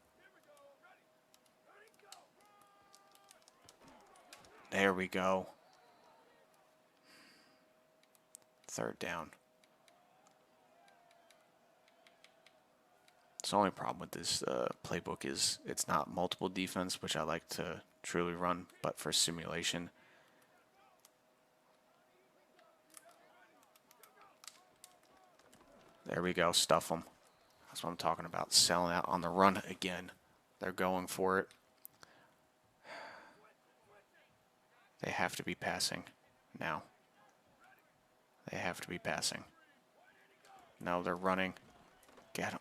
There we go. 3rd down. The only problem with this playbook is it's not multiple defense, which I like to truly run, but for simulation. There we go, stuff them. That's what I'm talking about, selling out on the run again. They're going for it. They have to be passing now. They have to be passing. No, they're running. Get them.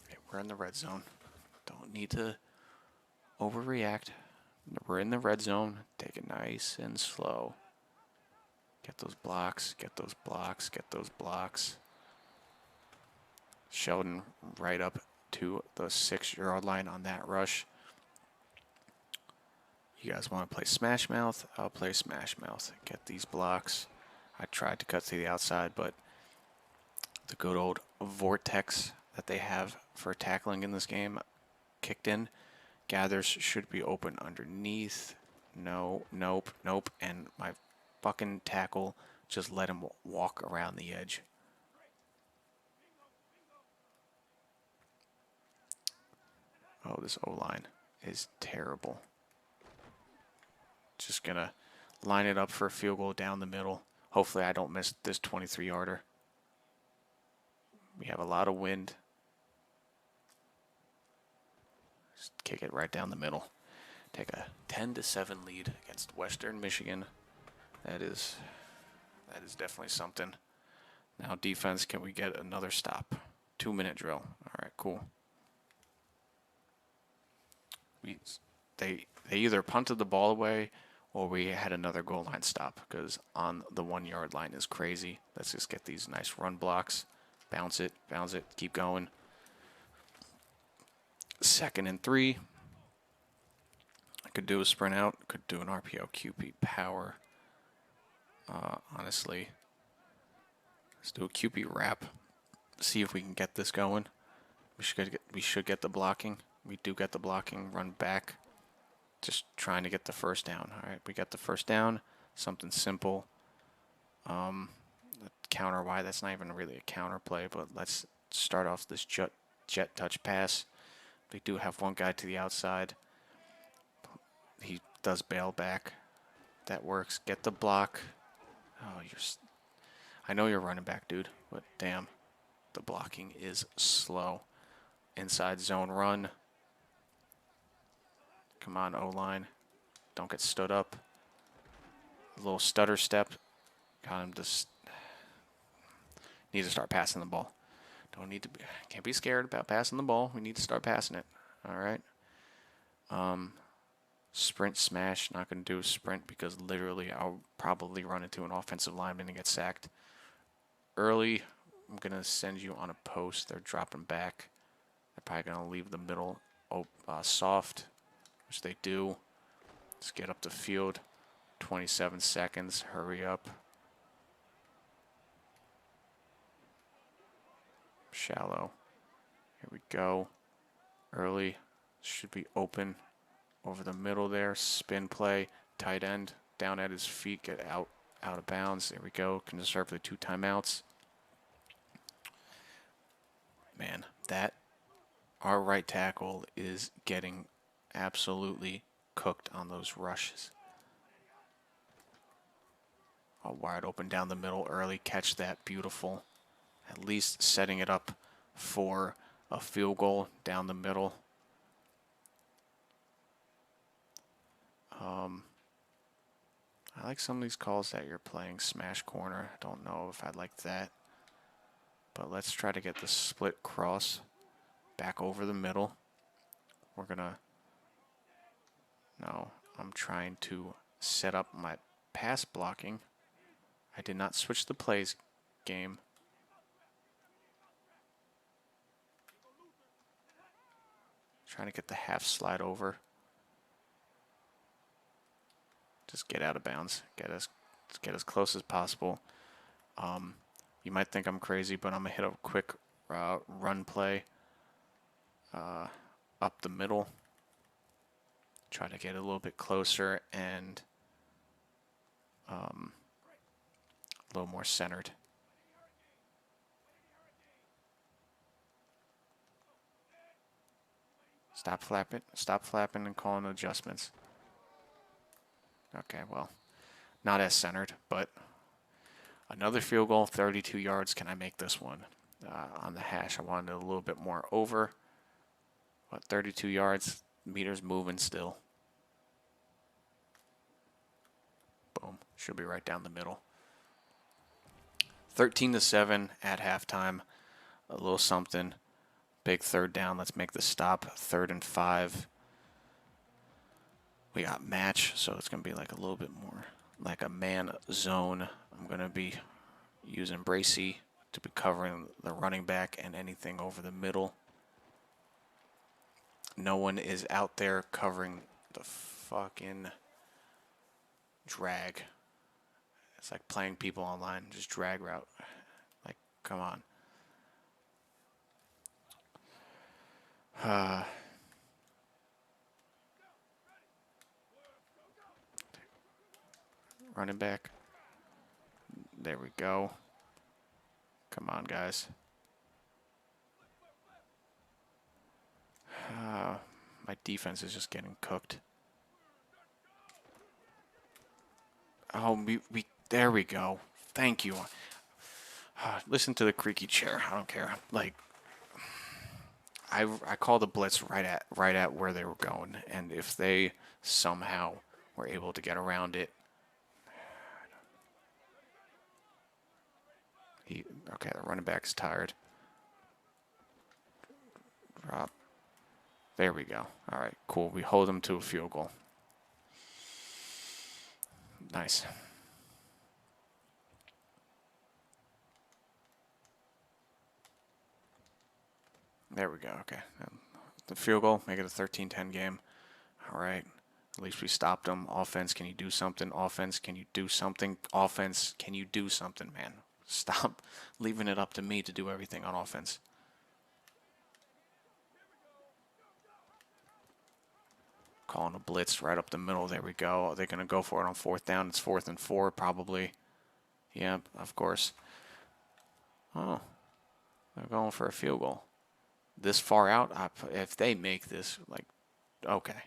Okay, we're in the red zone. Don't need to overreact. We're in the red zone. Take it nice and slow. Get those blocks, get those blocks, get those blocks. Sheldon right up to the 6-yard line on that rush. You guys want to play Smash Mouth? I'll play Smash Mouth. Get these blocks. I tried to cut to the outside, but the good old vortex that they have for tackling in this game kicked in. Gathers should be open underneath. No, nope, nope. And my fucking tackle just let him walk around the edge. Oh, this O-line is terrible. Just going to line it up for a field goal down the middle. Hopefully I don't miss this 23-yarder. We have a lot of wind. Just kick it right down the middle. Take a 10-7 lead against Western Michigan. That is definitely something. Now defense, can we get another stop? 2-minute drill. All right, cool. They either punted the ball away or we had another goal line stop because on the 1-yard line is crazy. Let's just get these nice run blocks. Bounce it, keep going. 2nd and 3. I could do a sprint out, could do an RPO QP power. Honestly, let's do a QP wrap. See if we can get this going. We should get the blocking. We do get the blocking. Run back. just trying to get the first down. All right, we got the first down. Something simple. The counter, why that's not even really a counter play, but let's start off this jet touch pass. They do have one guy to the outside. He does bail back. That works. Get the block. Oh, I know you're running back, dude, but damn, the blocking is slow. Inside zone run. Come on, O-line. Don't get stood up. A little stutter step. Got him to need to start passing the ball. Can't be scared about passing the ball. We need to start passing it. All right. Sprint smash. Not going to do a sprint because literally I'll probably run into an offensive lineman and get sacked. Early, I'm going to send you on a post. They're dropping back. They're probably going to leave the middle soft, which they do. Let's get up the field. 27 seconds. Hurry up. Shallow. Here we go. Early. Should be open. Over the middle there. Spin play. Tight end. Down at his feet. Get out of bounds. There we go. Can deserve the 2 timeouts. Man, our right tackle is getting absolutely cooked on those rushes. All wide open down the middle early. Catch that. Beautiful. At least setting it up for a field goal down the middle. I like some of these calls that you're playing smash corner. I don't know if I like that. But let's try to get the split cross back over the middle. We're going to... No, I'm trying to set up my pass blocking. I did not switch the plays game. Trying to get the half slide over. Just get out of bounds. Get as close as possible. You might think I'm crazy, but I'm going to hit a quick run play up the middle. Try to get a little bit closer and a little more centered. Stop flapping and calling adjustments. Okay, well, not as centered, but another field goal, 32 yards. Can I make this one? On the hash, I wanted a little bit more over. But 32 yards, meters moving still. Boom, should be right down the middle. 13-7 at halftime. A little something. Big third down. Let's make the stop. 3rd and 5. We got match, so it's going to be like a little bit more like a man zone. I'm going to be using Bracey to be covering the running back and anything over the middle. No one is out there covering the fucking drag. It's like playing people online, just drag route. Like, come on. Running back. There we go. Come on, guys. My defense is just getting cooked. Oh, there we go. Thank you. Listen to the creaky chair. I don't care. Like, I called the blitz right at where they were going, and if they somehow were able to get around it, okay, the running back's tired. Drop. There we go. All right, cool. We hold them to a field goal. Nice. There we go. Okay. The field goal, make it a 13-10 game. All right. At least we stopped them. Offense, can you do something? Offense, can you do something? Offense, can you do something, man? Stop leaving it up to me to do everything on offense. Calling a blitz right up the middle. There we go. Are they going to go for it on 4th down? It's 4th and 4, probably. Yeah, of course. Oh, they're going for a field goal. This far out, if they make this, like, okay.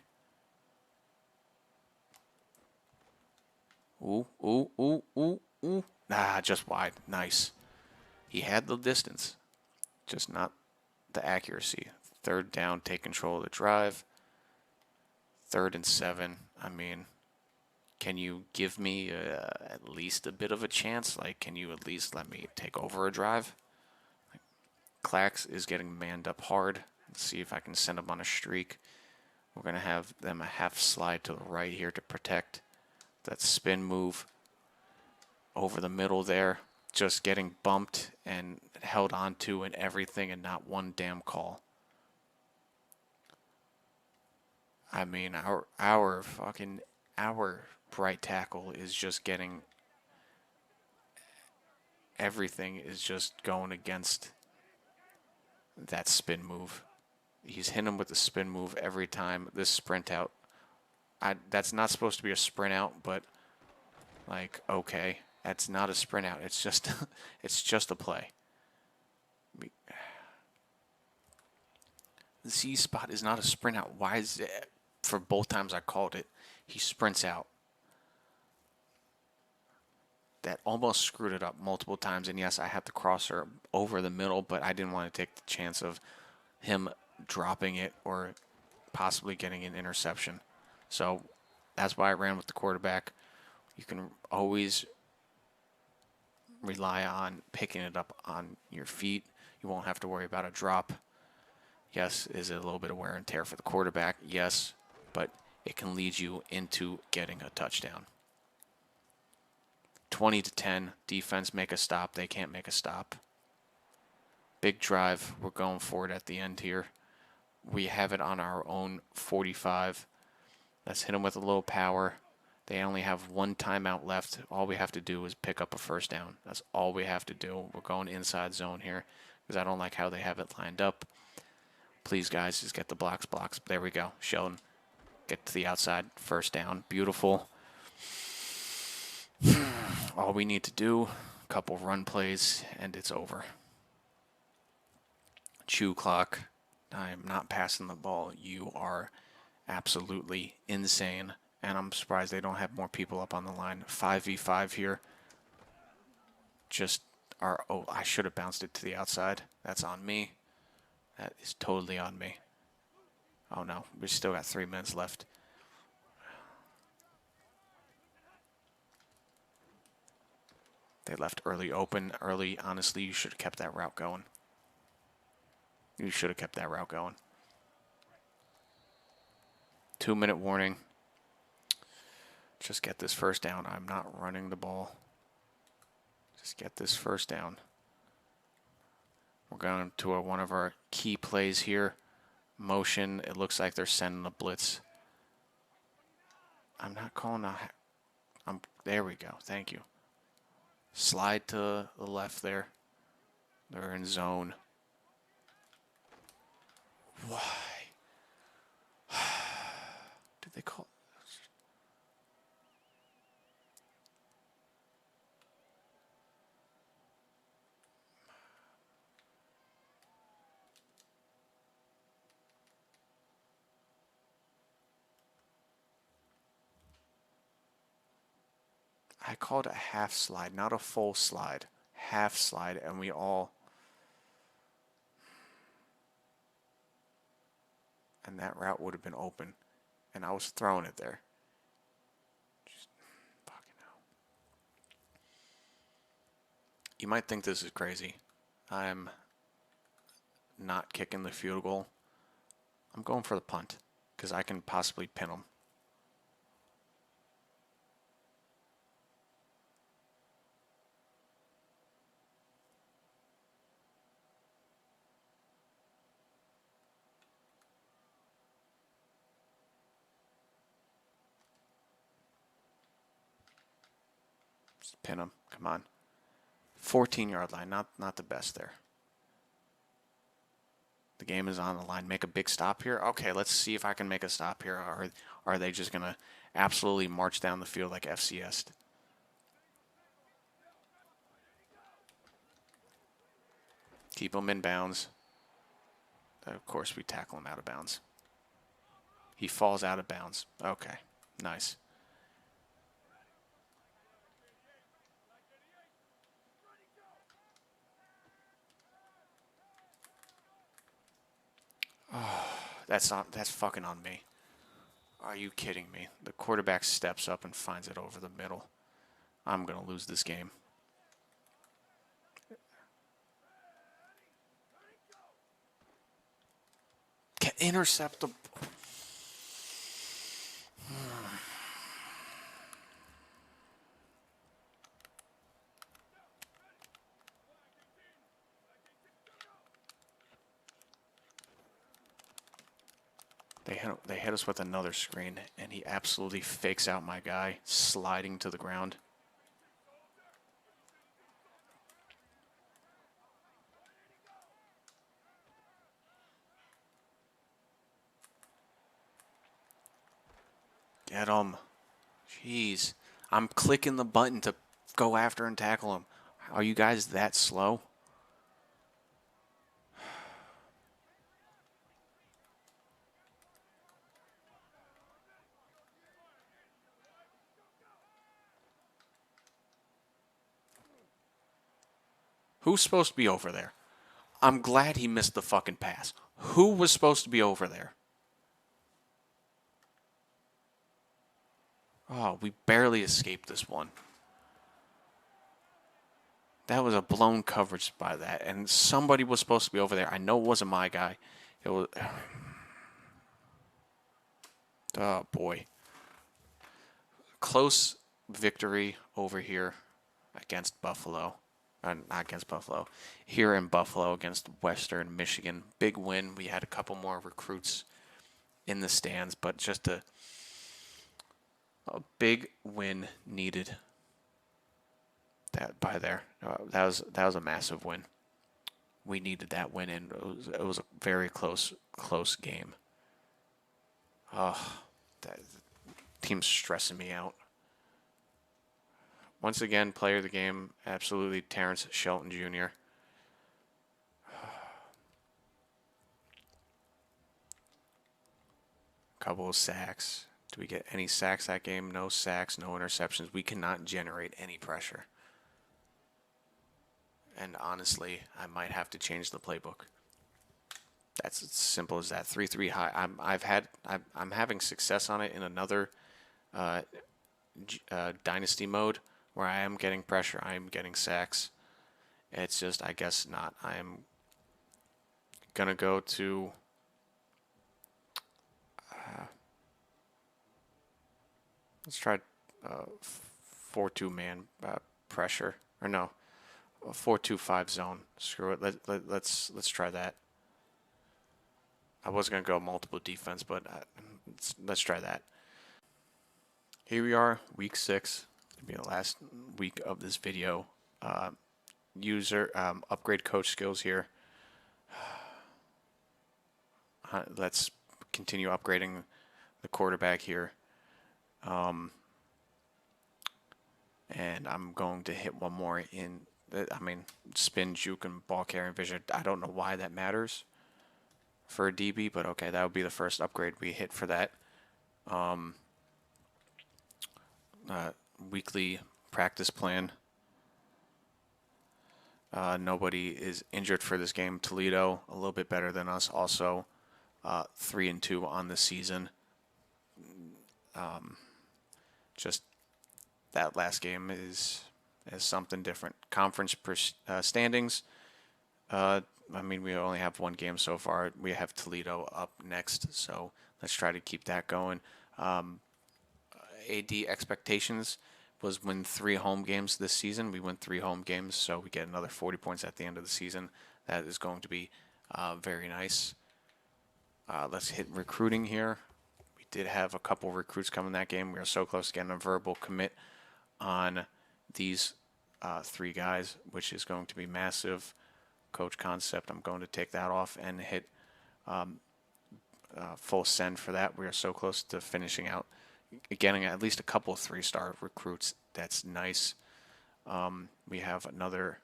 Ooh, ooh, ooh, ooh, ooh. Nah, just wide. Nice. He had the distance, just not the accuracy. 3rd down, take control of the drive. 3rd and 7. I mean, can you give me at least a bit of a chance? Like, can you at least let me take over a drive? Clax is getting manned up hard. Let's see if I can send him on a streak. We're going to have them a half slide to the right here to protect that spin move over the middle there. Just getting bumped and held onto and everything and not one damn call. I mean, our right tackle is just getting everything is just going against that spin move. He's hitting him with the spin move every time. This sprint out, that's not supposed to be a sprint out, but like, okay, that's not a sprint out. It's just it's just a play. The Z spot is not a sprint out. Why is it? For both times I called it, he sprints out. That almost screwed it up multiple times. And yes, I had the crosser over the middle, but I didn't want to take the chance of him dropping it or possibly getting an interception. So that's why I ran with the quarterback. You can always rely on picking it up on your feet. You won't have to worry about a drop. Yes, is it a little bit of wear and tear for the quarterback? Yes, but it can lead you into getting a touchdown. 20-10, defense make a stop. They can't make a stop. Big drive. We're going for it at the end here. We have it on our own 45. Let's hit them with a little power. They only have one timeout left. All we have to do is pick up a 1st down. That's all we have to do. We're going inside zone here because I don't like how they have it lined up. Please, guys, just get the blocks. There we go. Sheldon, get to the outside. 1st down. Beautiful. All we need to do, a couple run plays, and it's over. Chew clock. I am not passing the ball. You are absolutely insane. And I'm surprised they don't have more people up on the line. 5v5 here. I should have bounced it to the outside. That's on me. That is totally on me. Oh no, we still got 3 minutes left. They left early open. Early, honestly, you should have kept that route going. You should have kept that route going. 2-minute warning. Just get this 1st down. I'm not running the ball. Just get this 1st down. We're going to one of our key plays here. Motion. It looks like they're sending a blitz. I'm not calling a... there we go. Thank you. Slide to the left there. They're in zone. Why? Did they call... I called a half slide, not a full slide. Half slide, and we all... And that route would have been open. And I was throwing it there. Just fucking hell. You might think this is crazy. I'm not kicking the field goal. I'm going for the punt, because I can possibly pin them. Just pin them. Come on. 14-yard line. Not the best there. The game is on the line. Make a big stop here. Okay, let's see if I can make a stop here. Or are they just going to absolutely march down the field like FCS? Keep him in bounds. Of course, we tackle him out of bounds. He falls out of bounds. Okay, nice. That's fucking on me. Are you kidding me? The quarterback steps up and finds it over the middle. I'm going to lose this game. Intercept the... They hit us with another screen, and he absolutely fakes out my guy, sliding to the ground. Get him. Jeez. I'm clicking the button to go after and tackle him. Are you guys that slow? Who's supposed to be over there? I'm glad he missed the fucking pass. Who was supposed to be over there? Oh, we barely escaped this one. That was a blown coverage by that, and somebody was supposed to be over there. I know it wasn't my guy. It was... Oh, boy. Close victory over here against Buffalo. Not against Buffalo. Here in Buffalo against Western Michigan. Big win. We had a couple more recruits in the stands, but just a big win needed. That by there. That was a massive win. We needed that win, and it was a very close game. Oh, that team's stressing me out. Once again, player of the game, absolutely Terrence Shelton Jr. Couple of sacks. Do we get any sacks that game? No sacks, no interceptions. We cannot generate any pressure. And honestly, I might have to change the playbook. That's as simple as that. 3-3 high. I'm having success on it in another Dynasty mode where I am getting pressure. I am getting sacks. It's just, I guess not. I am gonna go to let's try 4-2 man pressure, or no, 4-2-5 zone. Screw it. Let's try that. I was gonna go multiple defense, but let's try that. Here we are, week 6. It'll be the last week of this video. User upgrade coach skills here. Let's continue upgrading the quarterback here. And I'm going to hit one more in. Spin, juke, and ball carrying vision. I don't know why that matters for a DB, but okay, that would be the first upgrade we hit for that. Weekly practice plan. Nobody is injured for this game. Toledo, a little bit better than us, also 3-2 on the season. Just that last game is something different. Conference standings. We only have one game so far. We have Toledo up next, so let's try to keep that going. AD expectations was win 3 home games this season. We win 3 home games, so we get another 40 points at the end of the season. That is going to be very nice. Let's hit recruiting here. We did have a couple recruits come in that game. We were so close to getting a verbal commit on these 3 guys, which is going to be massive. Coach concept, I'm going to take that off and hit full send for that. We are so close to finishing out, getting at least a couple of 3-star recruits. That's nice. We have another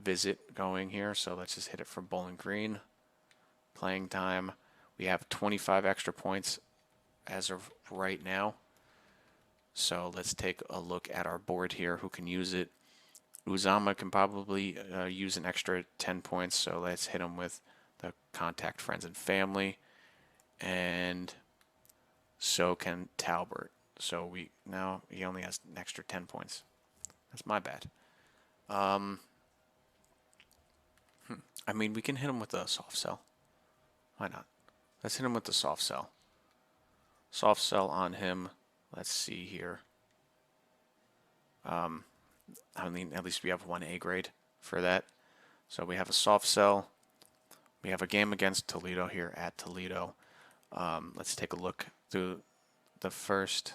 visit going here, so let's just hit it for Bowling Green. Playing time. We have 25 extra points as of right now. So let's take a look at our board here. Who can use it? Uzama can probably use an extra 10 points, so let's hit him with the contact friends and family. And so can Talbert. So now he only has an extra 10 points. That's my bad. I mean, we can hit him with a soft sell. Why not? Let's hit him with the soft sell. Soft sell on him. Let's see here. I mean, at least we have 1 A grade for that. So we have a soft sell. We have a game against Toledo here at Toledo. Let's take a look through the first.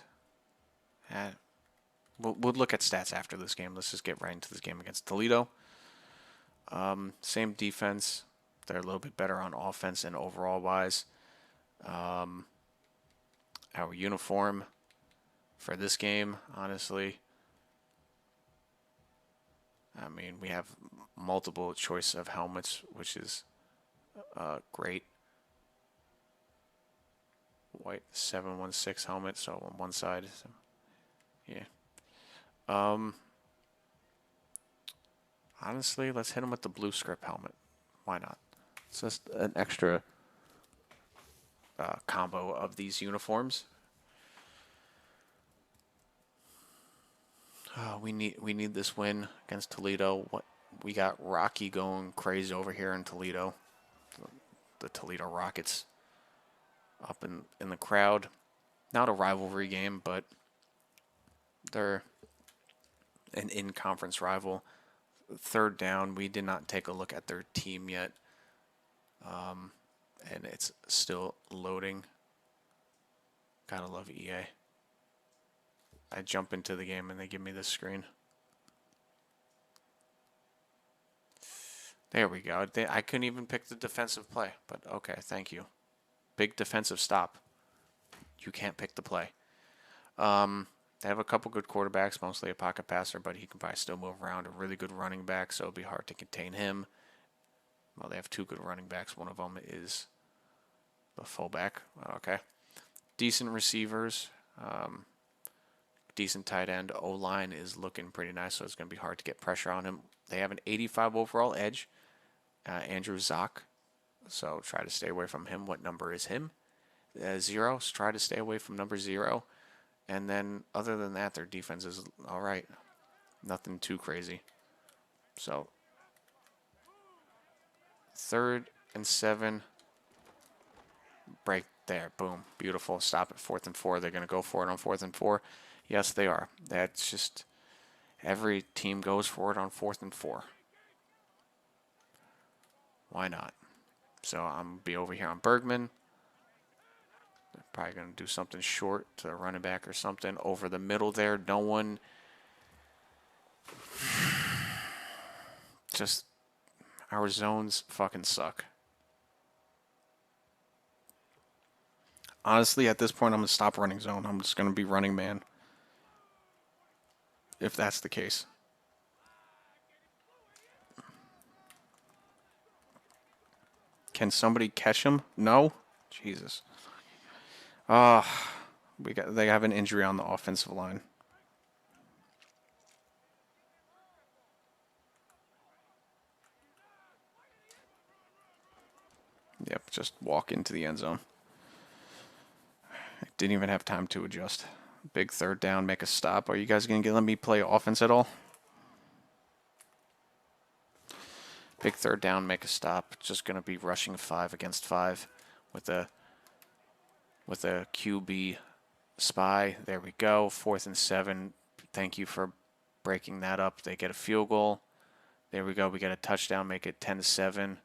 We'll look at stats after this game. Let's just get right into this game against Toledo. Same defense. They're a little bit better on offense and overall wise. Our uniform for this game, honestly, I mean, we have multiple choice of helmets, which is great. White 716 helmet, so on one side, so, yeah. Honestly, let's hit him with the blue script helmet. Why not? It's just an extra combo of these uniforms. We need this win against Toledo. We got Rocky going crazy over here in Toledo. The Toledo Rockets up in the crowd. Not a rivalry game, but they're an in-conference rival. Third down, we did not take a look at their team yet. And it's still loading. Gotta love EA. I jump into the game and they give me this screen. There we go. I couldn't even pick the defensive play, but okay, thank you. Big defensive stop. You can't pick the play. They have a couple good quarterbacks, mostly a pocket passer, but he can probably still move around. A really good running back, so it'll be hard to contain him. Well, they have 2 good running backs. One of them is the fullback. Okay. Decent receivers. Decent tight end. O-line is looking pretty nice, so it's going to be hard to get pressure on him. They have an 85 overall edge. Andrew Zock. So try to stay away from him. What number is him? 0. So try to stay away from number 0. And then other than that, their defense is all right. Nothing too crazy. So 3rd and 7. Break there. Boom. Beautiful. Stop at 4th and 4. They're going to go for it on 4th and 4. Yes, they are. That's just every team goes for it on 4th and 4. Why not? So I'm going to be over here on Bergman. They're probably going to do something short to a running back or something. Over the middle there, no one. Just our zones fucking suck. Honestly, at this point, I'm going to stop running zone. I'm just going to be running man. If that's the case. Can somebody catch him? No? Jesus. They have an injury on the offensive line. Yep, just walk into the end zone. I didn't even have time to adjust. Big 3rd down, make a stop. Are you guys going to let me play offense at all? Big 3rd down, make a stop. Just going to be rushing 5 against 5 with a QB spy. There we go. 4th and 7. Thank you for breaking that up. They get a field goal. There we go. We get a touchdown, make it 10-7.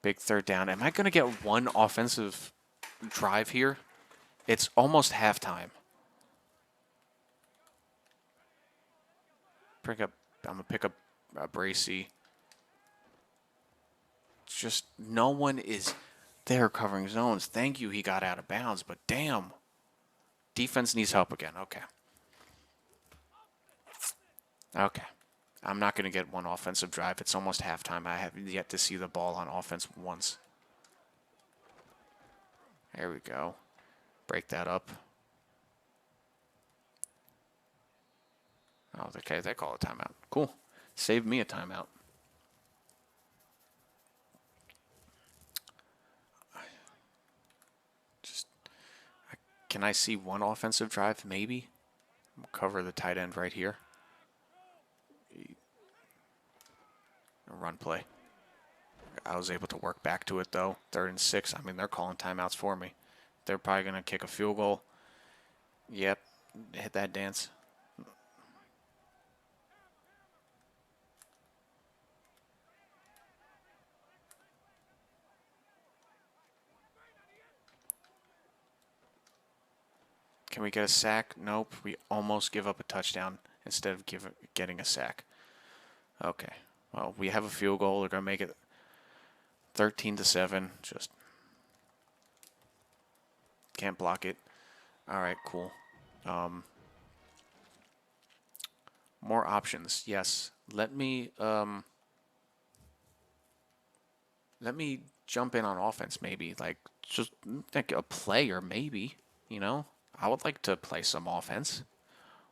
Big 3rd down. Am I going to get one offensive drive here? It's almost halftime. I'm going to pick up Bracey. Just no one is. there covering zones. Thank you, he got out of bounds, but damn. Defense needs help again. Okay. Okay. I'm not going to get one offensive drive. It's almost halftime. I have yet to see the ball on offense once. There we go. Break that up. Oh, okay, they call a timeout. Cool. Saved me a timeout. Just, can I see one offensive drive? Maybe. Cover the tight end right here. Run play. I was able to work back to it though. 3rd and 6. I mean, they're calling timeouts for me. They're probably going to kick a field goal. Yep. Hit that dance. Can we get a sack? Nope. We almost give up a touchdown instead of getting a sack. Okay. Well, we have a field goal. They're going to make it 13-7. Just can't block it. All right, cool. More options. Yes. Let me jump in on offense maybe. Like just like a player maybe, you know? I would like to play some offense.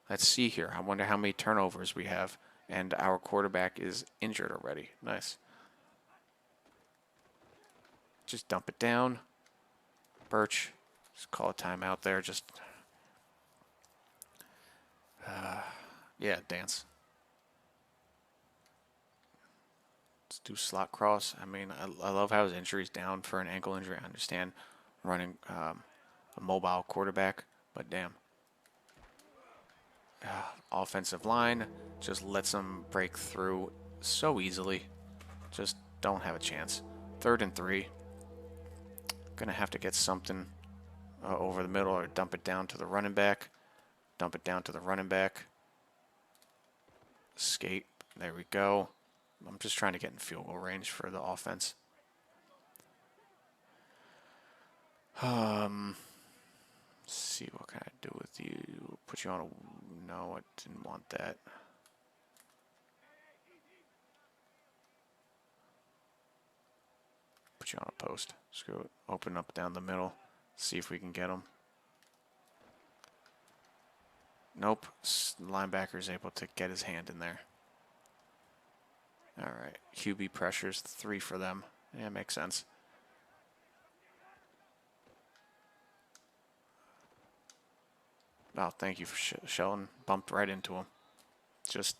Let's see here. I wonder how many turnovers we have. And our quarterback is injured already. Nice. Just dump it down. Birch. Just call a timeout there. Just, yeah, dance. Let's do slot cross. I mean, I love how his injury's down for an ankle injury. I understand running a mobile quarterback, but damn. Offensive line just lets them break through so easily. Just don't have a chance. 3rd and 3. Gonna have to get something over the middle or dump it down to the running back. Dump it down to the running back. Skate. There we go. I'm just trying to get in field goal range for the offense. Let's see, what can I do with you? Put you on a... No, I didn't want that. Put you on a post. Screw it. Open up down the middle. See if we can get him. Nope. Linebacker's able to get his hand in there. All right. QB pressures 3 for them. Yeah, makes sense. Oh, thank you for Sheldon. Bumped right into him. Just,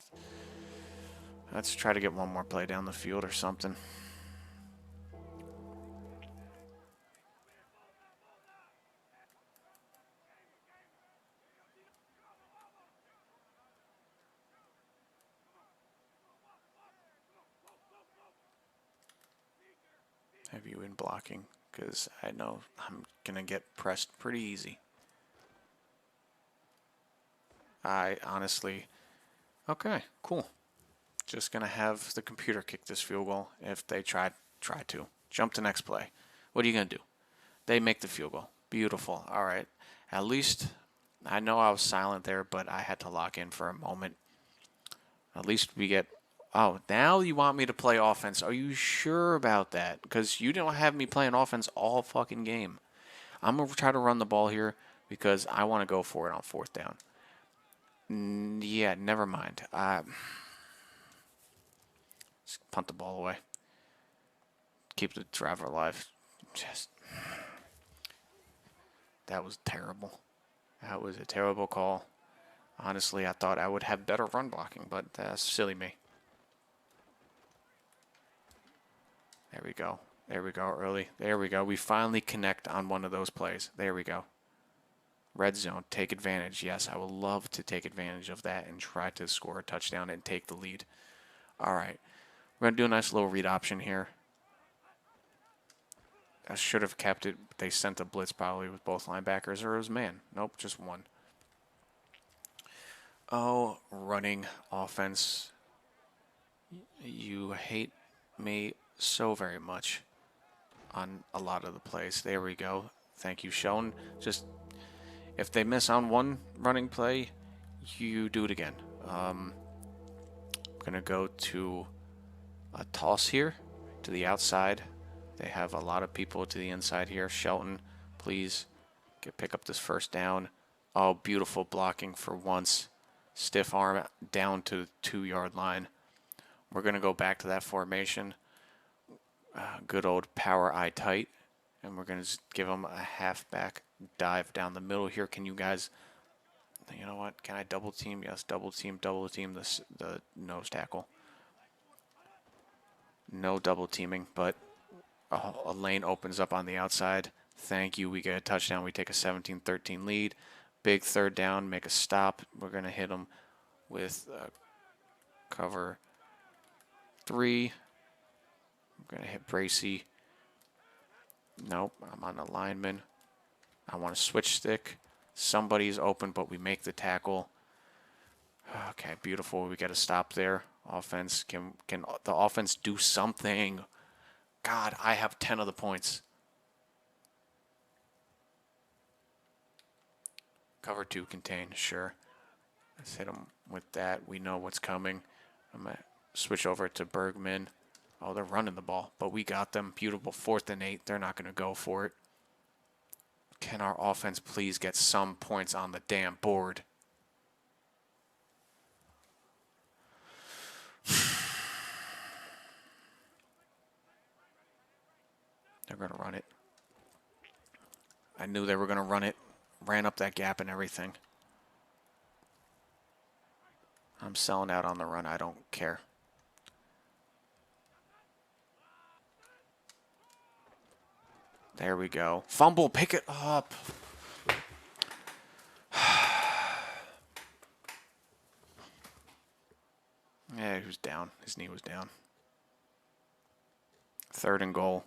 let's try to get one more play down the field or something. Have you in blocking? Because I know I'm going to get pressed pretty easy. I honestly... Okay, cool. Just going to have the computer kick this field goal if they try to. Jump to next play. What are you going to do? They make the field goal. Beautiful. All right. At least I know I was silent there, but I had to lock in for a moment. At least we get... Oh, now you want me to play offense. Are you sure about that? Because you don't have me playing offense all fucking game. I'm going to try to run the ball here because I want to go for it on 4th down. Yeah, never mind. Just punt the ball away. Keep the driver alive. Just... That was terrible. That was a terrible call. Honestly, I thought I would have better run blocking, but that's silly me. There we go. There we go early. There we go. We finally connect on one of those plays. There we go. Red zone. Take advantage. Yes, I would love to take advantage of that and try to score a touchdown and take the lead. All right. We're going to do a nice little read option here. I should have kept it. They sent a blitz probably with both linebackers, or it was man. Nope, just one. Oh, running offense. You hate me so very much. on a lot of the plays. There we go. Thank you, Sheldon. Just if they miss on one running play, you do it again. I'm going to go to a toss here to the outside. They have a lot of people to the inside here. Shelton, please pick up this first down. Oh, beautiful blocking for once. Stiff arm down to the 2-yard line. We're going to go back to that formation. Good old power eye tight. And we're going to give them a halfback dive down the middle here. Can you guys, you know what? Can I double team? Yes, double team the nose tackle. No double teaming, but a lane opens up on the outside. Thank you. We get a touchdown. We take a 17-13 lead. Big third down. Make a stop. We're going to hit them with cover 3. I'm going to hit Bracy. Nope, I'm on the lineman. I want to switch stick. Somebody's open, but we make the tackle. Okay, beautiful. We get a stop there. Offense, can the offense do something? God, I have 10 of the points. Cover 2 contain, sure. Let's hit them with that. We know what's coming. I'm going to switch over to Bergman. Oh, they're running the ball, but we got them. Beautiful 4th and 8. They're not going to go for it. Can our offense please get some points on the damn board? They're going to run it. I knew they were going to run it. Ran up that gap and everything. I'm selling out on the run. I don't care. There we go. Fumble, pick it up. Yeah, he was down. His knee was down. 3rd and goal.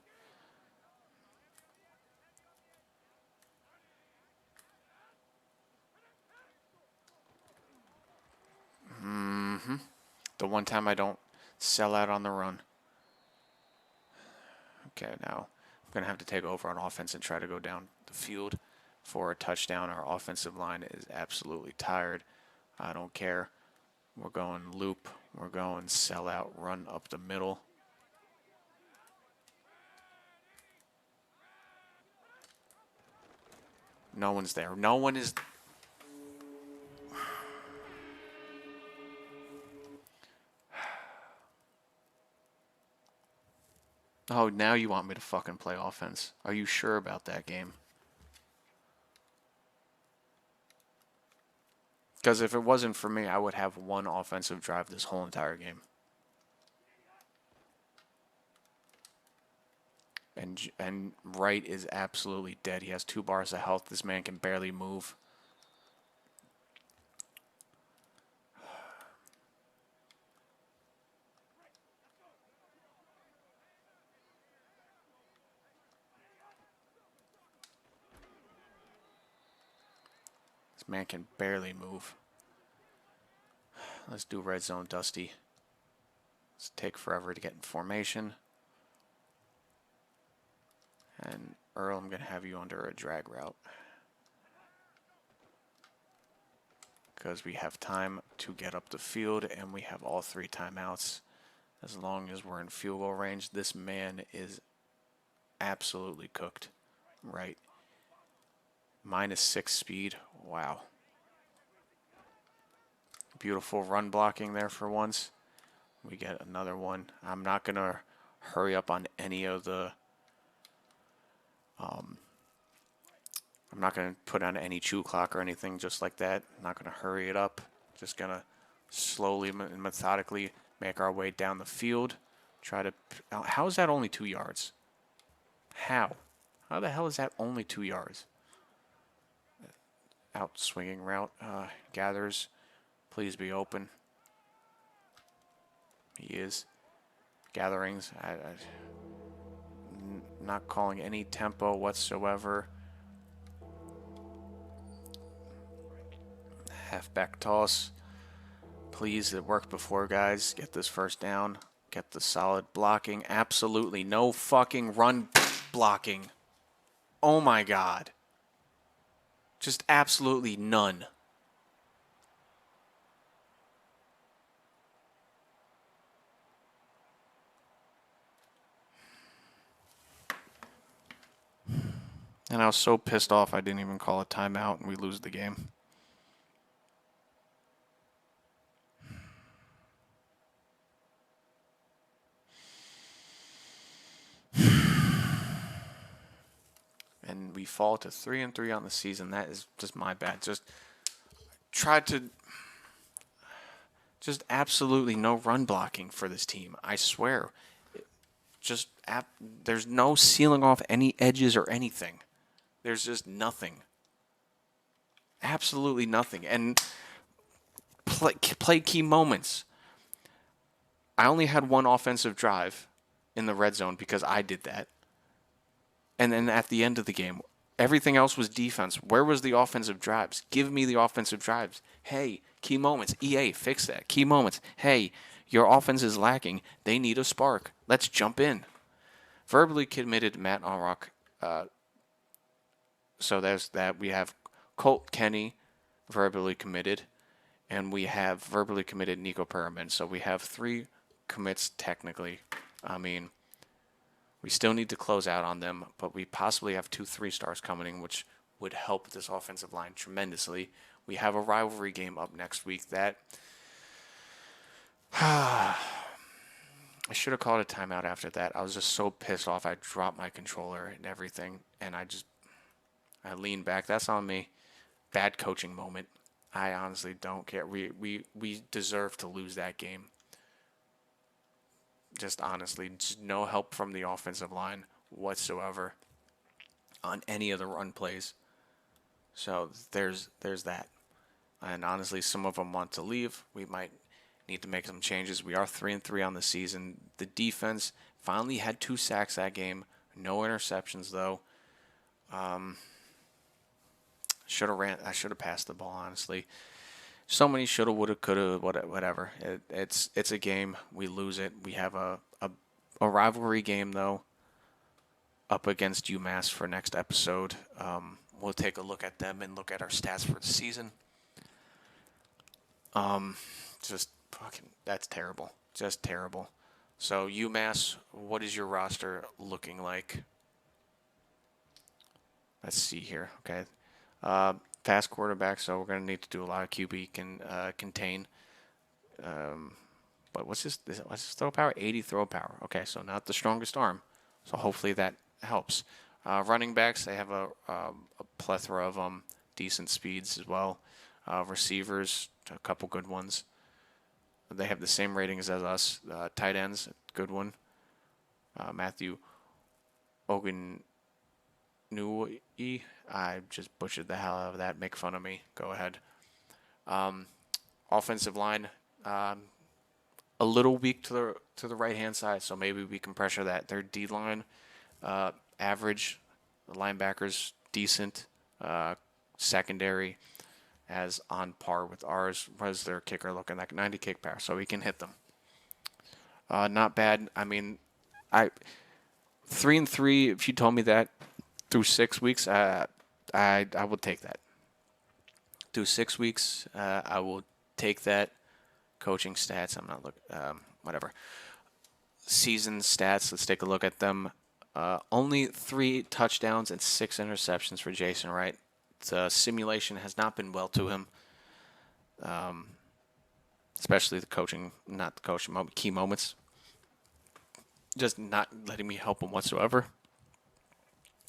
The one time I don't sell out on the run. Okay, now I'm going to have to take over on offense and try to go down the field for a touchdown. Our offensive line is absolutely tired. I don't care. We're going loop. We're going sell out, run up the middle. No one's there. No one is. Oh, now you want me to fucking play offense. Are you sure about that game? Because if it wasn't for me, I would have one offensive drive this whole entire game. And Wright is absolutely dead. He has 2 bars of health. This man can barely move. This man can barely move. Let's do red zone, Dusty. Let's take forever to get in formation. And Earl, I'm going to have you under a drag route. Because we have time to get up the field and we have all 3 timeouts. As long as we're in field goal range, this man is absolutely cooked. Right. -6 speed. Wow. Beautiful run blocking there for once. We get another one. I'm not going to hurry up on any of the... I'm not going to put on any chew clock or anything just like that. I'm not going to hurry it up. Just going to slowly and methodically make our way down the field. Try to... How is that only 2 yards? How? How the hell is that only 2 yards? Out swinging route. Gathers. Please be open. He is. Gatherings. Not calling any tempo whatsoever. Halfback toss. Please, it worked before, guys. Get this first down. Get the solid blocking. Absolutely no fucking run. blocking. Oh my God. Just absolutely none. And I was so pissed off I didn't even call a timeout and we lose the game. And we fall to 3-3 on the season. That is just my bad. Just absolutely no run blocking for this team. I swear. There's no sealing off any edges or anything. There's just nothing. Absolutely nothing. And play key moments. I only had one offensive drive in the red zone because I did that. And then at the end of the game, everything else was defense. Where was the offensive drives? Give me the offensive drives. Hey, key moments. EA, fix that. Key moments. Hey, your offense is lacking. They need a spark. Let's jump in. Verbally committed Matt Onrock. So there's that. We have Colt Kenny verbally committed. And we have verbally committed Nico Perriman. So we have 3 commits technically. I mean, we still need to close out on them, but we possibly have 2 3-stars coming in, which would help this offensive line tremendously. We have a rivalry game up next week that I should have called a timeout after that. I was just so pissed off. I dropped my controller and everything, and I leaned back. That's on me. Bad coaching moment. I honestly don't care. We deserve to lose that game. Just honestly, just no help from the offensive line whatsoever on any of the run plays. So there's that. And honestly, some of them want to leave. We might need to make some changes. We are 3-3 on the season. The defense finally had 2 sacks that game. No interceptions though. I should have passed the ball, honestly. So many shoulda, woulda, coulda, whatever. It's a game. We lose it. We have a rivalry game though, up against UMass for next episode. We'll take a look at them and look at our stats for the season. Just fucking, that's terrible. Just terrible. So UMass, what is your roster looking like? Let's see here. Okay. Fast quarterback, so we're going to need to do a lot of QB contain. But what's his throw power? 80 throw power. Okay, so not the strongest arm. So hopefully that helps. Running backs, they have a plethora of decent speeds as well. Receivers, a couple good ones. They have the same ratings as us. Tight ends, good one. Matthew Ogunui. I just butchered the hell out of that. Make fun of me. Go ahead. Offensive line, a little weak to the right hand side, so maybe we can pressure that. Their D line, average. The linebackers decent. Secondary, as on par with ours. Was their kicker looking like 90 kick power, so we can hit them. Not bad. I mean, 3-3. If you told me that through 6 weeks, I would take that. Through 6 weeks, I will take that. Coaching stats, I'm not looking. Whatever. Season stats. Let's take a look at them. Only 3 touchdowns and 6 interceptions for Jason Wright. The simulation has not been well to him. Especially the coaching, not the coaching moment, key moments. Just not letting me help him whatsoever.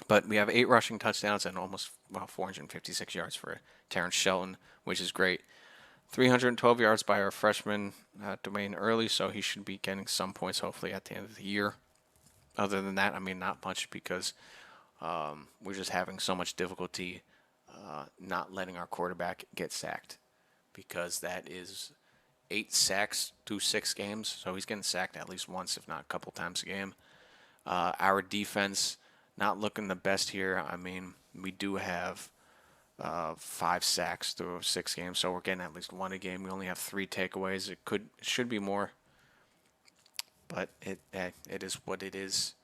But we have 8 rushing touchdowns and almost 456 yards for Terrence Shelton, which is great. 312 yards by our freshman, Dwayne Early, so he should be getting some points hopefully at the end of the year. Other than that, I mean, not much because we're just having so much difficulty not letting our quarterback get sacked because that is 8 sacks through 6 games, so he's getting sacked at least once, if not a couple times a game. Our defense, not looking the best here. I mean, we do have 5 sacks through 6 games, so we're getting at least 1 a game. We only have 3 takeaways. It should be more, but it is what it is.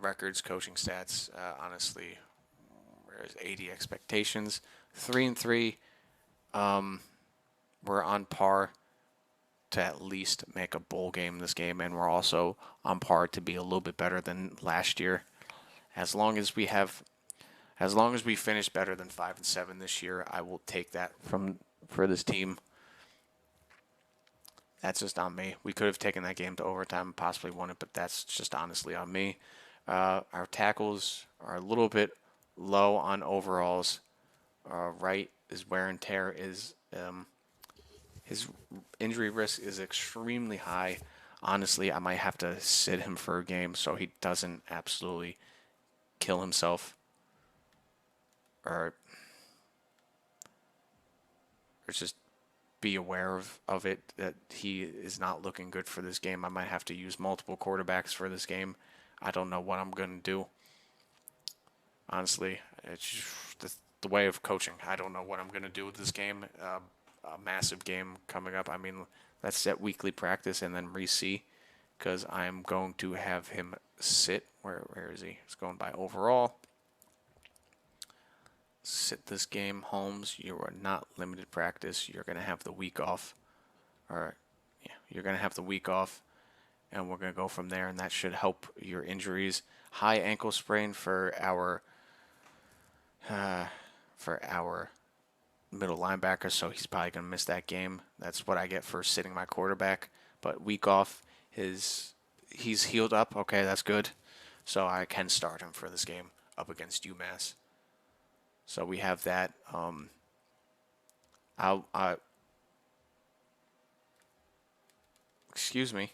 records, coaching stats. Honestly, where's 80 expectations? 3-3. We're on par to at least make a bowl game this game, and we're also on par to be a little bit better than last year. As long as we finish better than 5-7 this year, I will take that for this team. That's just on me. We could have taken that game to overtime and possibly won it, but that's just honestly on me. Our tackles are a little bit low on overalls. Right is wear and tear is his injury risk is extremely high. Honestly, I might have to sit him for a game so he doesn't absolutely kill himself or just be aware of it that he is not looking good for this game. I might have to use multiple quarterbacks for this game. I don't know what I'm going to do. Honestly, it's just the way of coaching. I don't know what I'm going to do with this game. A massive game coming up. I mean, let's set weekly practice and then re-see because I'm going to have him sit. Where is he? He's going by overall. Sit this game, Holmes. You are not limited practice. You're going to have the week off. You're going to have the week off, and we're going to go from there, and that should help your injuries. High ankle sprain for our middle linebacker, so he's probably going to miss that game. That's what I get for sitting my quarterback. But week off, he's healed up. Okay, that's good. So I can start him for this game up against UMass. So we have that. Excuse me.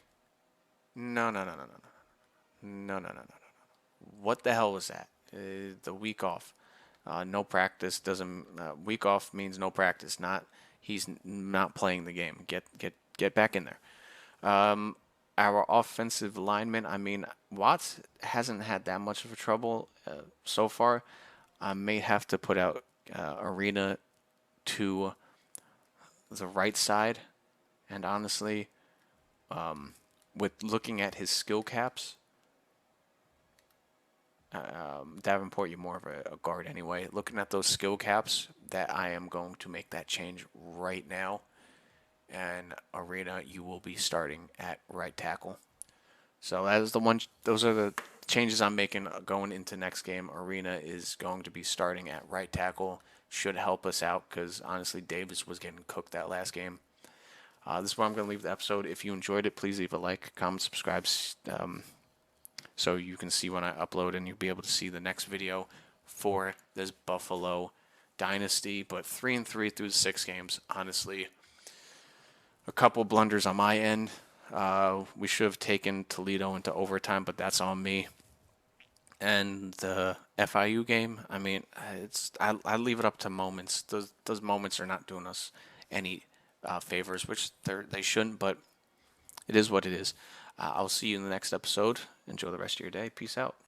No. What the hell was that? The week off. No practice doesn't. Week off means no practice. Not he's not playing the game. Get back in there. Our offensive lineman. I mean, Watts hasn't had that much of a trouble so far. I may have to put out Arena to the right side, and honestly, with looking at his skill caps. Davenport, you're more of a guard anyway. Looking at those skill caps, that I am going to make that change right now. And Arena, you will be starting at right tackle. So that is the one. Those are the changes I'm making going into next game. Arena is going to be starting at right tackle. Should help us out because honestly, Davis was getting cooked that last game. This is where I'm going to leave the episode. If you enjoyed it, please leave a like, comment, subscribe. So you can see when I upload and you'll be able to see the next video for this Buffalo Dynasty. But 3-3 through the 6 games, honestly, a couple blunders on my end. We should have taken Toledo into overtime, but that's on me. And the FIU game, I mean, I leave it up to moments. Those moments are not doing us any favors, which they shouldn't, but it is what it is. I'll see you in the next episode. Enjoy the rest of your day. Peace out.